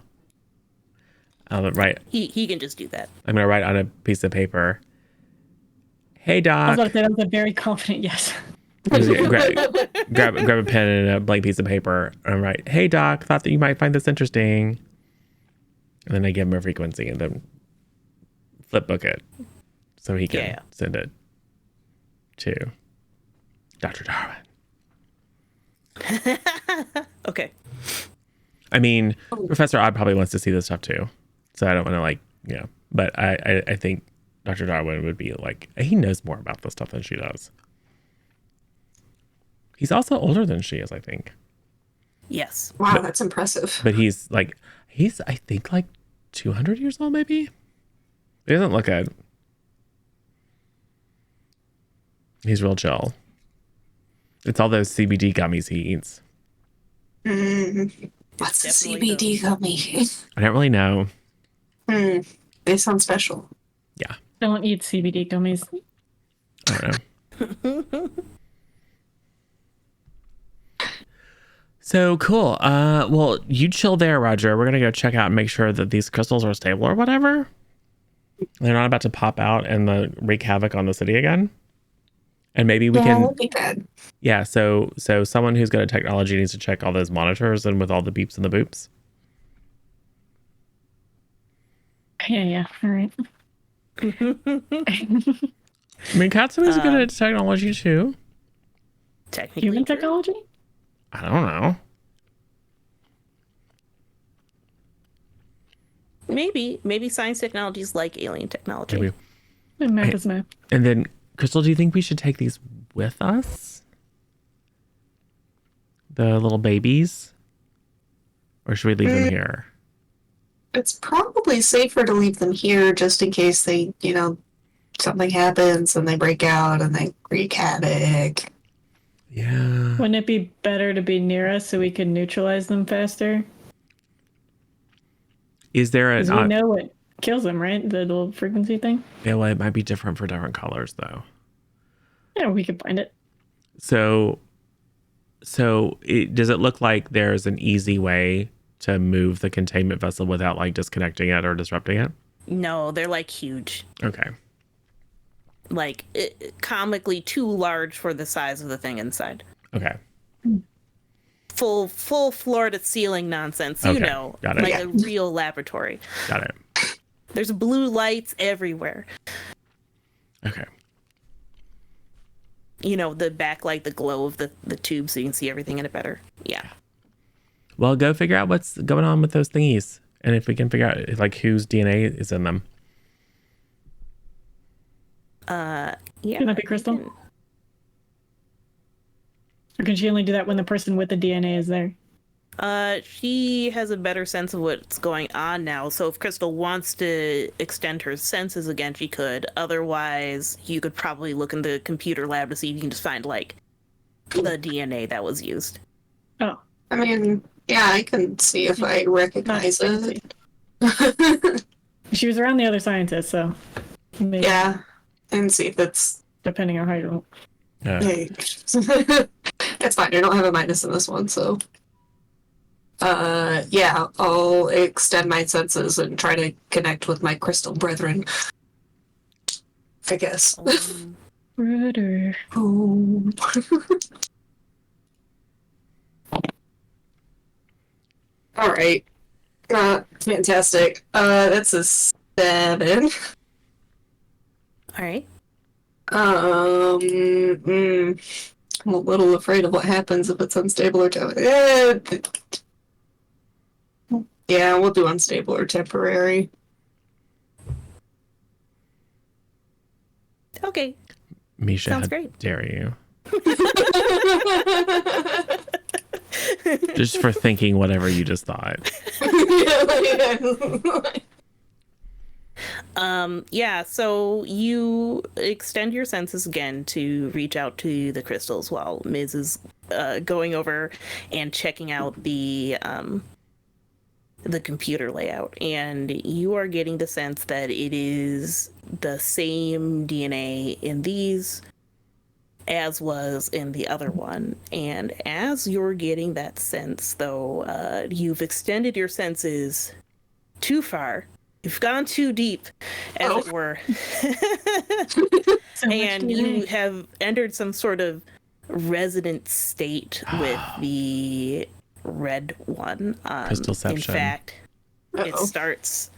Right. He can just do that. I'm gonna write on a piece of paper. Hey, I Doc. was about to say that was a very confident yes. grab a pen and a blank piece of paper and write, "Hey, Doc, thought that you might find this interesting." And then I give him a frequency and then flip book it so he can send it to Dr. Darwin. Okay. I mean, Professor Odd probably wants to see this stuff too, so I don't want to but I think Dr. Darwin would be like, he knows more about this stuff than she does. He's also older than she is, I think. Yes. Wow, that's impressive. But he's I think like 200 years old, maybe. He doesn't look it. He's real chill. It's all those CBD gummies he eats. What's a Definitely CBD gummy? I don't really know. They sound special. Yeah, Don't eat CBD gummies. I don't know. So cool. Well, you chill there, Roger. We're gonna go check out and make sure that these crystals are stable or whatever. They're not about to pop out and wreak havoc on the city again. And maybe we That can. won't be bad. Yeah. So someone who's good at technology needs to check all those monitors and with all the beeps and the boops. Yeah. All right. I mean, Katsumi's good at technology too. Technically. Human true. technology? I don't know. Maybe science technology is like alien technology. Maybe. And Mac is no. And then, Crystal, do you think we should take these with us? The little babies? Or should we leave them here? It's probably safer to leave them here just in case they, something happens and they break out and they wreak havoc. Yeah. Wouldn't it be better to be near us so we can neutralize them faster? Is there a... Because we know what kills them, right? The little frequency thing? Yeah, well, it might be different for different colors, though. Yeah, we could find it. So does it look like there's an easy way to move the containment vessel without, disconnecting it or disrupting it? No, they're like huge. Okay. Like comically too large for the size of the thing inside. Okay. Full floor to ceiling nonsense, Okay, got it. like a real laboratory. Got it. There's blue lights everywhere. Okay. The backlight, the glow of the tube so you can see everything in it better. Yeah. Well, go figure out what's going on with those thingies. And if we can figure out, whose DNA is in them. Yeah. Can that be Crystal? you Or can she only do that when the person with the DNA is there? She has a better sense of what's going on now. So if Crystal wants to extend her senses again, she could. Otherwise, you could probably look in the computer lab to see if you can just find like the DNA that was used. Oh, I mean, yeah, I can see if I recognize it. she was around the other scientists, so maybe, Yeah, and see if it's. depending on how you roll. Hey. It's fine. I don't have a minus in this one, so. Yeah, I'll extend my senses and try to connect with my crystal brethren. I guess. Rudder. Oh. All right. Fantastic. That's a 7. All right. I'm a little afraid of what happens if it's unstable or yeah, we'll do unstable or temporary. Okay. Misha, Sounds how great. dare you? Just for thinking whatever you just thought. Yeah, so you extend your senses again to reach out to the crystals while Ms. is going over and checking out the computer layout, and you are getting the sense that it is the same DNA in these as was in the other one. And as you're getting that sense, though, you've extended your senses too far. You've gone too deep, as it were. And you have entered some sort of resident state with the red one. Crystalception. In fact, it starts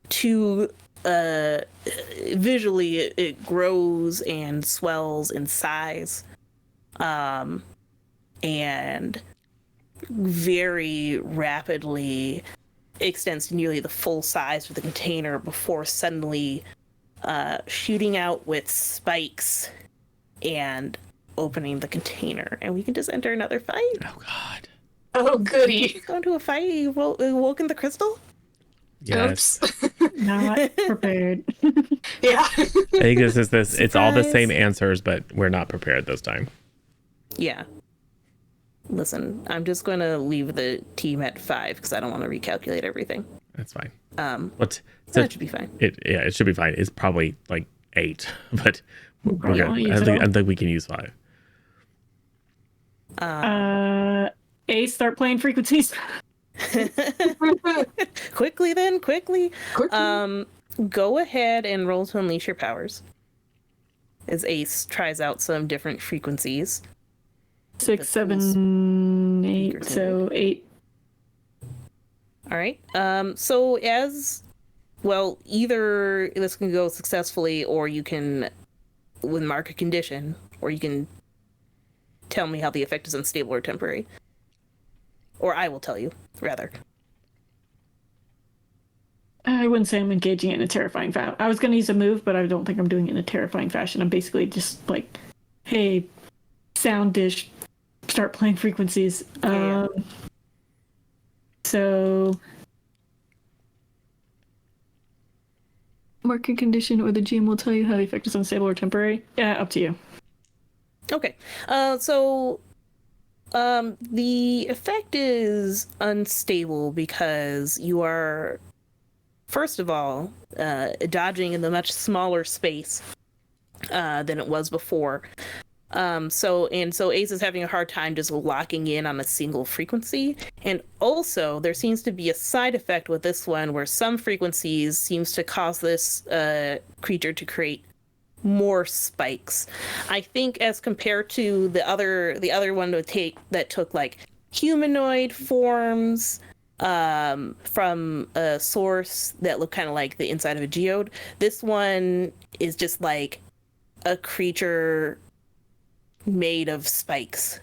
to visually it grows and swells in size, and very rapidly extends to nearly the full size of the container before suddenly shooting out with spikes and opening the container. And we can just enter another fight. Oh God. Oh goody. Go into a fight. You woken the crystal? Yes. Not prepared. Yeah. I think this is this. It's all the Surprise. same answers, but we're not prepared this time. Yeah. Listen, I'm just going to leave the team at 5 because I don't want to recalculate everything. That's fine. That should be fine. It should be fine. It's probably like 8, but we're Probably good. won't use it all. I think we can use 5. Ace, start playing frequencies. Quickly. Go ahead and roll to unleash your powers. As Ace tries out some different frequencies. 6, 7, 8. So 8. All right. So as well, either this can go successfully, or you can, with mark a condition, or you can tell me how the effect is unstable or temporary. Or I will tell you, rather. I wouldn't say I'm engaging it in a terrifying fashion. I was going to use a move, but I don't think I'm doing it in a terrifying fashion. I'm basically just like, hey, sound dish, start playing frequencies. Yeah. So, mark a condition, or the GM will tell you how the effect is unstable or temporary. Yeah, up to you. Okay. The effect is unstable because you are, first of all, dodging in the much smaller space than it was before. So Ace is having a hard time just locking in on a single frequency. And also, there seems to be a side effect with this one where some frequencies seems to cause this creature to create more spikes. I think as compared to the other one that took like humanoid forms from a source that looked kind of like the inside of a geode, this one is just like a creature made of spikes,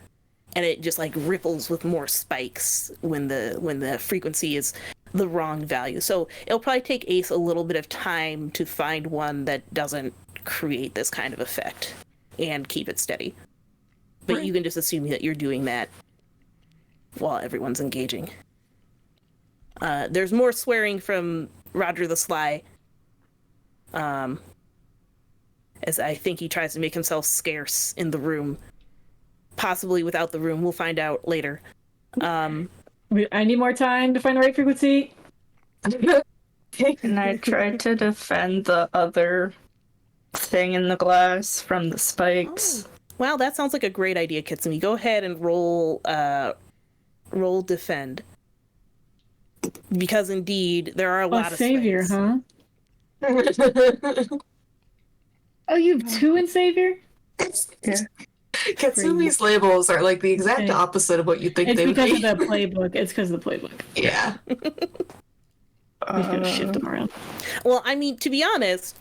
and it just like ripples with more spikes when the frequency is the wrong value. So it'll probably take Ace a little bit of time to find one that doesn't create this kind of effect and keep it steady. But you can just assume that you're doing that while everyone's engaging. There's more swearing from Roger the Sly, as I think he tries to make himself scarce in the room, possibly without the room. We'll find out later. I need more time to find the right frequency. And I tried to defend the other thing in the glass from the spikes. Wow, that sounds like a great idea, Kitsumi. Go ahead and roll defend. Because indeed, there are a lot of Savior, spikes. huh? Oh, you have 2 in Savior? Yeah. Katsumi's labels are like the exact opposite of what you think It's they would because be. of the playbook. It's because of the playbook. Yeah. I'm just gonna shift them around. Well, I mean, to be honest,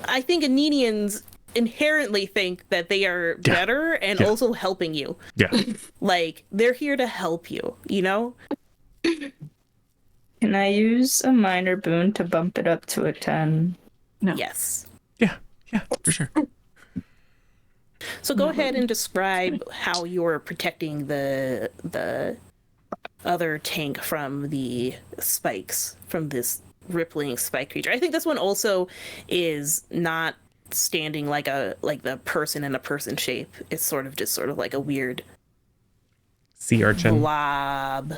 I think Anenians inherently think that they are better and also helping you. Yeah. Like, they're here to help you, you know? Can I use a minor boon to bump it up to a 10? No. Yes. Yeah, for sure. So go ahead and describe how you're protecting the other tank from the spikes, from this rippling spike creature. I think this one also is not standing like the person in a person shape. It's sort of like a weird Sea urchin. blob.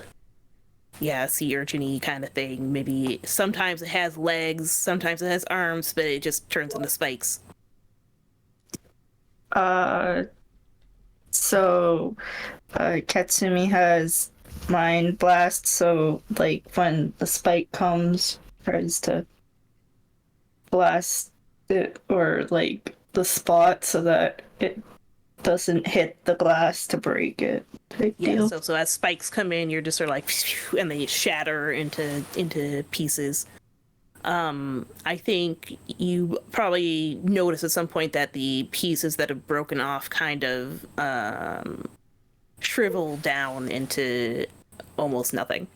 Yeah, sea urchin-y kind of thing. Maybe sometimes it has legs, sometimes it has arms, but it just turns into spikes. So Katsumi has Mind Blast, so like when the spike comes, tries to blast it or like the spot so that it doesn't hit the glass to break it. Big deal. So as spikes come in, you're just sort of like, and they shatter into pieces. I think you probably notice at some point that the pieces that have broken off kind of shrivel down into almost nothing.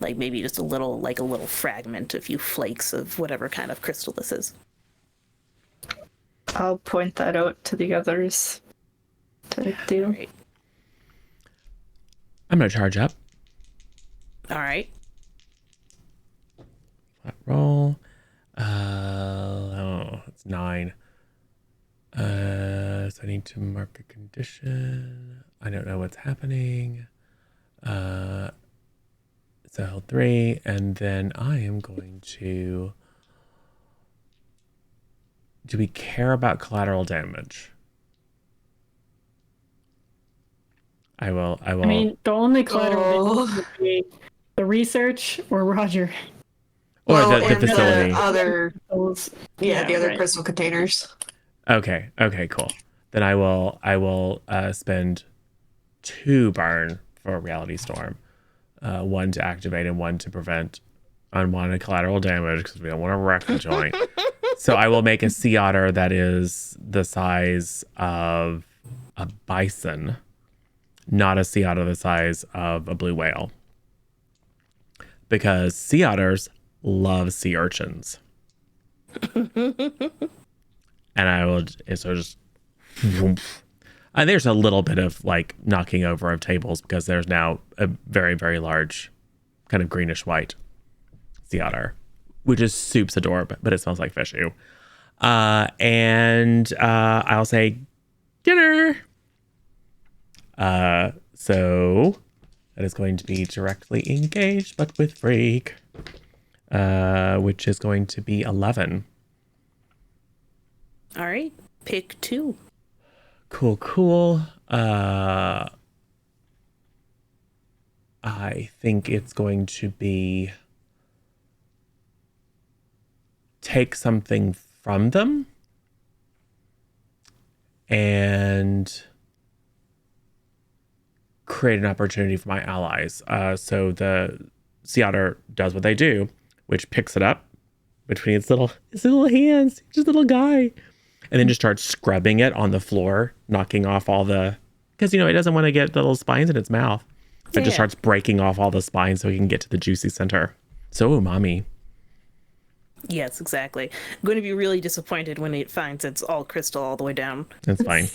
Like maybe just a little fragment, a few flakes of whatever kind of crystal this is. I'll point that out to the others. Type deal. Right. I'm gonna charge up. All right. Flat roll. It's 9. So I need to mark a condition. I don't know what's happening. So held 3, and then I am going to. Do we care about collateral damage? I will. I mean, the only collateral Oh. would be the research or Roger. Or Well, the and facility. The other, Those, the other right. crystal containers. Okay, cool. Then I will spend 2 burn for a reality storm. 1 to activate and 1 to prevent unwanted collateral damage because we don't want to wreck the joint. So I will make a sea otter that is the size of a bison, not a sea otter the size of a blue whale. Because sea otters love sea urchins. And I will just there's a little bit of like knocking over of tables because there's now a very, very large kind of greenish white sea otter, which is soup's adorable, but it smells like fish ew. And I'll say dinner. So that is going to be directly engaged, but with freak, which is going to be 11. All right. Pick 2. Cool. I think it's going to be take something from them and create an opportunity for my allies. So the sea otter does what they do, which picks it up between its little hands, just a little guy, and then just starts scrubbing it on the floor, knocking off all the, because, it doesn't want to get the little spines in its mouth. So it just starts breaking off all the spines so he can get to the juicy center. So umami. Yes, exactly. I'm going to be really disappointed when it finds it's all crystal all the way down. That's fine.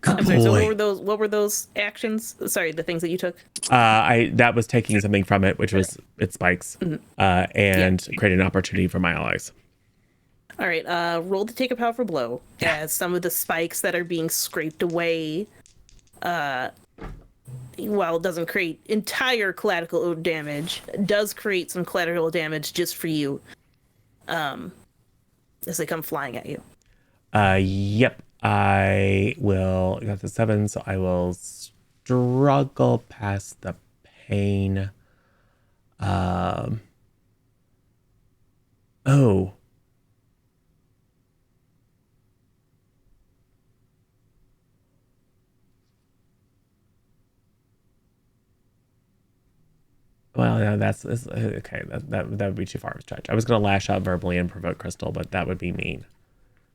Good I'm sorry, so boy. what were those actions? Sorry, the things that you took? That was taking something from it, which was its spikes, and creating an opportunity for my allies. All right, roll to take a powerful blow as some of the spikes that are being scraped away, while it doesn't create entire collateral damage, does create some collateral damage just for you, as they come flying at you. Yep. I will. I got the 7, so I will struggle past the pain. Oh. Well, no, that's okay. That would be too far of a stretch. I was going to lash out verbally and provoke Crystal, but that would be mean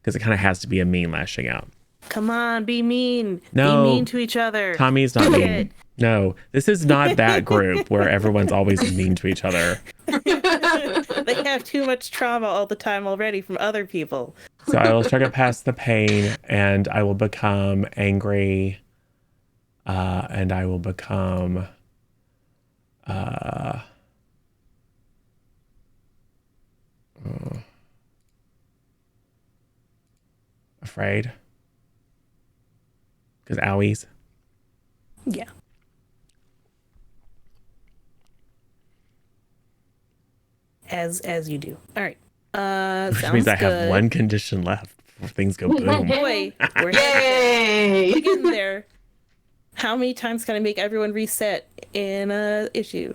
because it kind of has to be a mean lashing out. Come on, be mean. No, Be mean to each other. Tommy's not mean. No, this is not that group where everyone's always mean to each other. They have too much trauma all the time already from other people. So I will struggle past the pain, and I will become angry, and I will become afraid because owies. Yeah. As you do. All right. Which Sounds means I good. have one condition left before things go boom. Boy, we're Yay! getting there. How many times can I make everyone reset in a issue?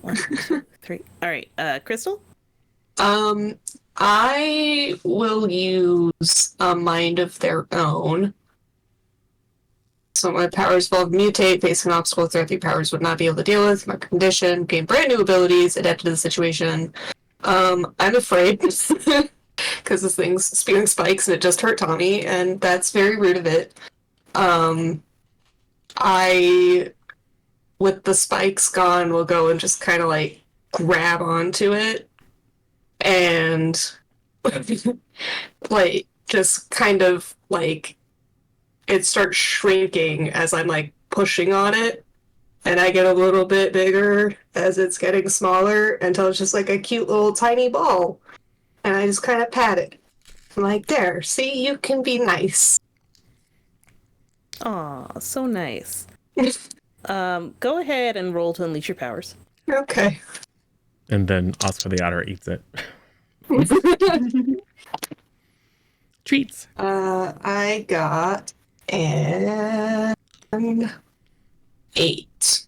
1, 2, 3. All right. Crystal? I will use a mind of their own. So my powers involve mutate, face an obstacle therapy powers would not be able to deal with, my condition, gain brand new abilities, adapt to the situation. I'm afraid because this thing's spewing spikes and it just hurt Tommy, and that's very rude of it. I, with the spikes gone, will go and just kind of like grab onto it and like just kind of like it starts shrinking as I'm like pushing on it, and I get a little bit bigger as it's getting smaller until it's just like a cute little tiny ball, and I just kind of pat it. I'm like, there, see, you can be nice. Aw, so nice. Go ahead and roll to unleash your powers. Okay. And then Oscar the Otter eats it. Treats. I got an 8.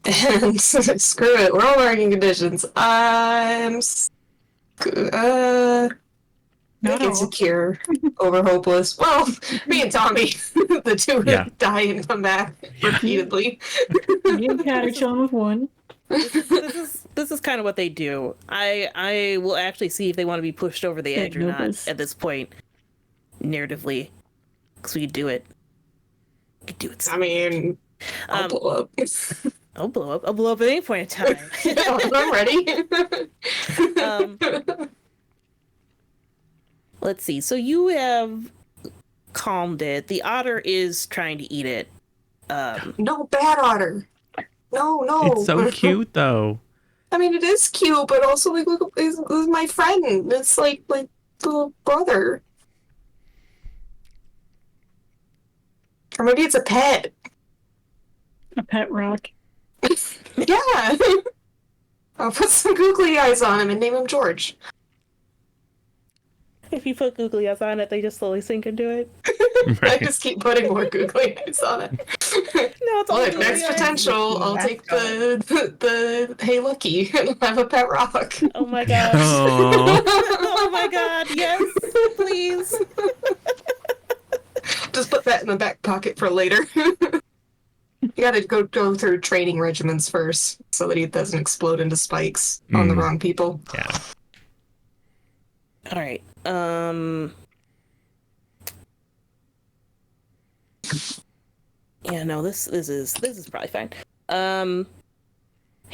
And screw it, we're all marking conditions. I'm Not all. insecure over hopeless. Well, me and Tommy, the two Yeah. die and come back repeatedly. Me and Kat are chilling with one. This is kind of what they do. I will actually see if they want to be pushed over the edge or not Notice. at this point, narratively, because we could do it. We could do it. I mean, I'll blow up. I'll blow up. I'll blow up at any point in time. I'm ready. Let's see. So you have calmed it. The otter is trying to eat it. No, bad otter. No. It's so cute, though. I mean, it is cute, but also like, look, it's my friend. It's like little brother, or maybe it's a pet. A pet rock. Yeah. I'll put some googly eyes on him and name him George. If you put googly eyes on it, they just slowly sink into it. I Right. just keep putting more googly eyes on it. No, it's all Look, googly next eyes. potential, I'll take the Hey Lucky and have a pet rock. Oh my gosh. Aw. Oh my god, yes, please. Just put that in the back pocket for later. You gotta go through training regimens first so that he doesn't explode into spikes on the wrong people. Yeah. All right. Yeah, no, this is probably fine.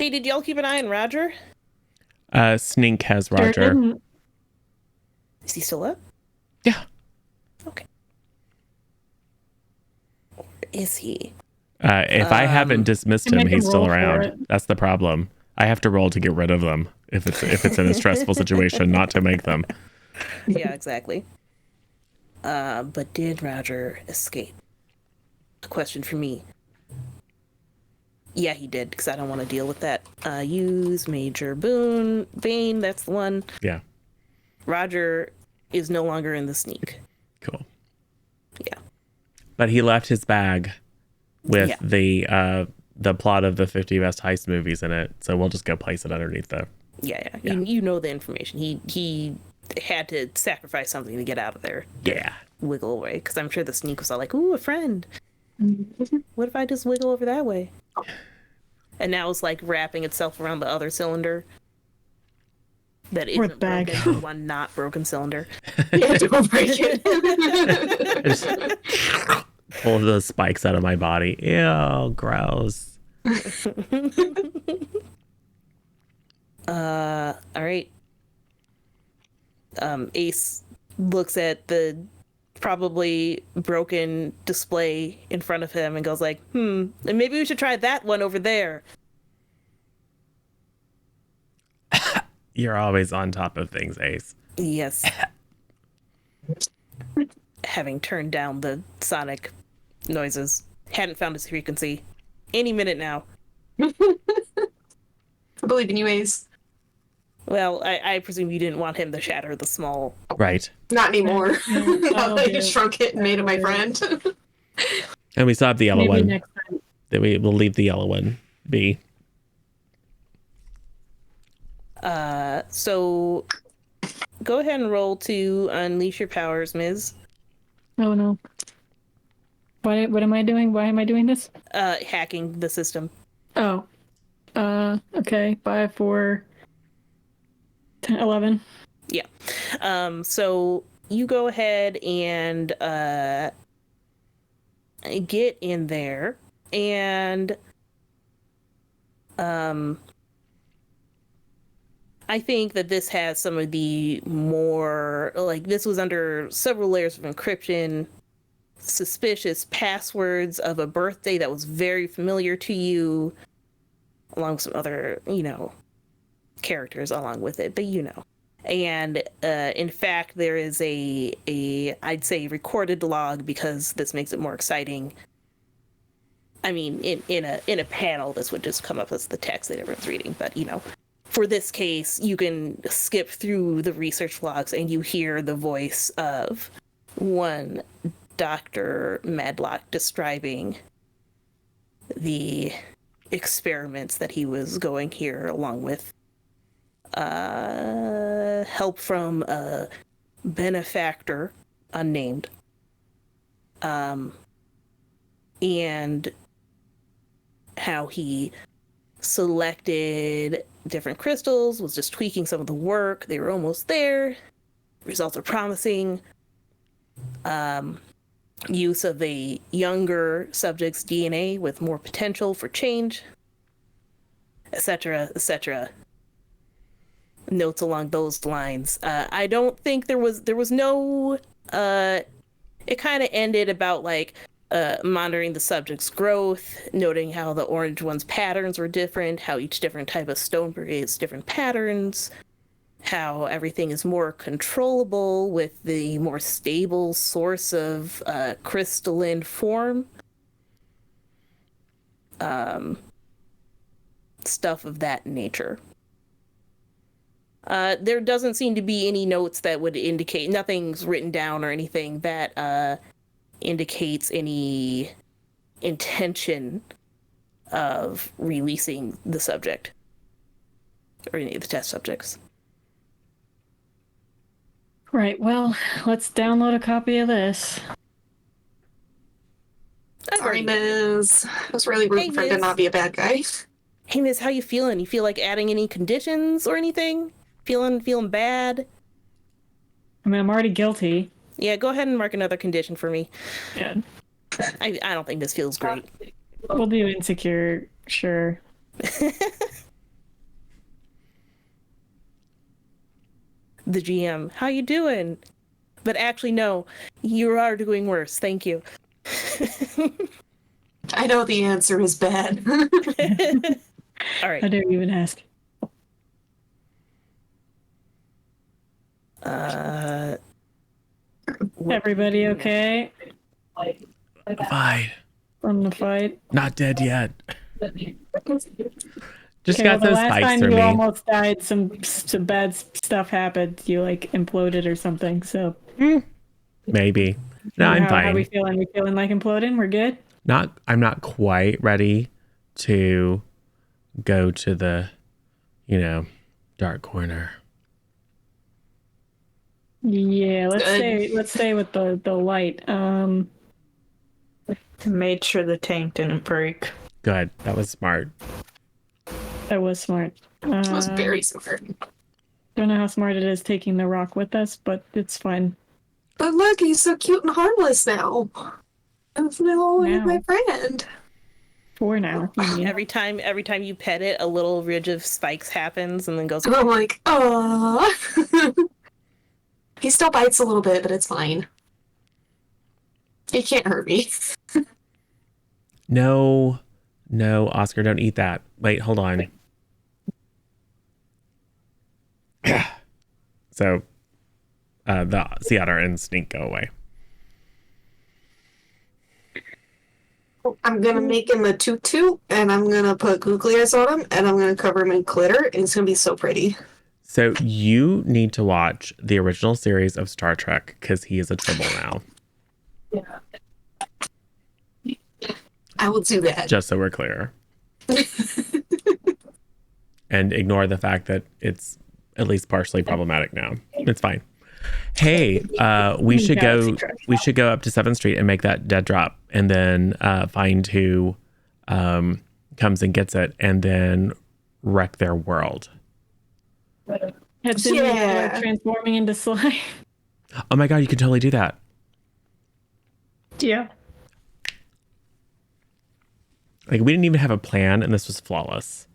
Hey, did y'all keep an eye on Roger? Snink has Sure Roger. didn't. Is he still up? Yeah. Okay. Or is he? If I haven't dismissed can him, make him he's still roll for around. it. That's the problem. I have to roll to get rid of them if it's in a stressful situation, not to make them. Yeah, exactly. But did Roger escape? A question for me. Yeah, he did, because I don't want to deal with that. Use Major Bane, that's the one. Yeah. Roger is no longer in the sneak. Cool. Yeah. But he left his bag with Yeah. the plot of the 50 best heist movies in it. So we'll just go place it underneath the. Yeah. Yeah. You know the information. He had to sacrifice something to get out of there. Yeah. Wiggle away, because I'm sure the sneak was all like, ooh, a friend. What if I just wiggle over that way? And now it's like wrapping itself around the other cylinder that Poor isn't bag. broken, the one not broken cylinder. Yeah, don't break it. Pull those spikes out of my body. Ew, gross. All right. Ace looks at the probably broken display in front of him and goes like, and maybe we should try that one over there. You're always on top of things, Ace. Yes. Having turned down the sonic noises, hadn't found its frequency. Any minute now. I believe in you, Ace. Well, I presume you didn't want him to shatter the small. Right. Not anymore. Yeah, Now that you shrunk it and made it my friend. And we still have the yellow Maybe one. next time. That we'll leave the yellow one be. So go ahead and roll to unleash your powers, Ms. Oh no. What am I doing? Why am I doing this? Hacking the system. Oh. Okay. 5, 4, 10, 11. Yeah. So you go ahead and get in there and I think that this has some of the more, like, this was under several layers of encryption, suspicious passwords of a birthday that was very familiar to you, along with some other, characters along with it, but And in fact, there is I'd say, recorded log, because this makes it more exciting. I mean, in a panel, this would just come up as the text that everyone's reading, but for this case, you can skip through the research logs and you hear the voice of one Dr. Medlock describing the experiments that he was going here, along with help from a benefactor, unnamed, and how he selected different crystals, was just tweaking some of the work. They were almost there. Results are promising. Use of a younger subject's DNA with more potential for change, etc., etc. Notes along those lines. I don't think there was no. It kind of ended about like monitoring the subject's growth, noting how the orange one's patterns were different, how each different type of stone creates different patterns, how everything is more controllable with the more stable source of crystalline form. Stuff of that nature. There doesn't seem to be any notes that would indicate, nothing's written down or anything that indicates any intention of releasing the subject or any of the test subjects. Right, well, let's download a copy of this. Sorry, Miz. I was really rooting for him to Miz. not be a bad guy. Hey, Miz, how you feeling? You feel like adding any conditions or anything? Feeling bad? I mean, I'm already guilty. Yeah, go ahead and mark another condition for me. Yeah. I don't think this feels great. We'll do insecure, sure. the GM. How you doing? But actually, no, you are doing worse. Thank you. I know the answer is bad. All I right. didn't even ask. Everybody okay Fine. from the fight? Not dead yet. Just Okay, got well, the those last spikes time through you me. almost died, some bad stuff happened. You like imploded or something. So Maybe. No, I'm how we fine. feeling? We feeling like imploding? We're good. I'm not quite ready to go to the, dark corner. Yeah, let's Good. stay with the light. Made sure the tank didn't break. Good. That was smart. That was smart. That was very smart. Don't know how smart it is taking the rock with us, but it's fine. But look, he's so cute and harmless now. He's now Now. my friend. For now, you mean? Every time you pet it, a little ridge of spikes happens and then goes. And I'm like, oh. He still bites a little bit, but it's fine. He can't hurt me. No, Oscar, don't eat that. Wait, hold on. So, the sea otter and snake go away. I'm gonna make him a tutu, and I'm gonna put googly eyes on him, and I'm gonna cover him in glitter, and it's gonna be so pretty. So you need to watch the original series of Star Trek because he is a tribble now. I will do that. Just so we're clear. And ignore the fact that it's at least partially problematic now. It's fine. Hey, we should go up to 7th Street and make that dead drop and then find who comes and gets it and then wreck their world. Transforming into slime. Oh my god, you can totally do that. Yeah. Like, we didn't even have a plan and this was flawless.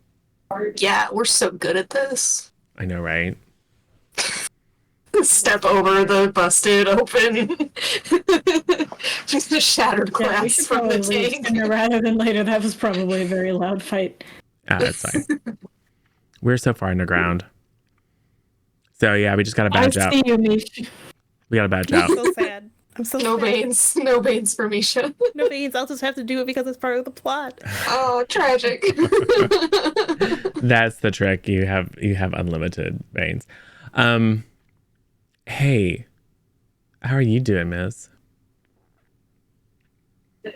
Yeah, we're so good at this. I know, right? Step over the busted open, just a shattered Yeah, we glass should from the probably leave tank. sooner rather than later. That was probably a very loud fight. That's fine. We're so far underground. So yeah, we just got to badge out. I see you, Mish. We got to badge out. I'm so sad. I'm so No sad. veins, no veins for Misha. No beans. I'll just have to do it because it's part of the plot. Oh, tragic. That's the trick. You have unlimited veins. Hey, how are you doing, Miss?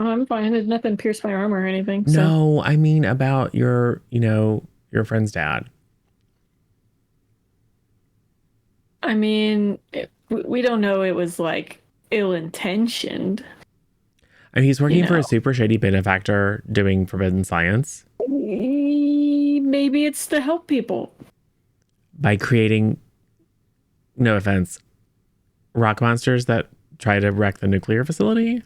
Oh, I'm fine. There's nothing pierced my arm or anything. So. No, I mean about your friend's dad. I mean, we don't know it was like ill-intentioned. I mean, he's working for a super shady benefactor doing forbidden science. Maybe it's to help people. By creating, no offense, rock monsters that try to wreck the nuclear facility.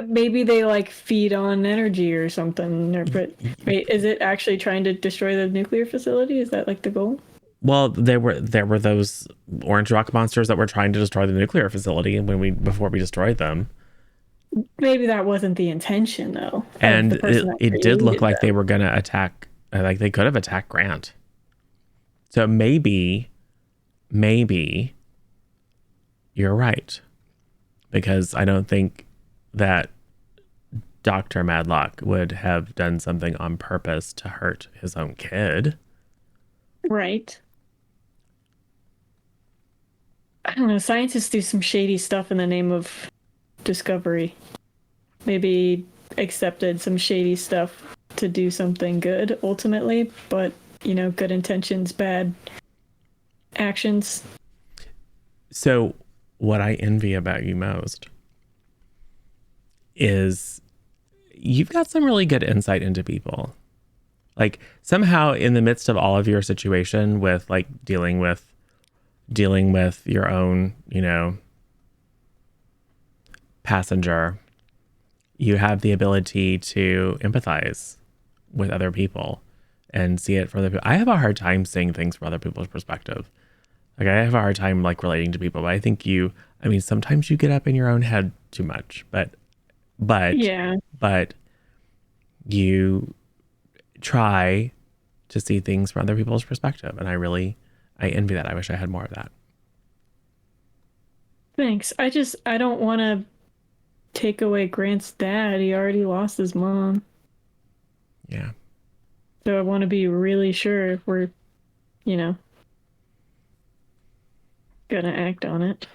Maybe they like feed on energy or something. But wait, is it actually trying to destroy the nuclear facility? Is that like the goal? Well, there were those orange rock monsters that were trying to destroy the nuclear facility before we destroyed them. Maybe that wasn't the intention, though. And it did look like they were going to attack, like they could have attacked Grant. So maybe you're right. Because I don't think that Dr. Madlock would have done something on purpose to hurt his own kid. Right. I don't know. Scientists do some shady stuff in the name of discovery. Maybe accepted some shady stuff to do something good ultimately, but good intentions, bad actions. So what I envy about you most is you've got some really good insight into people. Like somehow in the midst of all of your situation with like dealing with your own, passenger, you have the ability to empathize with other people and see it from other people. I have a hard time seeing things from other people's perspective. Like I have a hard time like relating to people, but I think sometimes you get up in your own head too much, but Yeah. but you try to see things from other people's perspective. And I envy that. I wish I had more of that. Thanks. I don't want to take away Grant's dad. He already lost his mom. Yeah. So I want to be really sure if we're, gonna act on it.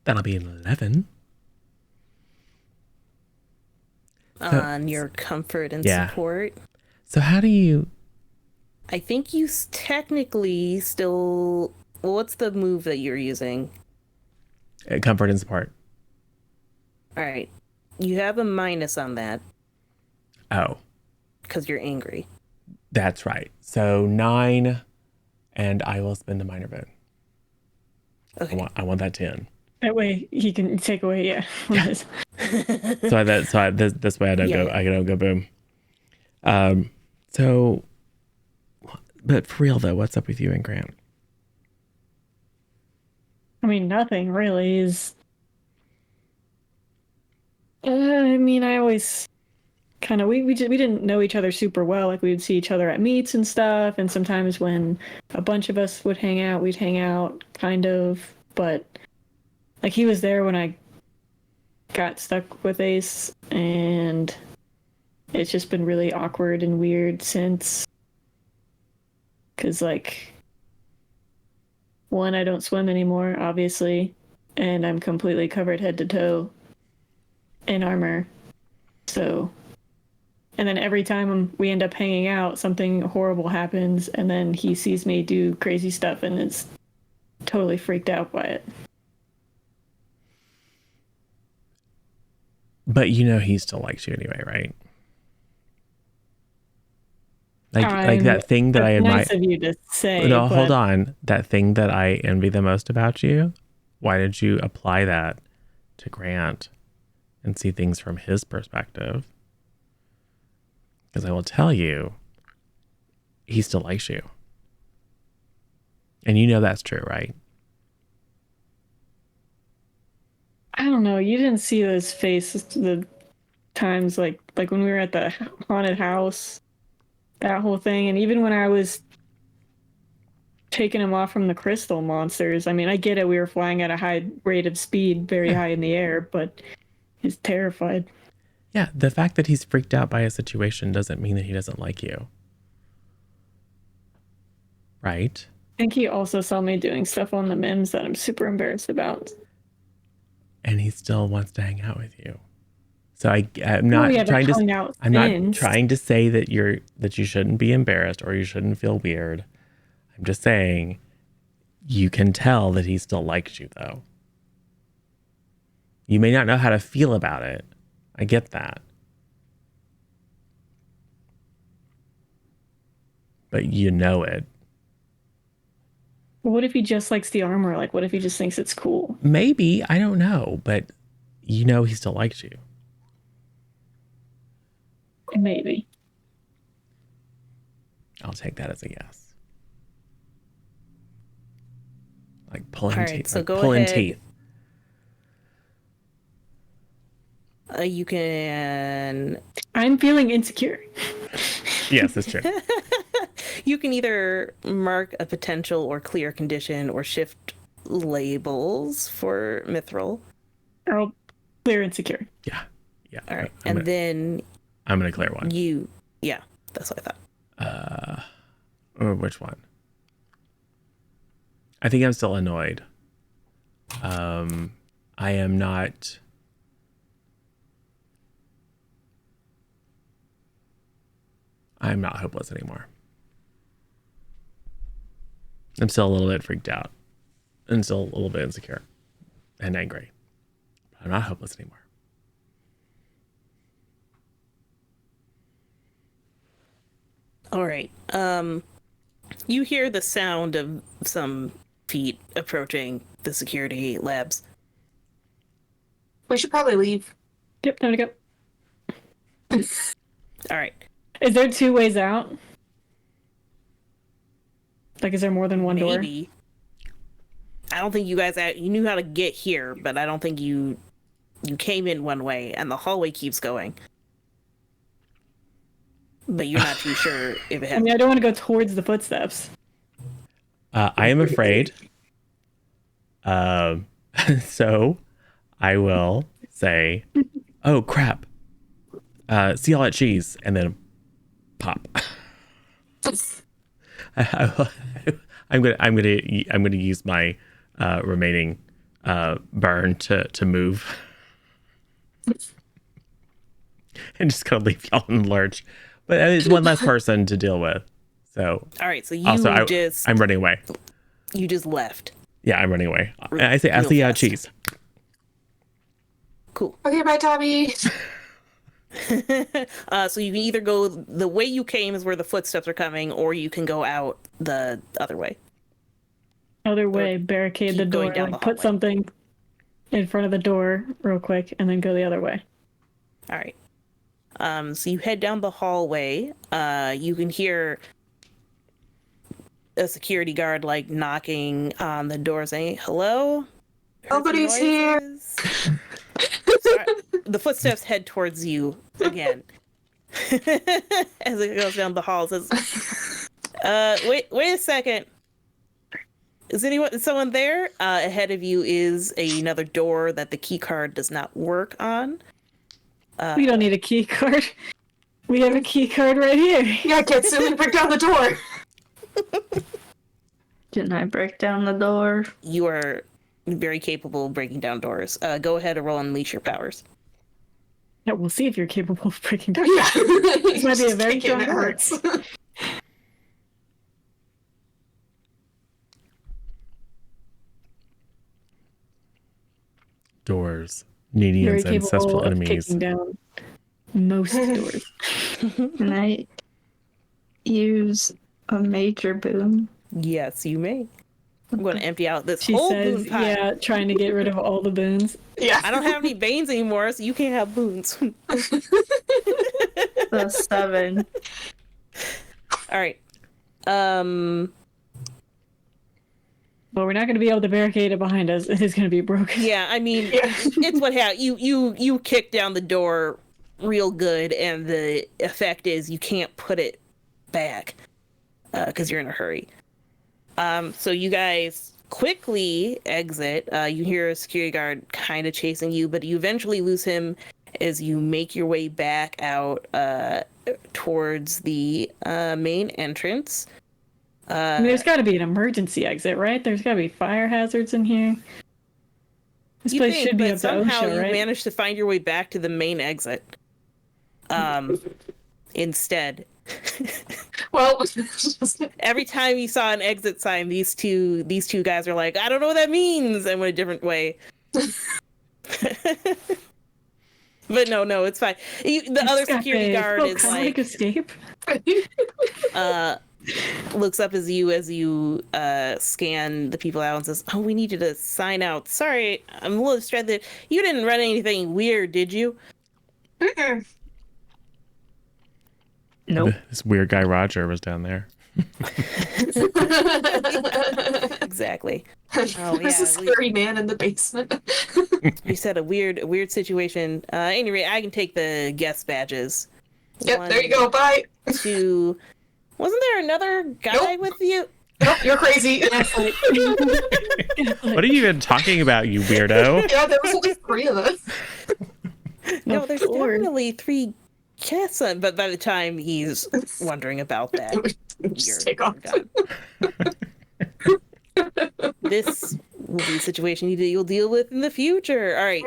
That'll be 11. On your comfort and Yeah. support. So how do you... I think you technically still... Well, what's the move that you're using? Comfort and support. All right. You have a minus on that Oh, because you're angry. that's right. So 9, and I will spend a minor vote. Okay. I want that 10. That way he can take away, yeah. This way I don't Yeah, go. yeah. I don't go boom. So, but for real though, what's up with you and Grant? I mean, nothing really is. I always kind of we didn't know each other super well. Like we would see each other at meets and stuff, and sometimes when a bunch of us would hang out, we'd hang out kind of. But like he was there when I got stuck with Ace, and it's just been really awkward and weird since. Because like, one, I don't swim anymore, obviously, and I'm completely covered head to toe in armor. So, and then every time we end up hanging out, something horrible happens, and then he sees me do crazy stuff and is totally freaked out by it. But he still likes you anyway, right? Like that thing that I admire. Nice of you to say. No, but hold on. That thing that I envy the most about you. Why did you apply that to Grant and see things from his perspective? Because I will tell you, he still likes you. And that's true, right? I don't know. You didn't see his face the times like when we were at the haunted house, that whole thing, and even when I was taking him off from the crystal monsters. I mean, I get it. We were flying at a high rate of speed, very high in the air, but he's terrified. Yeah, the fact that he's freaked out by a situation doesn't mean that he doesn't like you. Right? I think he also saw me doing stuff on the MIMS that I'm super embarrassed about. And he still wants to hang out with you. So I'm not trying to say that you shouldn't be embarrassed or you shouldn't feel weird. I'm just saying you can tell that he still likes you though. You may not know how to feel about it. I get that. But you know it. What if he just likes the armor? Like, what if he just thinks it's cool? Maybe. I don't know. But he still likes you. Maybe. I'll take that as a yes. Like pulling All right, teeth. so Like go pulling ahead. teeth. You can... I'm feeling insecure. Yes, that's true. You can either mark a potential or clear condition or shift labels for mithril. Or I'll clear insecure. Yeah. All right. Then I'm going to clear one. Yeah, that's what I thought. Or which one? I think I'm still annoyed. I am not... I'm not hopeless anymore. I'm still a little bit freaked out and still a little bit insecure and angry. But I'm not hopeless anymore. All right. You hear the sound of some feet approaching the security labs. We should probably leave. Yep, time to go. All right. Is there 2 ways out? Like, is there more than one door? Maybe. I don't think you guys you knew how to get here, but I don't think you came in one way, and the hallway keeps going. But you're not too sure if it has. I mean, I don't want to go towards the footsteps. I am afraid. So I will say, "Oh crap! See all that cheese," and then pop. I'm gonna use my remaining burn to move, and just kind of leave y'all in the lurch. But it's one less person to deal with. So All right, so you also I'm running away. You just left. Yeah, I'm running away. I see fast. cheese. Cool. Okay, bye, Tommy. So you can either go the way you came is where the footsteps are coming, or you can go out the other way. Other way, barricade the keep door. going down Like, the put hallway. something in front of the door real quick, and then go the other way. All right. So you head down the hallway. You can hear a security guard like knocking on the door saying, "Hello? Heard some Nobody's here." noises?" The footsteps head towards you again. As it goes down the hall, it says, wait a second. Is someone there? Ahead of you is another door that the key card does not work on. We don't need a key card. We have a key card right here. Yeah, Kitsune, break down the door. Didn't I break down the door? You are very capable of breaking down doors. Go ahead and roll Unleash your powers. Yeah, we'll see if you're capable of breaking down. Yeah. This might be a Just very kick it and strong it door. hurts. Doors, Very Nedians, capable ancestral of enemies. kicking down most doors. Can I use a major boom? Yes, you may. I'm going to empty out this She whole says, boon pile. yeah, trying to get rid of all the boons. Yeah. I don't have any veins anymore, so you can't have boons. The 7. All right. Well, we're not going to be able to barricade it behind us. It is going to be broken. Yeah, I mean, Yeah. it's what happened. You kick down the door real good, and the effect is you can't put it back because you're in a hurry. So you guys quickly exit. You hear a security guard kind of chasing you, but you eventually lose him as you make your way back out towards the main entrance. I mean, there's got to be an emergency exit, right? There's got to be fire hazards in here. This You place think, should be but up to somehow OSHA, you right? managed to find your way back to the main exit. Instead, Well, every time you saw an exit sign, these two guys are like, "I don't know what that means," and went a different way. But no, it's fine. The other security guard is like, escape. looks up as you scan the people out and says, "Oh, we need you to sign out. Sorry, I'm a little distracted. You didn't run anything weird, did you?" Nope. This weird guy Roger was down there. Exactly. Oh, There's a scary man in the basement. You said a weird situation. Anyway, I can take the guest badges. Yep, there you go. Bye. 2. Wasn't there another guy Nope. with you? Nope, you're crazy. What are you even talking about, you weirdo? Yeah, there was only 3 of us. No, there's 4. definitely 3 guests. But by the time he's wondering about that, Just you're take off. gone. This will be a situation you'll deal with in the future. All right.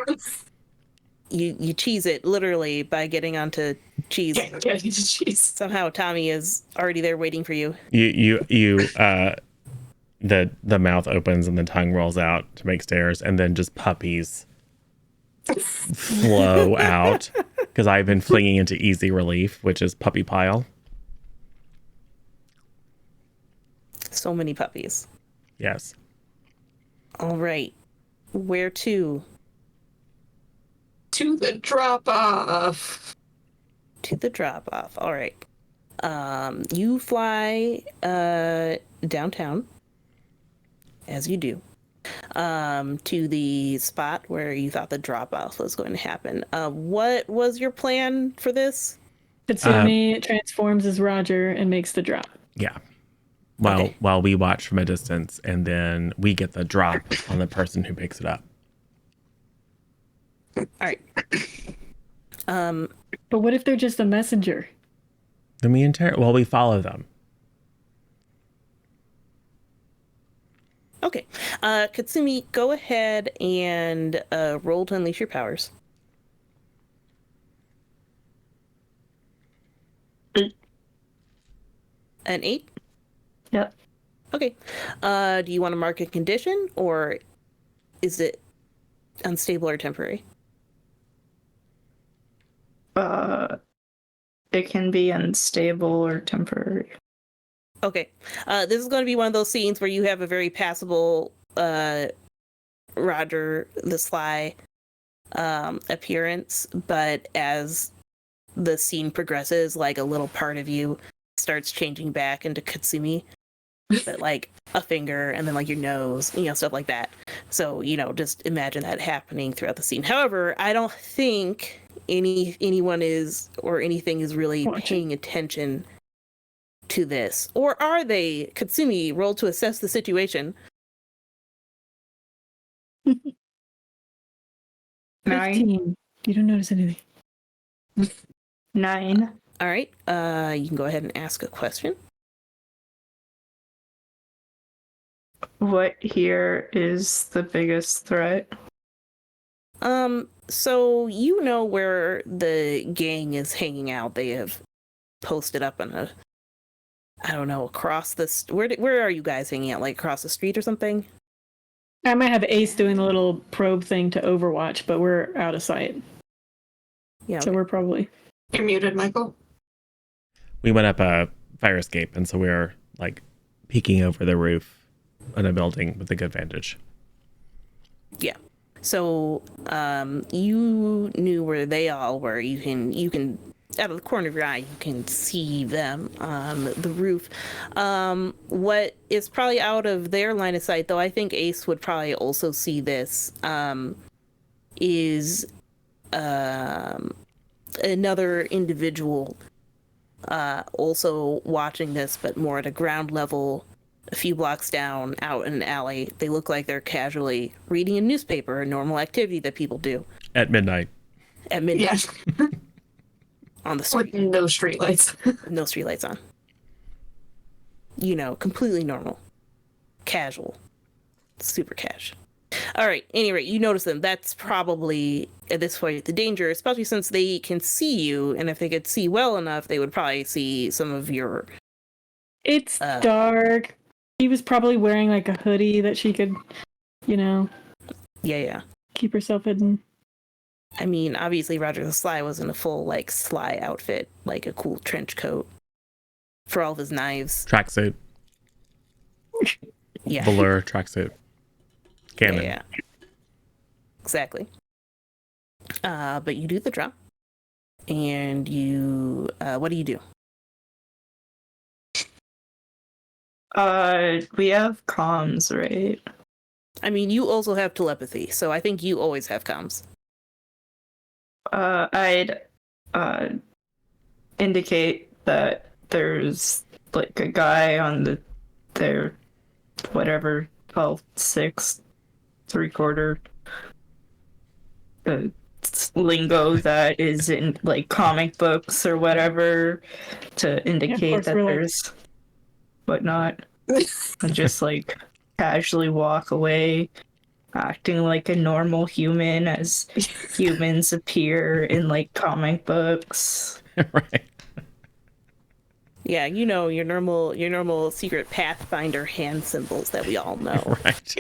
You cheese it literally by getting onto cheese. Yeah, jeez. Somehow Tommy is already there waiting for you. The mouth opens and the tongue rolls out to make stairs, and then just puppies flow out because I've been flinging into easy relief, which is puppy pile. So many puppies. Yes. All right. Where to? To the drop off. To the drop off. All right. You fly downtown, as you do, to the spot where you thought the drop off was going to happen. What was your plan for this? Katsumi transforms as Roger and makes the drop. Yeah. Okay. While we watch from a distance, and then we get the drop on the person who picks it up. All right. But what if they're just a messenger? Then we follow them. Okay. Katsumi, go ahead and roll to unleash your powers. 8. An 8? Yep. Okay. Do you want to mark a condition, or is it unstable or temporary? It can be unstable or temporary. Okay. This is going to be one of those scenes where you have a very passable Roger the Sly appearance, but as the scene progresses, like a little part of you starts changing back into Katsumi, but like a finger and then like your nose, stuff like that. So, just imagine that happening throughout the scene. However, I don't think anyone is or anything is really paying attention to this. Or are they? Katsumi, roll to assess the situation. 9. 15. You don't notice anything. 9. All right. You can go ahead and ask a question. What here is the biggest threat? So you know where the gang is hanging out. They have posted up on across this. Where are you guys hanging out? Like across the street or something? I might have Ace doing the little probe thing to Overwatch, but we're out of sight. Yeah. So we're probably... You're muted, Michael. We went up a fire escape, and so we're like peeking over the roof in a building with a good vantage. Yeah. So you knew where they all were. You can out of the corner of your eye, you can see them on the roof. What is probably out of their line of sight, though I think Ace would probably also see this, is another individual also watching this, but more at a ground level, a few blocks down, out in an alley. They look like they're casually reading a newspaper, a normal activity that people do. At midnight. At midnight. Yes. On the street. With no streetlights. No streetlights on. Completely normal. Casual. Super cash. All right. Anyway, you notice them. That's probably, at this point, the danger, especially since they can see you. And if they could see well enough, they would probably see some of your... It's dark. He was probably wearing like a hoodie that she could, Yeah. keep herself hidden. I mean, obviously, Roger the Sly was in a full, Sly outfit, like a cool trench coat for all of his knives. Tracksuit. Yeah. Velour tracksuit. Cannon. Yeah. Exactly. But you do the drop. And you, what do you do? We have comms, right? I mean, you also have telepathy, so I think you always have comms. I'd indicate that there's like a guy on their whatever 12/6 3/4 lingo that is in like comic books or whatever to indicate that there's whatnot, and just like casually walk away, acting like a normal human as humans appear in like comic books. Right. Yeah, your normal secret Pathfinder hand symbols that we all know. Right.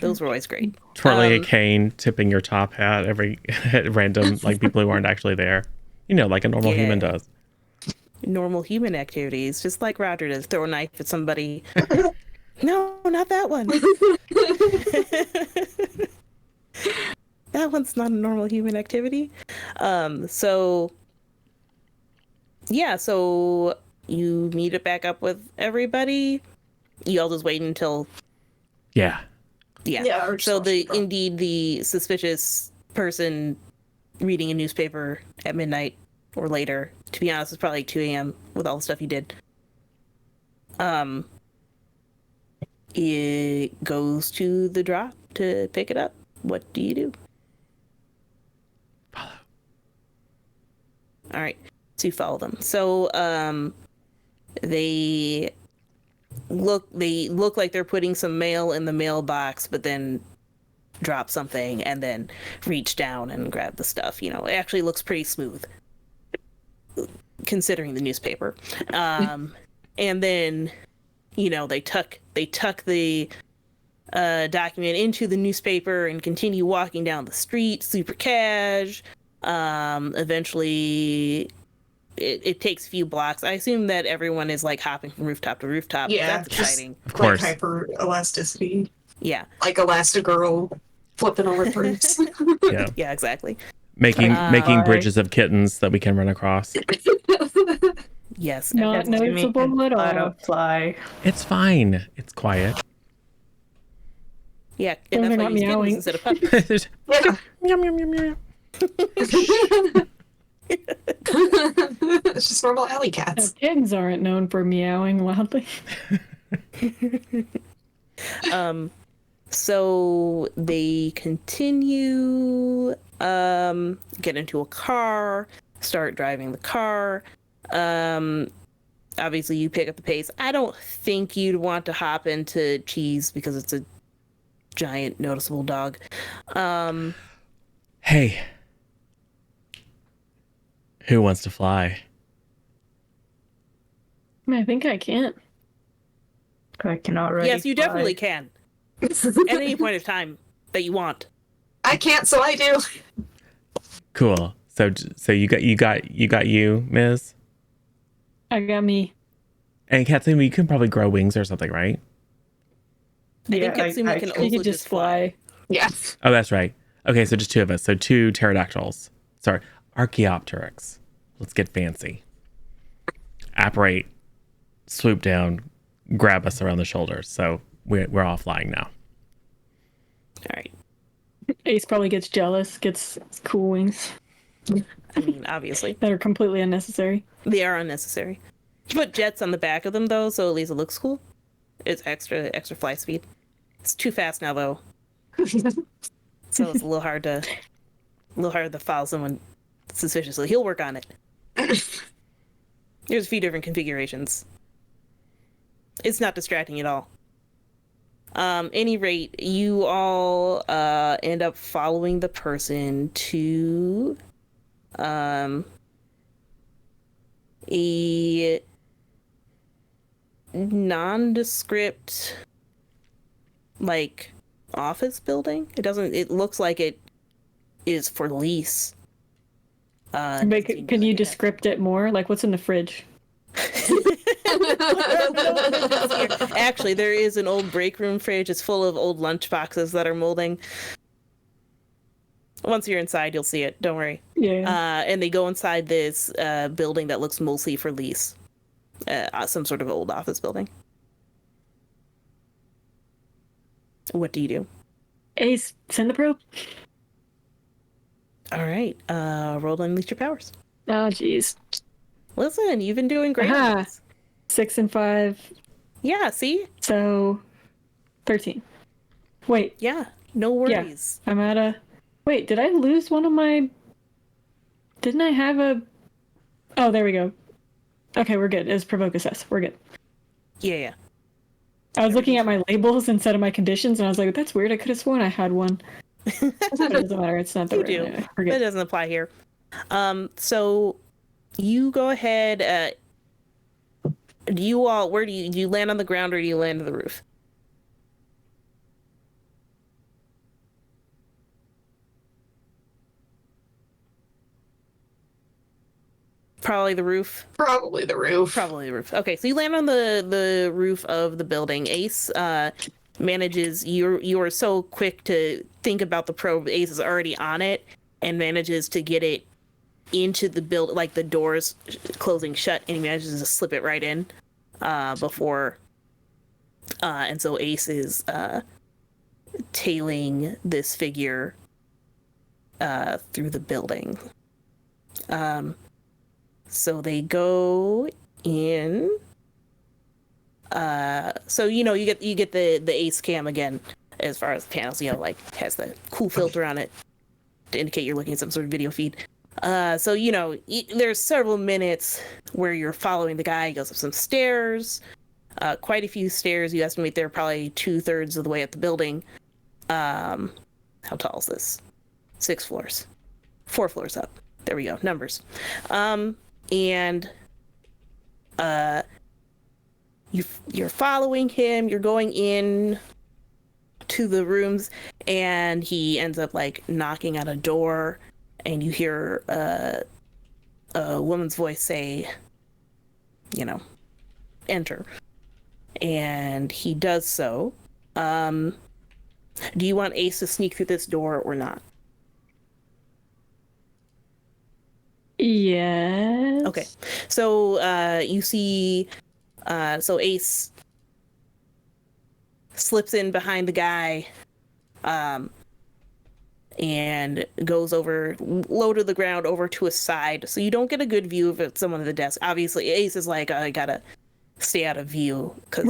Those were always great. Twirling a cane, tipping your top hat at random, like people who aren't actually there. Like a normal human does. Normal human activities, just like Roger does. Throw a knife at somebody. No, not that one. that one's not a normal human activity. So yeah, so you meet it back up with everybody. You all just wait until Yeah. Yeah, or just So watch it drop. indeed the suspicious person reading a newspaper at midnight or later. To be honest, it's probably like 2 a.m. with all the stuff you did. It goes to the drop to pick it up. What do you do? Follow. All right, so you follow them. So they look like they're putting some mail in the mailbox, but then drop something and then reach down and grab the stuff. You know, it actually looks pretty smooth considering the newspaper. And then, you know, they tuck the document into the newspaper and continue walking down the street, super cash. Eventually, it takes a few blocks. I assume that everyone is like hopping from rooftop to rooftop. Yeah, That's just exciting. Of course. Like hyper elasticity, Yeah, like Elastigirl flipping over roofs. Yeah. yeah, exactly. Making Bye. bridges of kittens that we can run across. Yes, Not noticeable at I all. don't fly. It's fine. It's quiet. yeah. They're And that's why not you use kittens meowing. instead of puppies. Yeah. Yum, yum, yum, yum. It's just normal alley Now, cats. kittens aren't known for meowing loudly. So they continue, get into a car, start driving the car. Obviously you pick up the pace. I don't think you'd want to hop into Cheese because it's a giant noticeable dog. Hey. Who wants to fly? I think I can't. I can already Yes, you fly. definitely can. At any point of time that you want. I can't, so I do. Cool. So you got you, Ms. I got me. And Katsumi, you can probably grow wings or something, right? I think Katsumi can You also could just fly. Yes. Oh, that's right. Okay, so just two of us. So 2 pterodactyls. Sorry, Archaeopteryx. Let's get fancy. Apparate, swoop down, grab us around the shoulders. So we're all flying now. All right. Ace probably gets jealous, gets cool wings I mean, obviously. that are completely unnecessary. They are unnecessary. You put jets on the back of them though, so at least it looks cool. It's extra fly speed. It's too fast now though, so it's a little hard to follow someone suspiciously. He'll work on it. There's a few different configurations. It's not distracting at all. Any rate, you all end up following the person to a nondescript like office building. It looks like it is for lease. But can you descript it more? Like, what's in the fridge? Actually, there is an old break room fridge. It's full of old lunch boxes that are molding. Once you're inside, you'll see it. Don't worry. Yeah. And they go inside this building that looks mostly for lease. Some sort of old office building. What do you do? Ace, send the probe. All right. Roll to unleash your powers. Oh, jeez. Listen, you've been doing great. Aha. on this. 6 and 5. Yeah, see? So 13. Wait, Yeah, no worries. I'm at a. Wait, did I lose one of my. Didn't I have a. Oh, there we go. Okay, we're good. It was provoke assess. We're good. Yeah. I was looking at my labels instead of my conditions, and I was like, that's weird. I could have sworn I had one. But it doesn't matter. It's not the You right. do. Anyway, we're That good. doesn't apply here. So you go ahead. Do you all? Where do you land on the ground or do you land on the roof? Probably the roof. Probably the roof. Probably the roof. Okay, so you land on the roof of the building. Ace, manages, you're so quick to think about the probe, Ace is already on it and manages to get it into the build, like the doors closing shut, and he manages to slip it right in before and so Ace is tailing this figure through the building. So they go in. So you get the Ace cam again as far as panels, like has the cool filter on it to indicate you're looking at some sort of video feed. So there's several minutes where you're following the guy. He goes up some stairs, quite a few stairs. You estimate they're probably 2/3 of the way up the building. How tall is this? 6 floors, 4 floors up. There we go, numbers. And you're following him. You're going in to the rooms, and he ends up like knocking at a door, and you hear a woman's voice say, enter. And he does so. Do you want Ace to sneak through this door or not? Yes. Okay. So you see, so Ace slips in behind the guy, and goes over, low to the ground, over to his side. So you don't get a good view of someone at the desk. Obviously, Ace is like, I gotta stay out of view because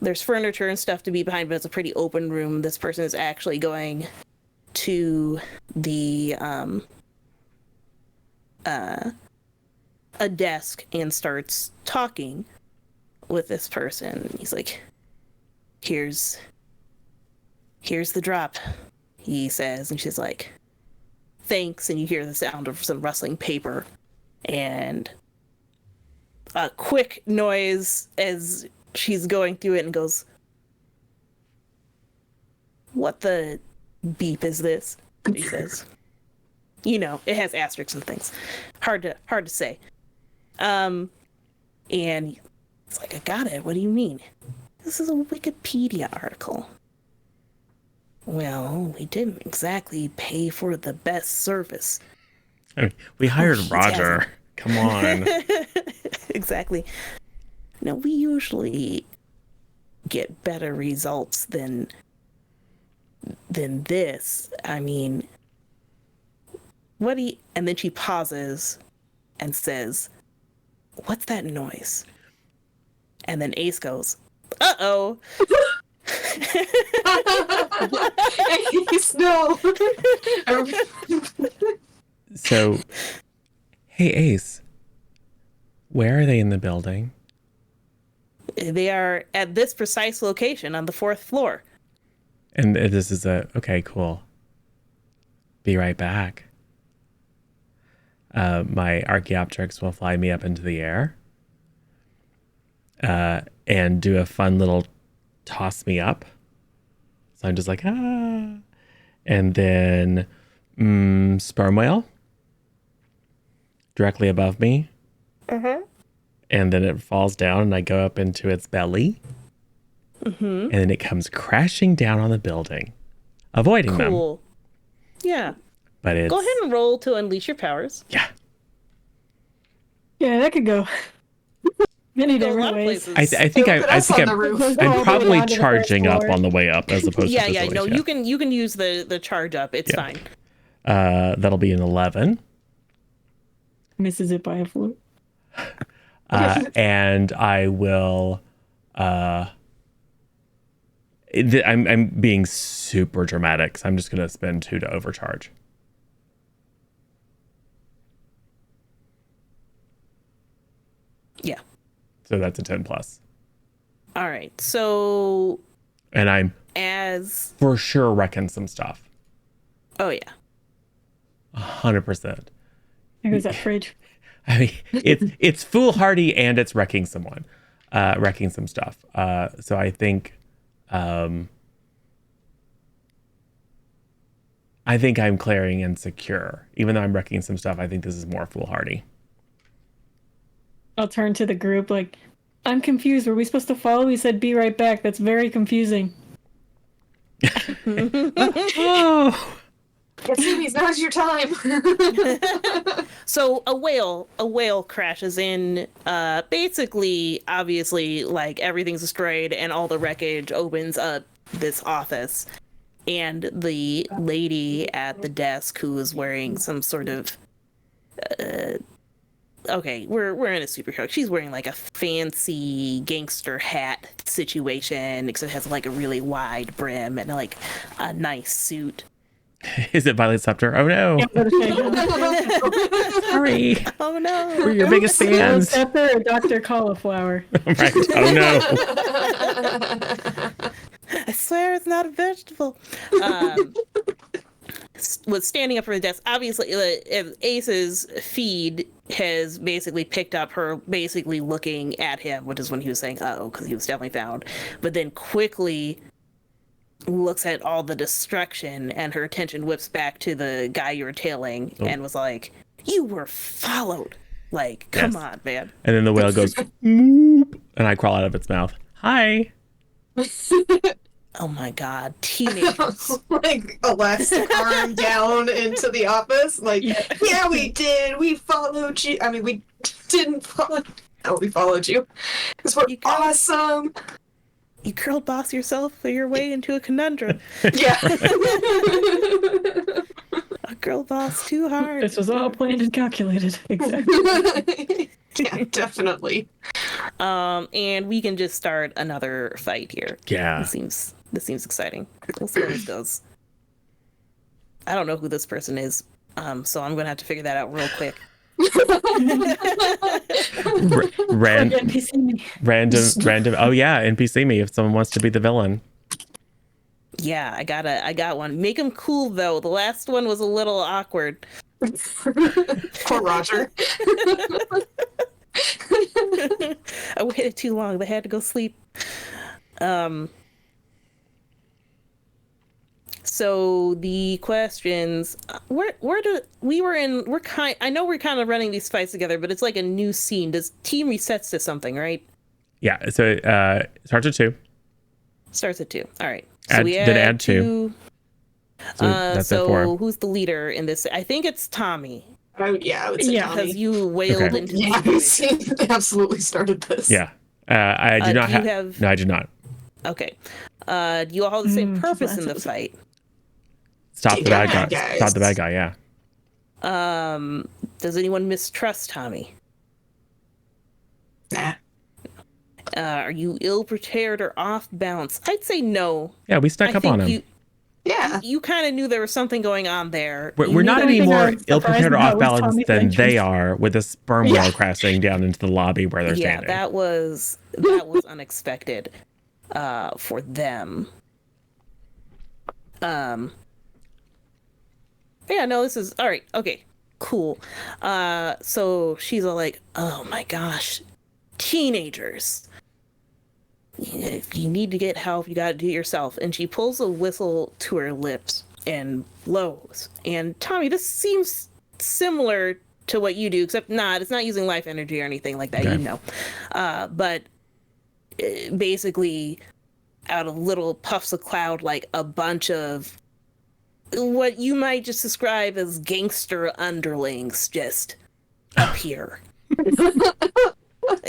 there's furniture and stuff to be behind, but it's a pretty open room. This person is actually going to the a desk and starts talking with this person. He's like, here's the drop, he says, and she's like, thanks. And you hear the sound of some rustling paper and a quick noise as she's going through it, and goes, what the beep is this? He says. It has asterisks and things. Hard to say. And it's like, I got it. What do you mean? This is a Wikipedia article. Well, we didn't exactly pay for the best service. I mean, we hired Roger. Come on. Exactly. Now, we usually get better results than this. I mean, and then she pauses and says, what's that noise? And then Ace goes, uh-oh. Ace, no. So, hey, Ace, where are they in the building? They are at this precise location on the 4th floor. And this is okay, cool. Be right back. My Archaeopteryx will fly me up into the air and do a fun little toss me up. So I'm just like, ah. And then sperm whale directly above me. Uh-huh. And then it falls down and I go up into its belly. Mm-hmm. And then it comes crashing down on the building, avoiding them. Cool. Yeah. But it's... Go ahead and roll to unleash your powers. Yeah. Yeah, that could go many different ways. I think I'm probably charging up on the way up as opposed to yeah. No, you can use the charge up. It's fine. That'll be an 11. Misses it by a floor. And I will. I'm being super dramatic, so I'm just gonna spend 2 to overcharge. Yeah. So that's a 10 plus. All right. So. And I'm for sure wrecking some stuff. Oh yeah. 100%. There goes that fridge. I mean, it's foolhardy and it's wrecking someone, wrecking some stuff. So I think I'm clearing and secure. Even though I'm wrecking some stuff, I think this is more foolhardy. I'll turn to the group like, I'm confused. Were we supposed to follow? He said, "Be right back." That's very confusing. Oh, Katsumi's, now's your time. So a whale crashes in, basically, obviously, like everything's destroyed and all the wreckage opens up this office. And the lady at the desk who is wearing some sort of, okay, we're in a superhero. She's wearing like a fancy gangster hat situation, except it has like a really wide brim and like a nice suit. is it Violet Scepter? Oh no! Sorry, Oh no! we're your biggest fans. Pepper or Dr. Cauliflower? Right. Oh no! I swear it's not a vegetable. Was standing up from the desk. Obviously, Ace's feed has basically picked up her basically looking at him, which is when he was saying, "Uh-oh," because he was definitely found. But then quickly looks at all the destruction, and her attention whips back to the guy you were tailing, and was like, "You were followed. Like, come on, man." And then the whale goes, "Moop," and I crawl out of its mouth. Hi. Oh my god, teenagers. Like elastic arm down into the office. Like, yeah, we did. We followed you. I mean, we didn't follow. No, we followed you because we're awesome. You girl boss yourself your way into a conundrum. Yeah. A girl boss too hard. This was all planned and calculated. Exactly. Yeah, definitely. And we can just start another fight here. Yeah. This seems exciting. We'll see where this goes. I don't know who this person is, so I'm gonna have to figure that out real quick. Random. Oh yeah, NPC me if someone wants to be the villain. Yeah, I got one. Make him cool though. The last one was a little awkward. Poor Roger. I waited too long. They had to go sleep. So the questions, I know we're kind of running these fights together, but it's like a new scene. Does team resets to something, right? Yeah. So it starts at 2. Starts at 2. All right. So add 2. So that's at 4. Who's the leader in this? I think it's Tommy. Oh yeah, I would say Tommy. Because you wailed into the situation. He absolutely started this. Yeah. I do not have. No, I do not. Okay. Do you all have the same purpose in the fight? Stop the bad guy. Stop the bad guy. Yeah. Does anyone mistrust Tommy? Nah. Are you ill prepared or off balance? I'd say no. Yeah, we stuck up on him. You kind of knew there was something going on there. We're not any more ill prepared or off balance than they are with the sperm whale crashing down into the lobby where they're standing. Yeah, that was unexpected for them. Yeah, no, this is all right. Okay, cool. So she's all like, "Oh my gosh, teenagers. If you need to get help, you gotta do it yourself." And she pulls a whistle to her lips and blows. And Tommy, this seems similar to what you do, except it's not using life energy or anything like that, Okay. But basically, out of little puffs of cloud, like a bunch of what you might just describe as gangster underlings just appear.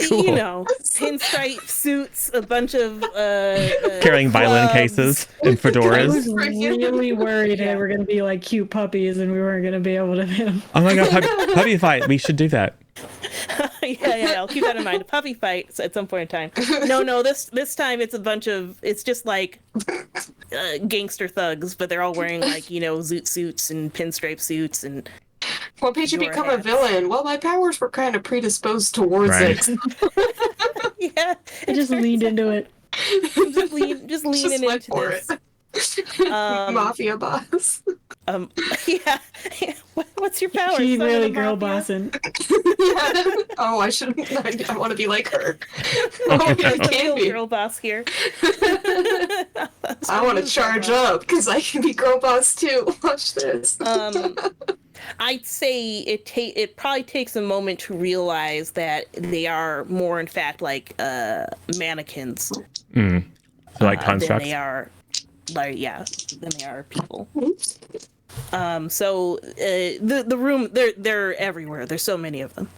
Cool. Pinstripe suits, a bunch of carrying violin clubs. cases and I fedoras. was really worried they were going to be like cute puppies and we weren't going to be able to hit them. Oh my god, puppy fight. We should do that. Yeah, I'll keep that in mind. A puppy fight at some point in time. No, this time it's just like gangster thugs, but they're all wearing like, zoot suits and pinstripe suits and. What made you become a villain? Well, my powers were kind of predisposed towards it. Yeah, I just leaned into it. just leaning into this. Mafia boss. Yeah. What's your power? She Son of really the girl mafia? bossing. Yeah. Oh, I shouldn't. I want to be like her. I want to be like Real Candy. girl boss here. I want to charge up because I can be girl boss too. Watch this. I'd say it probably takes a moment to realize that they are more, in fact, like mannequins So like than constructs. they are, like than they are people. So the room, they're everywhere. There's so many of them.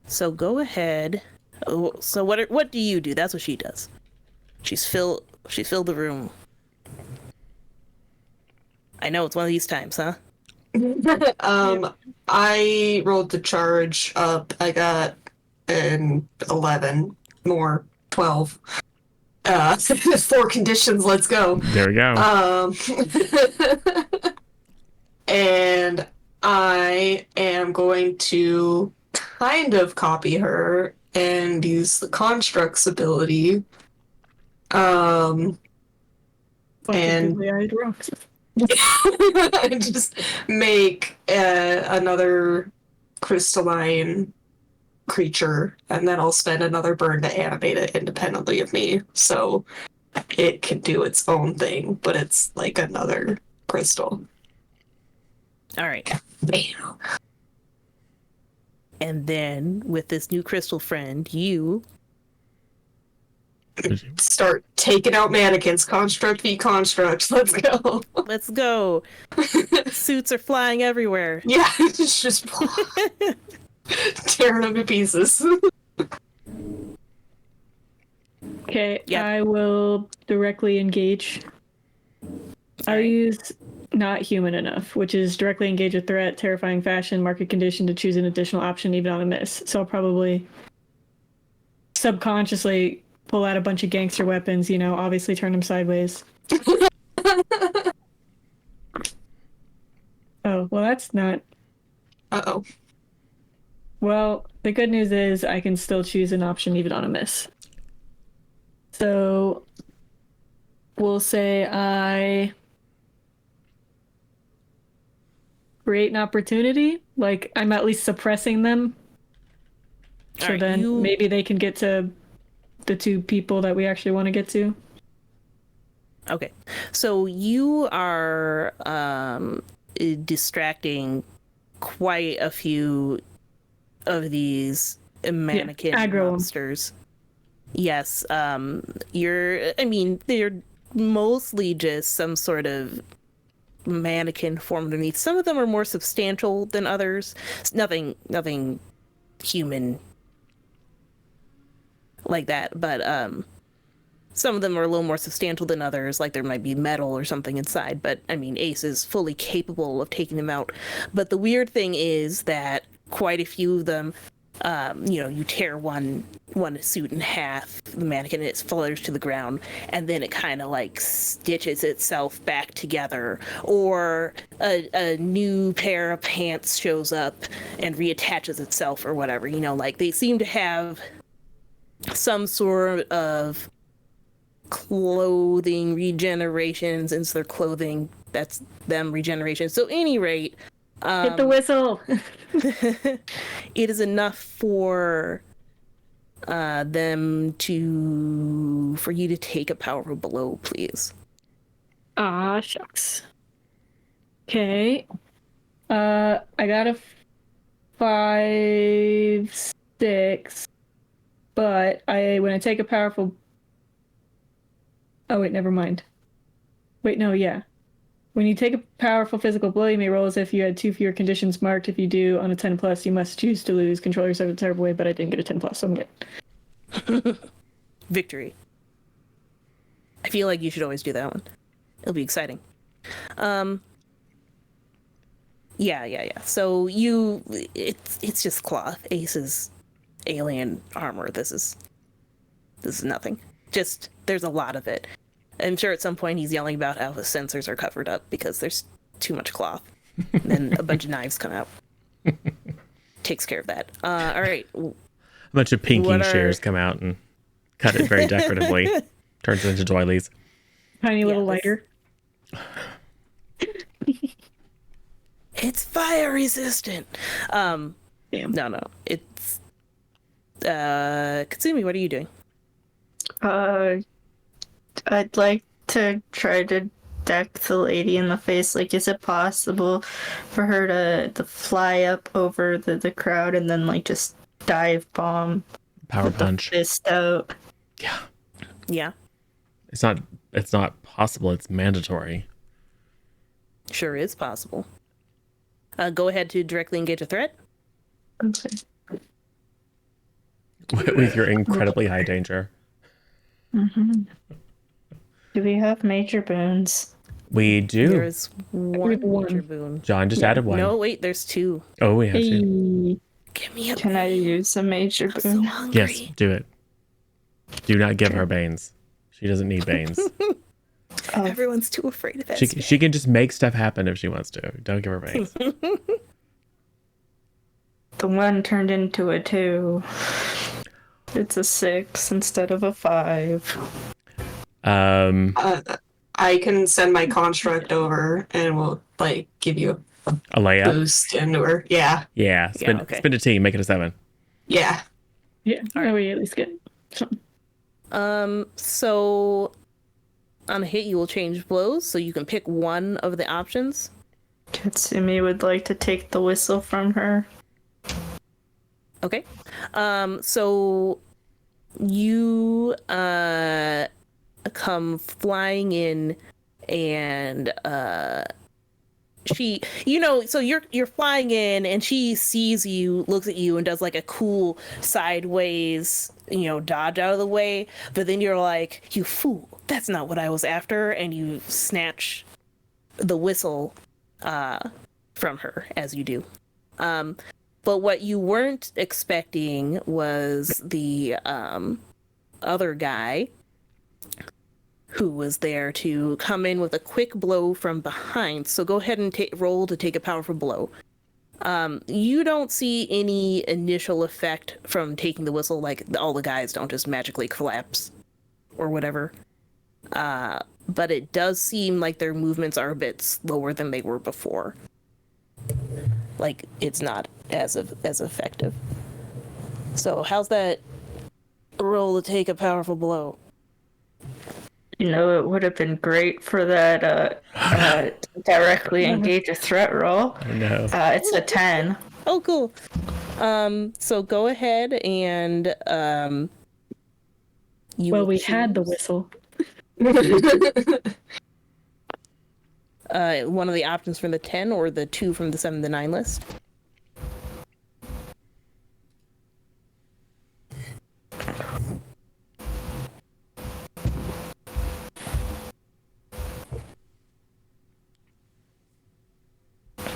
So go ahead. Oh, so what do you do? That's what she does. She's filled the room. I know it's one of these times, huh? I rolled the charge up. I got an 11 more 12. 4 conditions. Let's go. There we go. And I am going to kind of copy her and use the construct's ability. And Googly-eyed rocks. just make another crystalline creature, and then I'll spend another burn to animate it independently of me, so it can do its own thing, but it's like another crystal. All right. Bam. And then with this new crystal friend, you Start taking out mannequins. Construct v construct. Let's go. let's go. Suits are flying everywhere. Yeah, it's just tearing them to pieces. Okay, Yep. I will directly engage. I'll Alright. use not human enough, which is directly engage a threat, terrifying fashion, market condition to choose an additional option even on a miss. So I'll probably subconsciously pull out a bunch of gangster weapons, obviously turn them sideways. Oh, well, that's not. Uh-oh. Well, the good news is I can still choose an option even on a miss. So we'll say I create an opportunity, like I'm at least suppressing them. So Alright, then maybe they can get to the 2 people that we actually want to get to. Okay. So you are distracting quite a few of these mannequin aggro 'em. monsters. Yes. They're mostly just some sort of mannequin form underneath. Some of them are more substantial than others. It's nothing human like that, but some of them are a little more substantial than others, like there might be metal or something inside, but Ace is fully capable of taking them out. But the weird thing is that quite a few of them, you tear one suit in half, the mannequin, and it flutters to the ground, and then it kind of like stitches itself back together, or a new pair of pants shows up and reattaches itself or whatever. Like they seem to have some sort of clothing regeneration since their clothing, that's them regeneration. So at any rate, Hit the whistle. it is enough for for you to take a powerful blow, please. Ah, shucks. Okay. I got a 5, 6, but when I take a powerful. Oh wait, never mind. Wait, no, yeah. When you take a powerful physical blow, you may roll as if you had 2 fewer conditions marked. If you do, on a 10+, you must choose to lose. Control yourself in a terrible way, but I didn't get a 10+, so I'm good. Victory. I feel like you should always do that one. It'll be exciting. Yeah. So it's just cloth. Ace's alien armor. This is nothing. Just there's a lot of it. I'm sure at some point he's yelling about how his sensors are covered up because there's too much cloth. And then a bunch of knives come out. Takes care of that. All right. A bunch of pinking shears come out and cut it very decoratively. Turns it into doilies. Tiny little lighter. It's fire resistant. Damn. No. It's Katsumi, what are you doing? I'd like to try to deck the lady in the face? Like, is it possible for her to fly up over the crowd and then like just dive bomb Power with punch. the fist out? Yeah. Yeah, It's not possible. It's mandatory. sure is possible. Go ahead to directly engage a threat. Okay. With your incredibly high danger. Mm-hmm. Do we have major boons? We do. There is one one. major boon. John just Yeah. added one. No, wait, there's two. Oh, we have two. Hey. Give me a Can I use a major I'm so boon? hungry. Yes, do it. Do not give her Banes. She doesn't need Banes. Oh, Everyone's too afraid of she, it. she can just make stuff happen if she wants to. Don't give her Banes. the one turned into a 2. It's a 6 instead of a 5. I can send my construct over and we'll like give you A a layup. boost into her. Yeah. Yeah. Spend okay. spend a T. Make it a 7. Yeah. Yeah, that way you at least get something. So on a hit, you will change blows, so you can pick one of the options. Katsumi would like to take the whistle from her. Okay. So you come flying in, and she, so you're flying in, and she sees you, looks at you, and does like a cool sideways, dodge out of the way. But then you're like, you fool, that's not what I was after, and you snatch the whistle from her as you do. But what you weren't expecting was the other guy who was there to come in with a quick blow from behind. So go ahead and roll to take a powerful blow. You don't see any initial effect from taking the whistle, like all the guys don't just magically collapse or whatever. But it does seem like their movements are a bit slower than they were before. Like, it's not as effective. So how's that roll to take a powerful blow? It would have been great for that directly engage a threat roll. Oh, no. It's a 10. Oh, cool. So go ahead and We had the whistle. one of the options from the 10 or the 2 from the 7 to 9 list.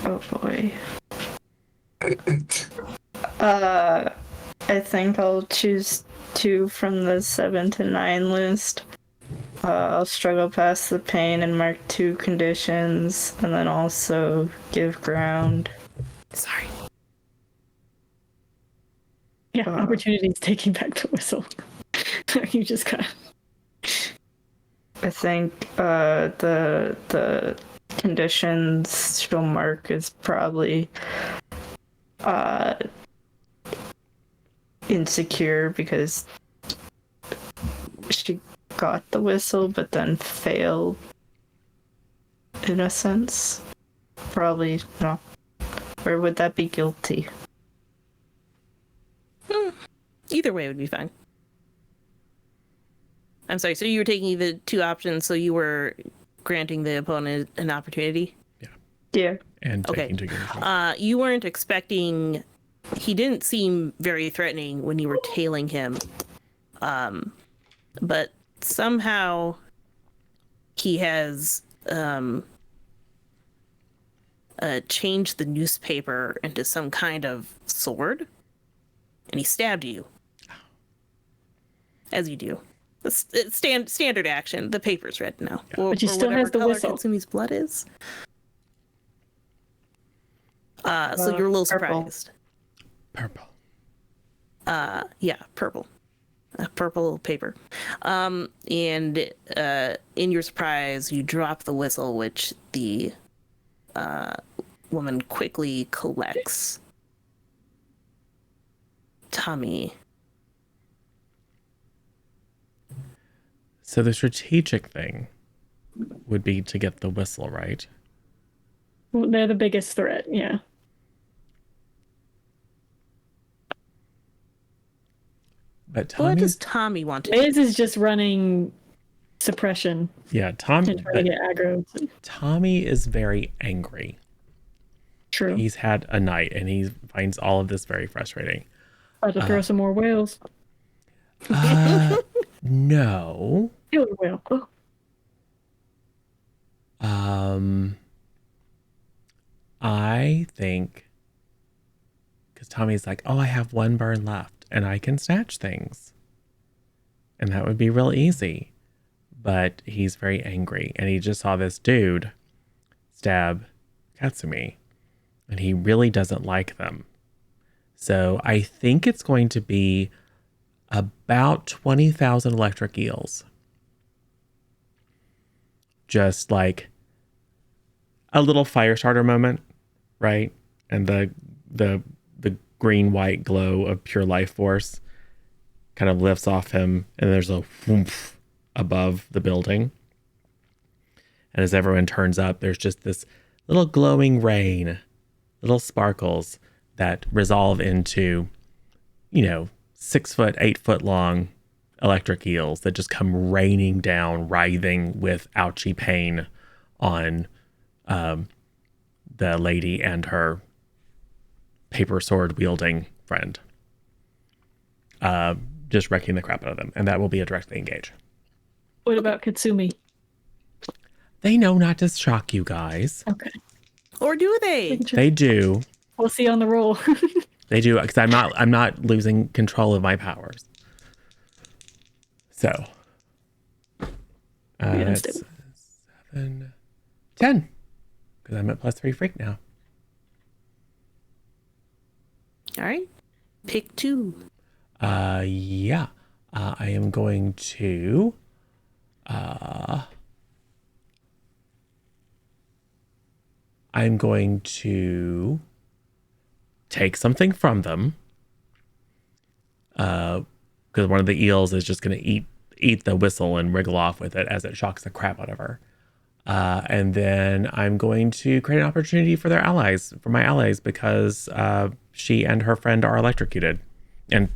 Oh boy. I think I'll choose 2 from the 7 to 9 list. I'll struggle past the pain and mark 2 conditions, and then also give ground. Sorry. Yeah, opportunities taking back the whistle. You just got. I think the conditions she'll mark is probably insecure because she got the whistle but then failed in a sense. Probably no. Or would that be guilty? Either way would be fine. I'm sorry, so you were taking the 2 options, so you were granting the opponent an opportunity? Yeah. And Okay. taking 2 conditions. You weren't expecting... He didn't seem very threatening when you were tailing him. But somehow he has changed the newspaper into some kind of sword, and he stabbed you. As you do. It's standard action. The paper's red now. But he still has the color whistle. Katsumi's blood is. So you're a little purple. surprised. Purple. Yeah, purple. Purple paper. And in your surprise, you drop the whistle, which the woman quickly collects. Tommy. So the strategic thing would be to get the whistle, right? Well, they're the biggest threat, yeah. But What does Tommy's, Tommy want to do? Liz is just running suppression yeah, and trying to get aggro. Tommy is very angry. True. He's had a night and he finds all of this very frustrating. About to throw some more whales. No. Killer whale. Oh. I think because Tommy's like, oh, I have one burn left and I can snatch things. And that would be real easy. But he's very angry and he just saw this dude stab Katsumi and he really doesn't like them. So I think it's going to be about 20,000 electric eels. Just like a little fire starter moment, right? And the green white glow of pure life force kind of lifts off him, and there's a whoomph above the building. And as everyone turns up, there's just this little glowing rain, little sparkles that resolve into, 6 foot, 8 foot long electric eels that just come raining down, writhing with ouchy pain on the lady and her paper sword wielding friend. Just wrecking the crap out of them. And that will be a directly engage. What about Katsumi? They know not to shock you guys. Okay. Or do they? They do. We'll see on the roll. They do, because I'm not losing control of my powers. So that's 7, 10. Because I'm at +3 freak now. All right. Pick 2. Yeah. I am going to take something from them. Because one of the eels is just going to eat the whistle and wriggle off with it as it shocks the crap out of her. And then I'm going to create an opportunity for my allies, because she and her friend are electrocuted and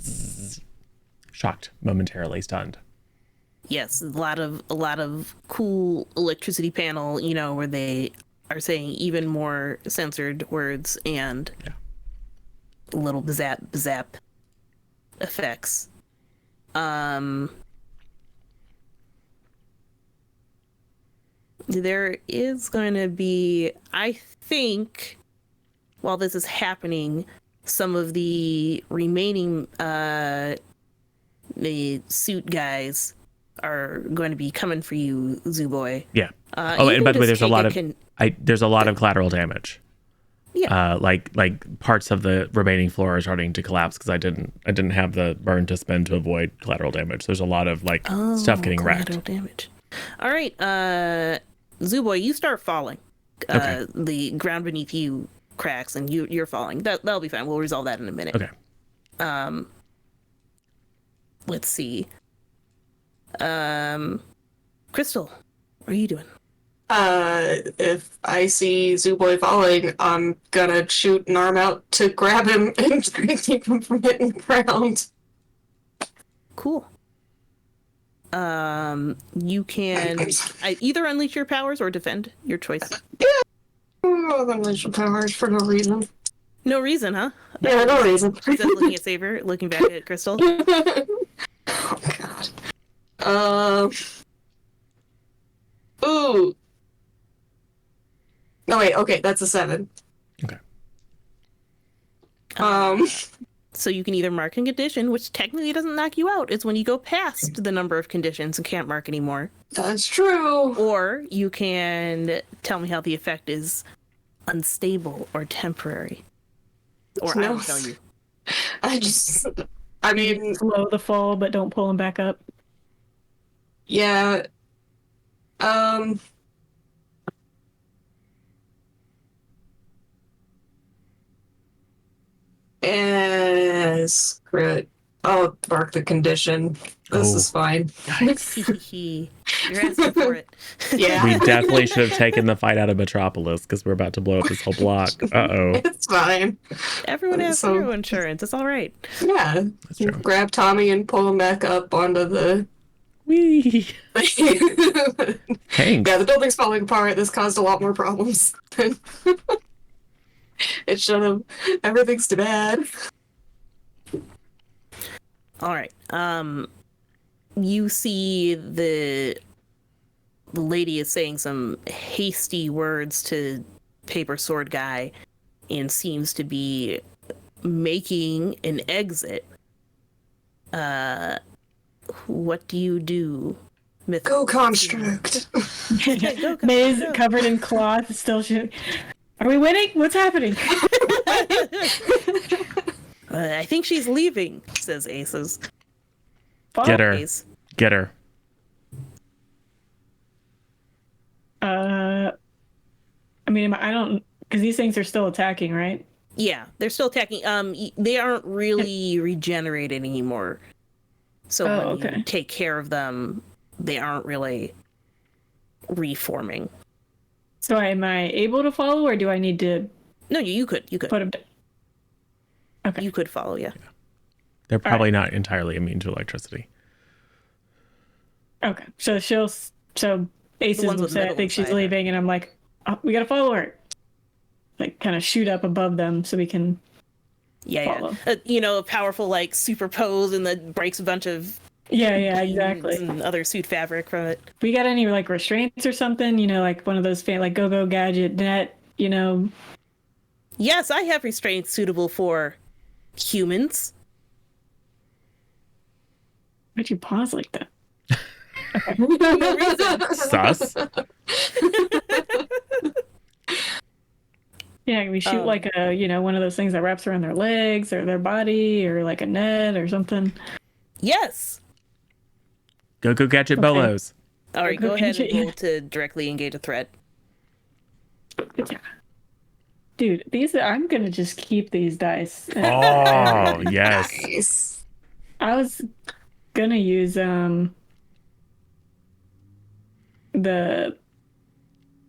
shocked, momentarily stunned. Yes, a lot of cool electricity panel, where they are saying even more censored words and little zap effects. There is going to be, I think, while this is happening, some of the remaining the suit guys are going to be coming for you, Zooboy. Yeah. And by the way, there's a lot of collateral damage. Yeah. Like parts of the remaining floor are starting to collapse because I didn't have the burn to spend to avoid collateral damage. There's a lot of stuff getting wrecked. Damage. All right, Zooboy, you start falling. Okay. The ground beneath you cracks and you're falling. That'll be fine. We'll resolve that in a minute. Okay. Let's see. Crystal, what are you doing? If I see Zooboy falling, I'm gonna shoot an arm out to grab him and try to keep him from hitting the ground. Cool. You can either unleash your powers or defend. Your choice. Yeah. Unleash your powers for no reason. No reason, huh? Yeah, no reason. Is that looking at Saber, looking back at Crystal? Oh god. Ooh. No wait, okay, that's a 7. Okay. So you can either mark a condition, which technically doesn't knock you out. It's when you go past the number of conditions and can't mark anymore. That's true. Or you can tell me how the effect is unstable or temporary. Or No. I will tell you. I mean, Slow the fall, but don't pull him back up. yeah. Screw it. I'll mark the condition. This is fine. Yikes. You're asking for it. Yeah. We definitely should have taken the fight out of Metropolis because we're about to blow up this whole block. Uh-oh. It's fine. Everyone has So- hero insurance. It's all right. Yeah. That's You true. grab Tommy and pull him back up onto the. Whee! Thanks. Yeah, the building's falling apart. This caused a lot more problems. It should have. Everything's too bad. All right. You see the lady is saying some hasty words to Paper Sword Guy and seems to be making an exit. What do you do? Go construct. Go, Maze go. covered in cloth, still shooting. Are we winning? What's happening? I think she's leaving, says Aces. Get her. Ace. Get her. I mean, I don't, because these things are still attacking, right? Yeah, they're still attacking. They aren't really regenerated anymore. So when okay. you take care of them, they aren't really reforming. So am I able to follow, or do I need to No, you could put them down? Okay. you could follow, yeah. They're probably not entirely immune to electricity. Okay. So so Aces ones will with say, I metal think she's inside, leaving, and I'm like, oh, we gotta follow her. Like, kind of shoot up above them so we can follow. A powerful like superpose and that breaks a bunch of Yeah, beams exactly. and other suit fabric from it. We got any like restraints or something? Like one of those like go-go gadget net, Yes, I have restraints suitable for humans. Why'd you pause like that? No reason. Sus. Yeah, we shoot like a, one of those things that wraps around their legs or their body or like a net or something. Yes. Go gadget Okay. bolos. All right, go Okay, ahead and yeah. roll to directly engage a threat. Dude, I'm gonna just keep these dice. Oh, yes. Nice. I was gonna use the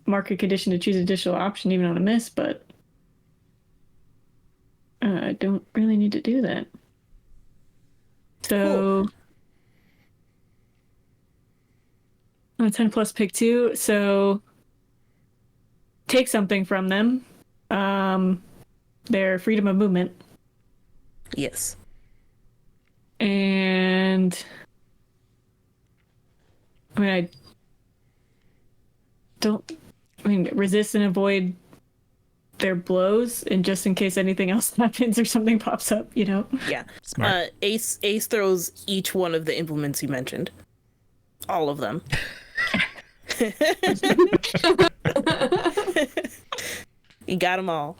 market condition to choose additional option even on a miss, but I don't really need to do that. So 10 plus pick 2, so take something from them. Their freedom of movement. Yes. And I mean, resist and avoid their blows, and just in case anything else happens or something pops up, Yeah. Smart. Ace throws each one of the implements you mentioned. All of them. You got them all.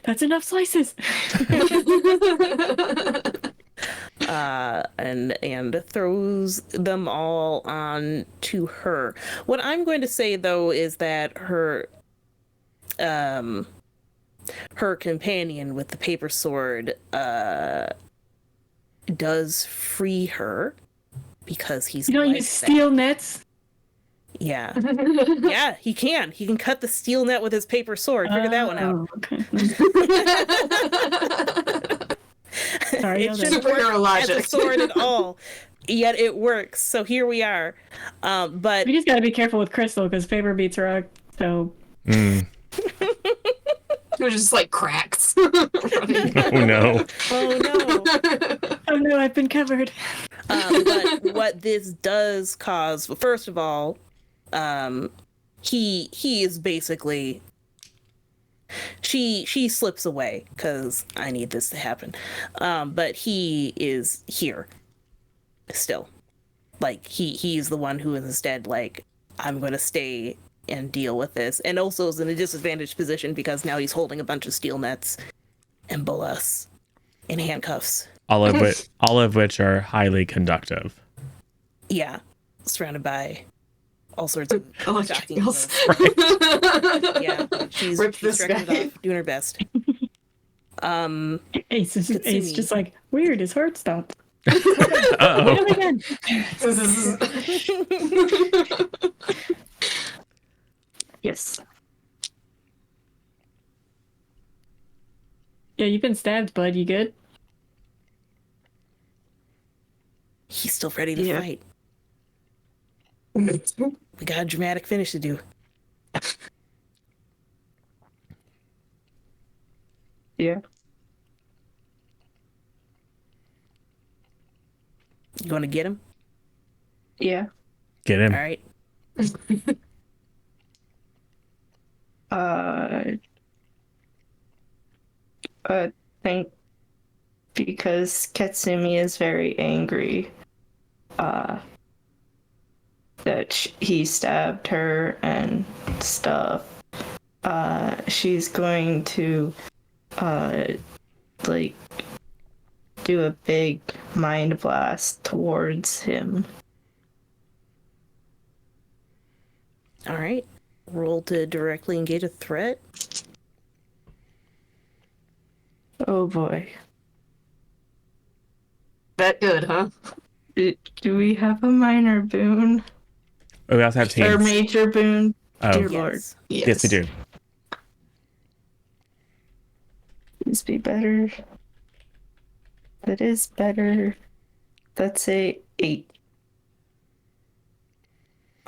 That's enough slices. And throws them all on to her. What I'm going to say though is that her companion with the paper sword does free her because he's You don't like use that. steel nets. Yeah. Yeah, he can. He can cut the steel net with his paper sword. Figure that one out. Oh, okay. Sorry, It I'll shouldn't Superhero work as a logic. sword at all. Yet it works. So here we are. But we just got to be careful with Crystal because paper beats rock. So Mm. It just like cracks. Oh no. oh no. oh no, I've been covered. But what this does cause, well, first of all, he is basically she slips away because I need this to happen. But he is here still. Like he's the one who is instead like, I'm gonna stay and deal with this, and also is in a disadvantaged position because now he's holding a bunch of steel nets and bolas and handcuffs. All of which are highly conductive. Yeah, surrounded by all sorts of Electric shocking eels. things. Yeah, she's Rip this stretching guy. it off, doing her best. Ace Katsumi. just like, weird, his heart stopped. Uh-oh. Hit him again. Yes. Yeah, you've been stabbed, bud. You good? He's still ready to Yeah. fight. We got a dramatic finish to do. Yeah. You want to get him? Yeah. Get him. All right. I think because Katsumi is very angry, that he stabbed her and stuff. She's going to, like, do a big mind blast towards him. All right. Roll to directly engage a threat. Oh boy. That good, huh? Do we have a minor boon? Oh, we also have Or teams. major boon? Oh. Dear Lord. Yes. Yes, we do. Please be better. That is better. That's a 8.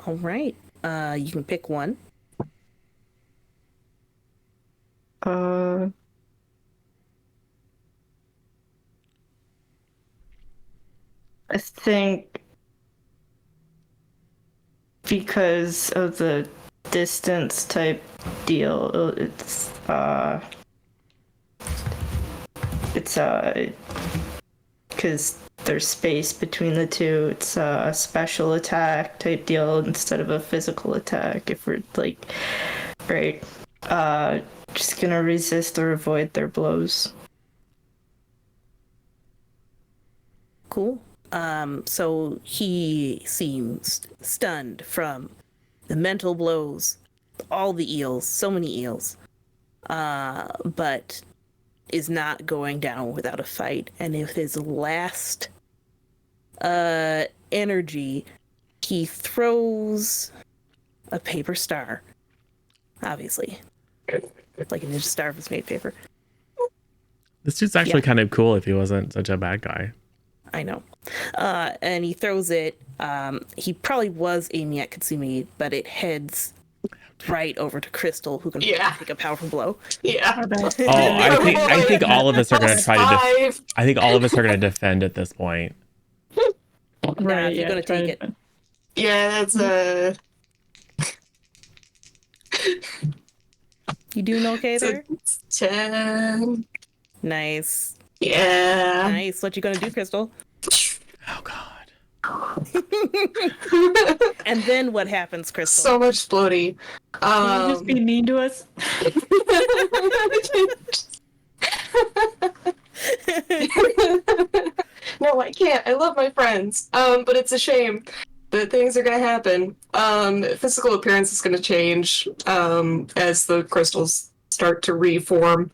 All right. You can pick one. I think because of the distance type deal, it's because there's space between the two, it's a special attack type deal instead of a physical attack. If we're like, right, just gonna resist or avoid their blows. Cool. So he seems stunned from the mental blows, all the eels, so many eels, but is not going down without a fight. And with his last energy, he throws a paper star. Obviously, like a ninja star was made paper. This dude's actually kind of cool if he wasn't such a bad guy. I know. And he throws it. He probably was aiming at Katsumi, but it heads right over to Crystal, who can take a powerful blow. Yeah. Oh, I think all of us are going to try to. Five. I think all of us are going to defend at this point. Right, you're gonna take it. Yeah, that's You doing okay there? 10. Nice. Yeah. Nice. What you gonna do, Crystal? Oh God. And then what happens, Crystal? So much floaty. Can you just be mean to us? No, I can't. I love my friends. But it's a shame that things are gonna happen. Physical appearance is gonna change as the crystals start to reform.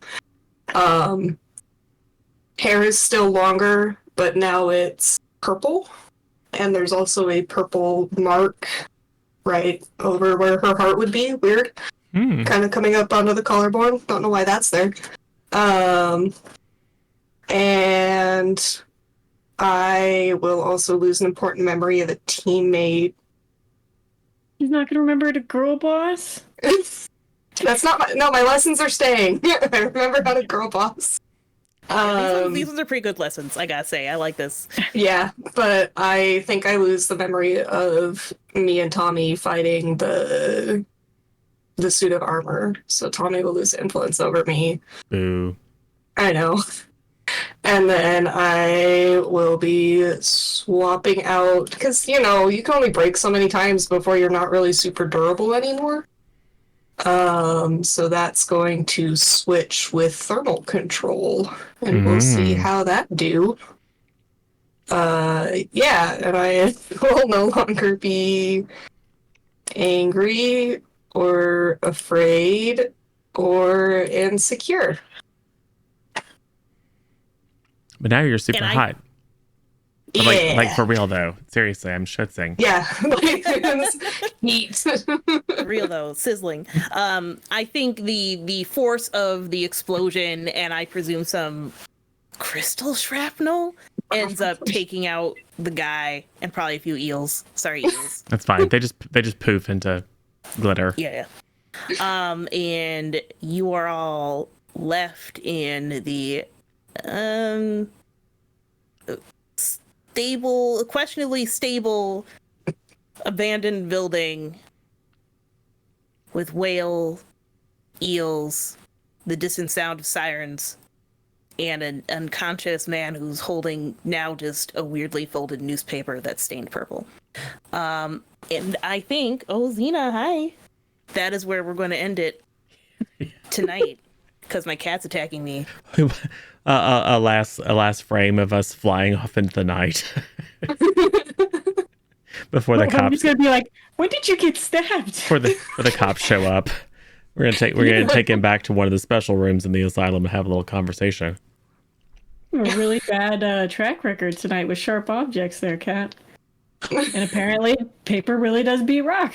Hair is still longer, but now it's purple. And there's also a purple mark right over where her heart would be. Weird. Kind of coming up onto the collarbone. Don't know why that's there. And I will also lose an important memory of a teammate. He's not gonna remember the girl boss? That's not my lessons are staying. I remember how to girl boss. These ones are pretty good lessons, I gotta say. I like this. Yeah, but I think I lose the memory of me and Tommy fighting the suit of armor. So Tommy will lose influence over me. Boo. I know. And then I will be swapping out, because, you know, you can only break so many times before you're not really super durable anymore. So that's going to switch with thermal control, and we'll see how that do. Yeah, and I will no longer be angry or afraid or insecure. But now you're super And hot. But Yeah. like for real though. Seriously, I'm schwitzing. Yeah. Heat. For real though, sizzling. I think the force of the explosion and I presume some crystal shrapnel ends up taking out the guy and probably a few eels. Sorry, eels. That's fine. They just poof into glitter. Yeah. And you are all left in the questionably stable abandoned building with whale, eels, the distant sound of sirens, and an unconscious man who's holding now just a weirdly folded newspaper that's stained purple. And I think, Xena, hi. That is where we're going to end it tonight because my cat's attacking me. A last frame of us flying off into the night before the I'm cops. just gonna be like, when did you get stabbed? Before the cops show up, we're gonna take him back to one of the special rooms in the asylum and have a little conversation. A really bad track record tonight with sharp objects there, Kat. And apparently, paper really does beat rock.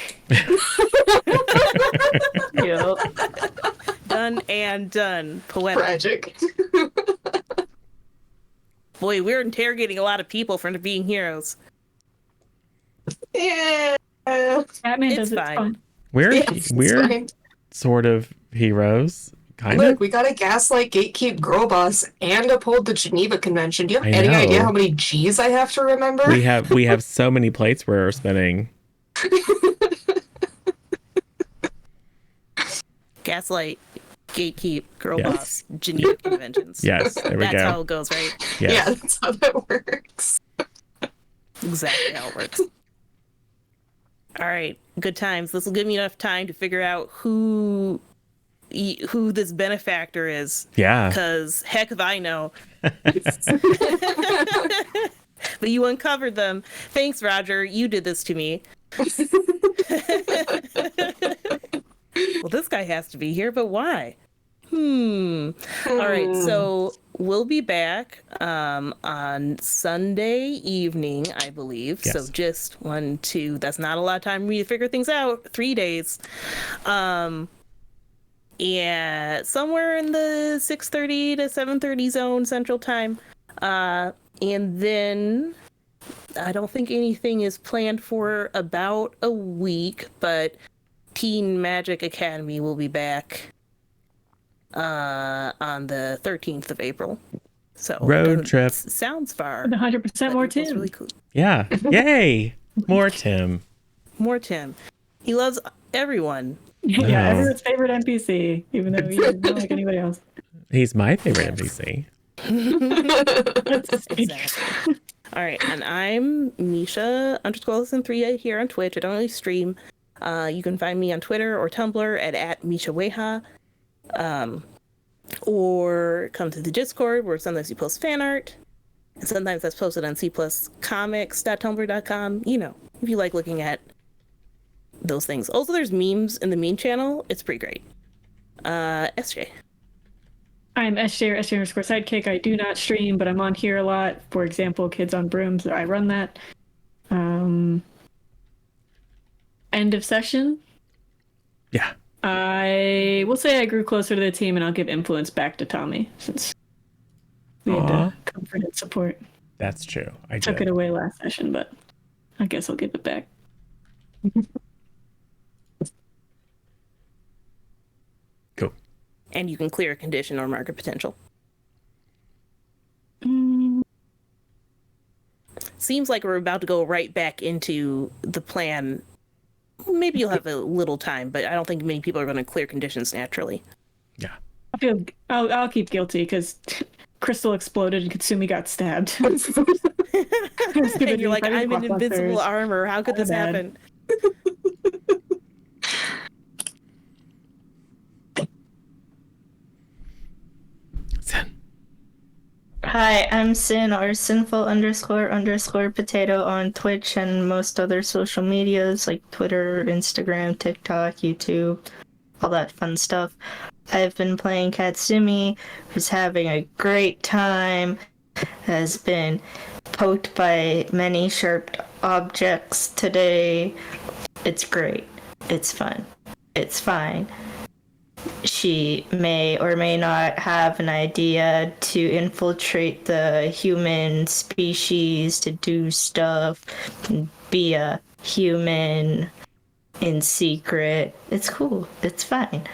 Yep. Done and done. Poetic. Tragic. Boy, we're interrogating a lot of people for being heroes. Yeah. Batman It's does it fine. fine. We're We're fine. sort of heroes, kind Look, of. we got a gaslight, gatekeep, girlboss, and uphold the Geneva Convention. Do you have I any know. idea how many G's I have to remember? We have so many plates we're spinning. Gaslight, gatekeep, girl Yes. boss, Geneva Conventions. Yes, there we That's go. how it goes, right? Yes. Yeah, that's how that works. Exactly how it works. All right, good times. This will give me enough time to figure out who this benefactor is, Yeah. because heck if I know. But you uncovered them. Thanks, Roger. You did this to me. Well, this guy has to be here, but why? All right, so we'll be back on Sunday evening, I believe. Yes. So just 1, 2. That's not a lot of time for me to figure things out. 3 days. Yeah, somewhere in the 6:30 to 7:30 zone Central Time. And then I don't think anything is planned for about a week, but Teen Magic Academy will be back on the 13th of April. So Road trip. sounds far. 100% more but April's Tim. really cool. Yeah. Yay. More Tim. More Tim. He loves everyone. Yeah, No. everyone's favorite NPC, even though he doesn't like anybody else. He's my favorite NPC. Exactly. All right, and I'm Misha _Listen3 here on Twitch. I don't really stream. You can find me on Twitter or Tumblr at MishaWeha. Or come to the Discord where sometimes you post fan art. And sometimes that's posted on cpluscomics.tumblr.com. You know, if you like looking at those things. Also, there's memes in the meme channel. It's pretty great. SJ. I'm SJ or SJ_sidekick. I do not stream, but I'm on here a lot. For example, Kids on Brooms. I run that. End of session. Yeah. I will say I grew closer to the team, and I'll give influence back to Tommy since we had Aw. to comfort and support. That's true. I Took did. it away last session, but I guess I'll give it back. Cool. And you can clear a condition or mark a potential. Seems like we're about to go right back into the plan. Maybe you'll have a little time, but I don't think many people are going to clear conditions naturally. Yeah. I'll keep guilty because Crystal exploded and Katsumi got stabbed. And you're like, I'm in invincible armor. How could this happen? Sin. Hi, I'm Sin or Sinful __ potato on Twitch and most other social medias like Twitter, Instagram, TikTok, YouTube, all that fun stuff. I've been playing Katsumi, who's having a great time, has been poked by many sharp objects today. It's great. It's fun. It's fine. She may or may not have an idea to infiltrate the human species to do stuff, be a human in secret. It's cool. It's fine.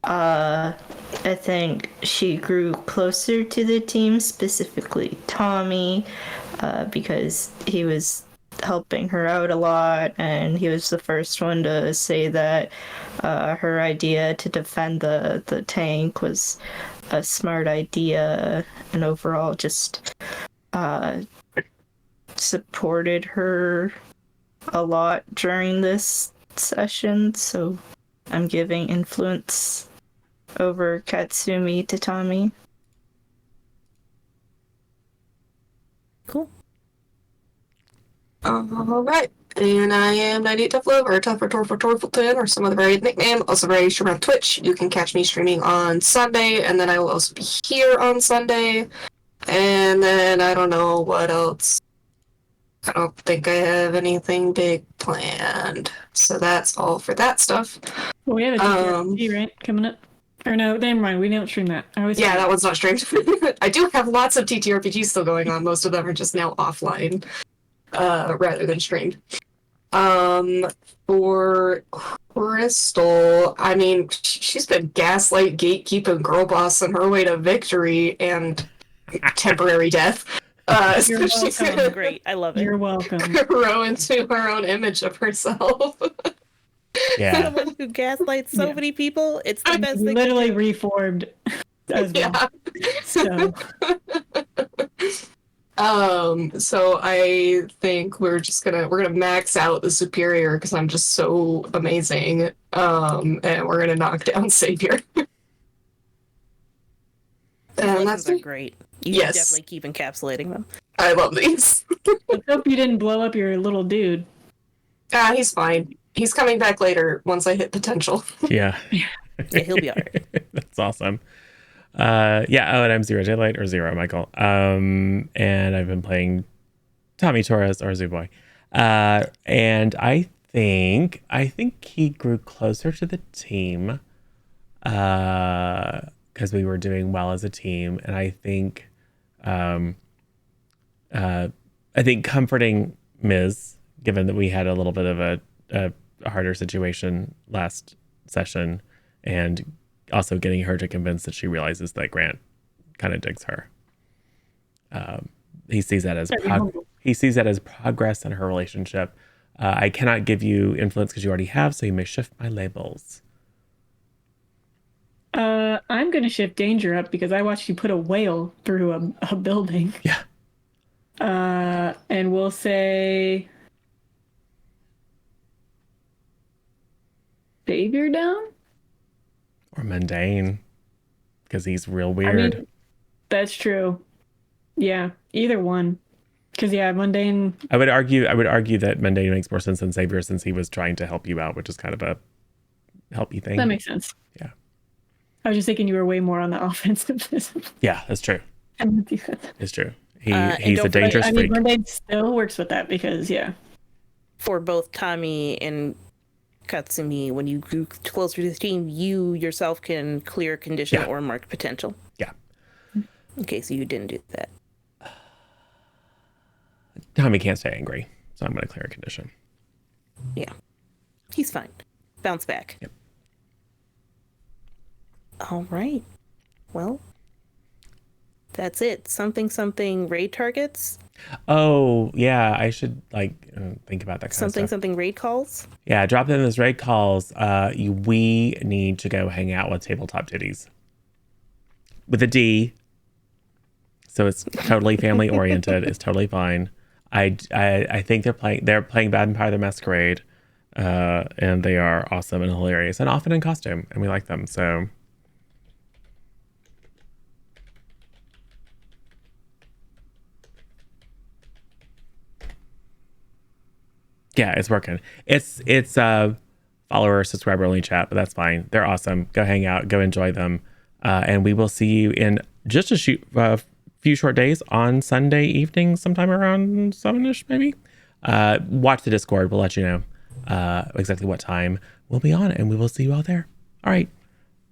I think she grew closer to the team, specifically Tommy, because he was helping her out a lot, and he was the first one to say that her idea to defend the tank was a smart idea, and overall just supported her a lot during this session. So I'm giving influence over Katsumi to Tommy. Cool. All right. And I am 98 Tough Love, or Tough or Torfulton, or some other varied nickname. Also very stream on Twitch. You can catch me streaming on Sunday, and then I will also be here on Sunday. And then I don't know what else. I don't think I have anything big planned. So that's all for that stuff. Well, we have a TTRPG, right? Coming up. Or no, never mind. We don't stream that. Yeah, that one's not streamed. I do have lots of TTRPGs still going on. Most of them are just now offline, rather than streamed. For Crystal, I mean, she's been gaslight, gatekeep, and girlboss on her way to victory and temporary death. You're So she's welcome. gonna Great. I love it. You're welcome. grow into her own image of herself. Yeah. Someone who gaslights so Yeah. many people, it's the best thing. Literally reformed as well. Yeah. So So I think we're gonna max out the superior because I'm just so amazing. And we're gonna knock down Savior. And that's are it. great. You Yes. should definitely keep encapsulating them. I love these. let's hope you didn't blow up your little dude. He's fine. He's coming back later once I hit potential. Yeah. Yeah, he'll be all right. That's awesome. Yeah. Oh, and I'm Zero Daylight, or Zero Michael. And I've been playing Tommy Torres, or Zooboy. And I think he grew closer to the team because we were doing well as a team, and I think comforting Ms., given that we had a little bit of a harder situation last session, and also getting her to convince that she realizes that Grant kind of digs her. He sees that as progress in her relationship. I cannot give you influence because you already have, so you may shift my labels. I'm gonna shift danger up because I watched you put a whale through a building. Yeah. And we'll say Savior down? Or mundane, because he's real weird. I mean, that's true. Yeah, either one. Because mundane. I would argue that mundane makes more sense than Savior, since he was trying to help you out, which is kind of a helpy thing. That makes sense. Yeah. I was just thinking you were way more on the offensive. Yeah, that's true. And the defense. It's true. And He's a don't forget- dangerous I mean, freak. mundane still works with that because For both Tommy and Katsumi, when you grew closer to the team, you yourself can clear condition Yeah. or mark potential. Yeah. Okay, so you didn't do that. Tommy can't stay angry, so I'm going to clear a condition. Yeah. He's fine. Bounce back. Yep. All right. Well, that's it. Something raid targets. Oh, yeah, I should think about that kind of stuff. Something raid calls. Yeah, drop in those raid calls. We need to go hang out with Tabletop Titties. With a D. So it's totally family oriented. It's totally fine. I think they're playing Vampire the Masquerade. And they are awesome and hilarious and often in costume, and we like them. So yeah, it's working. It's follower, subscriber only chat, but that's fine. They're awesome. Go hang out, go enjoy them. And we will see you in just a few few short days on Sunday evening, sometime around 7ish, maybe. Watch the Discord. We'll let you know exactly what time we'll be on, and we will see you all there. All right.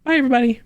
Bye, everybody.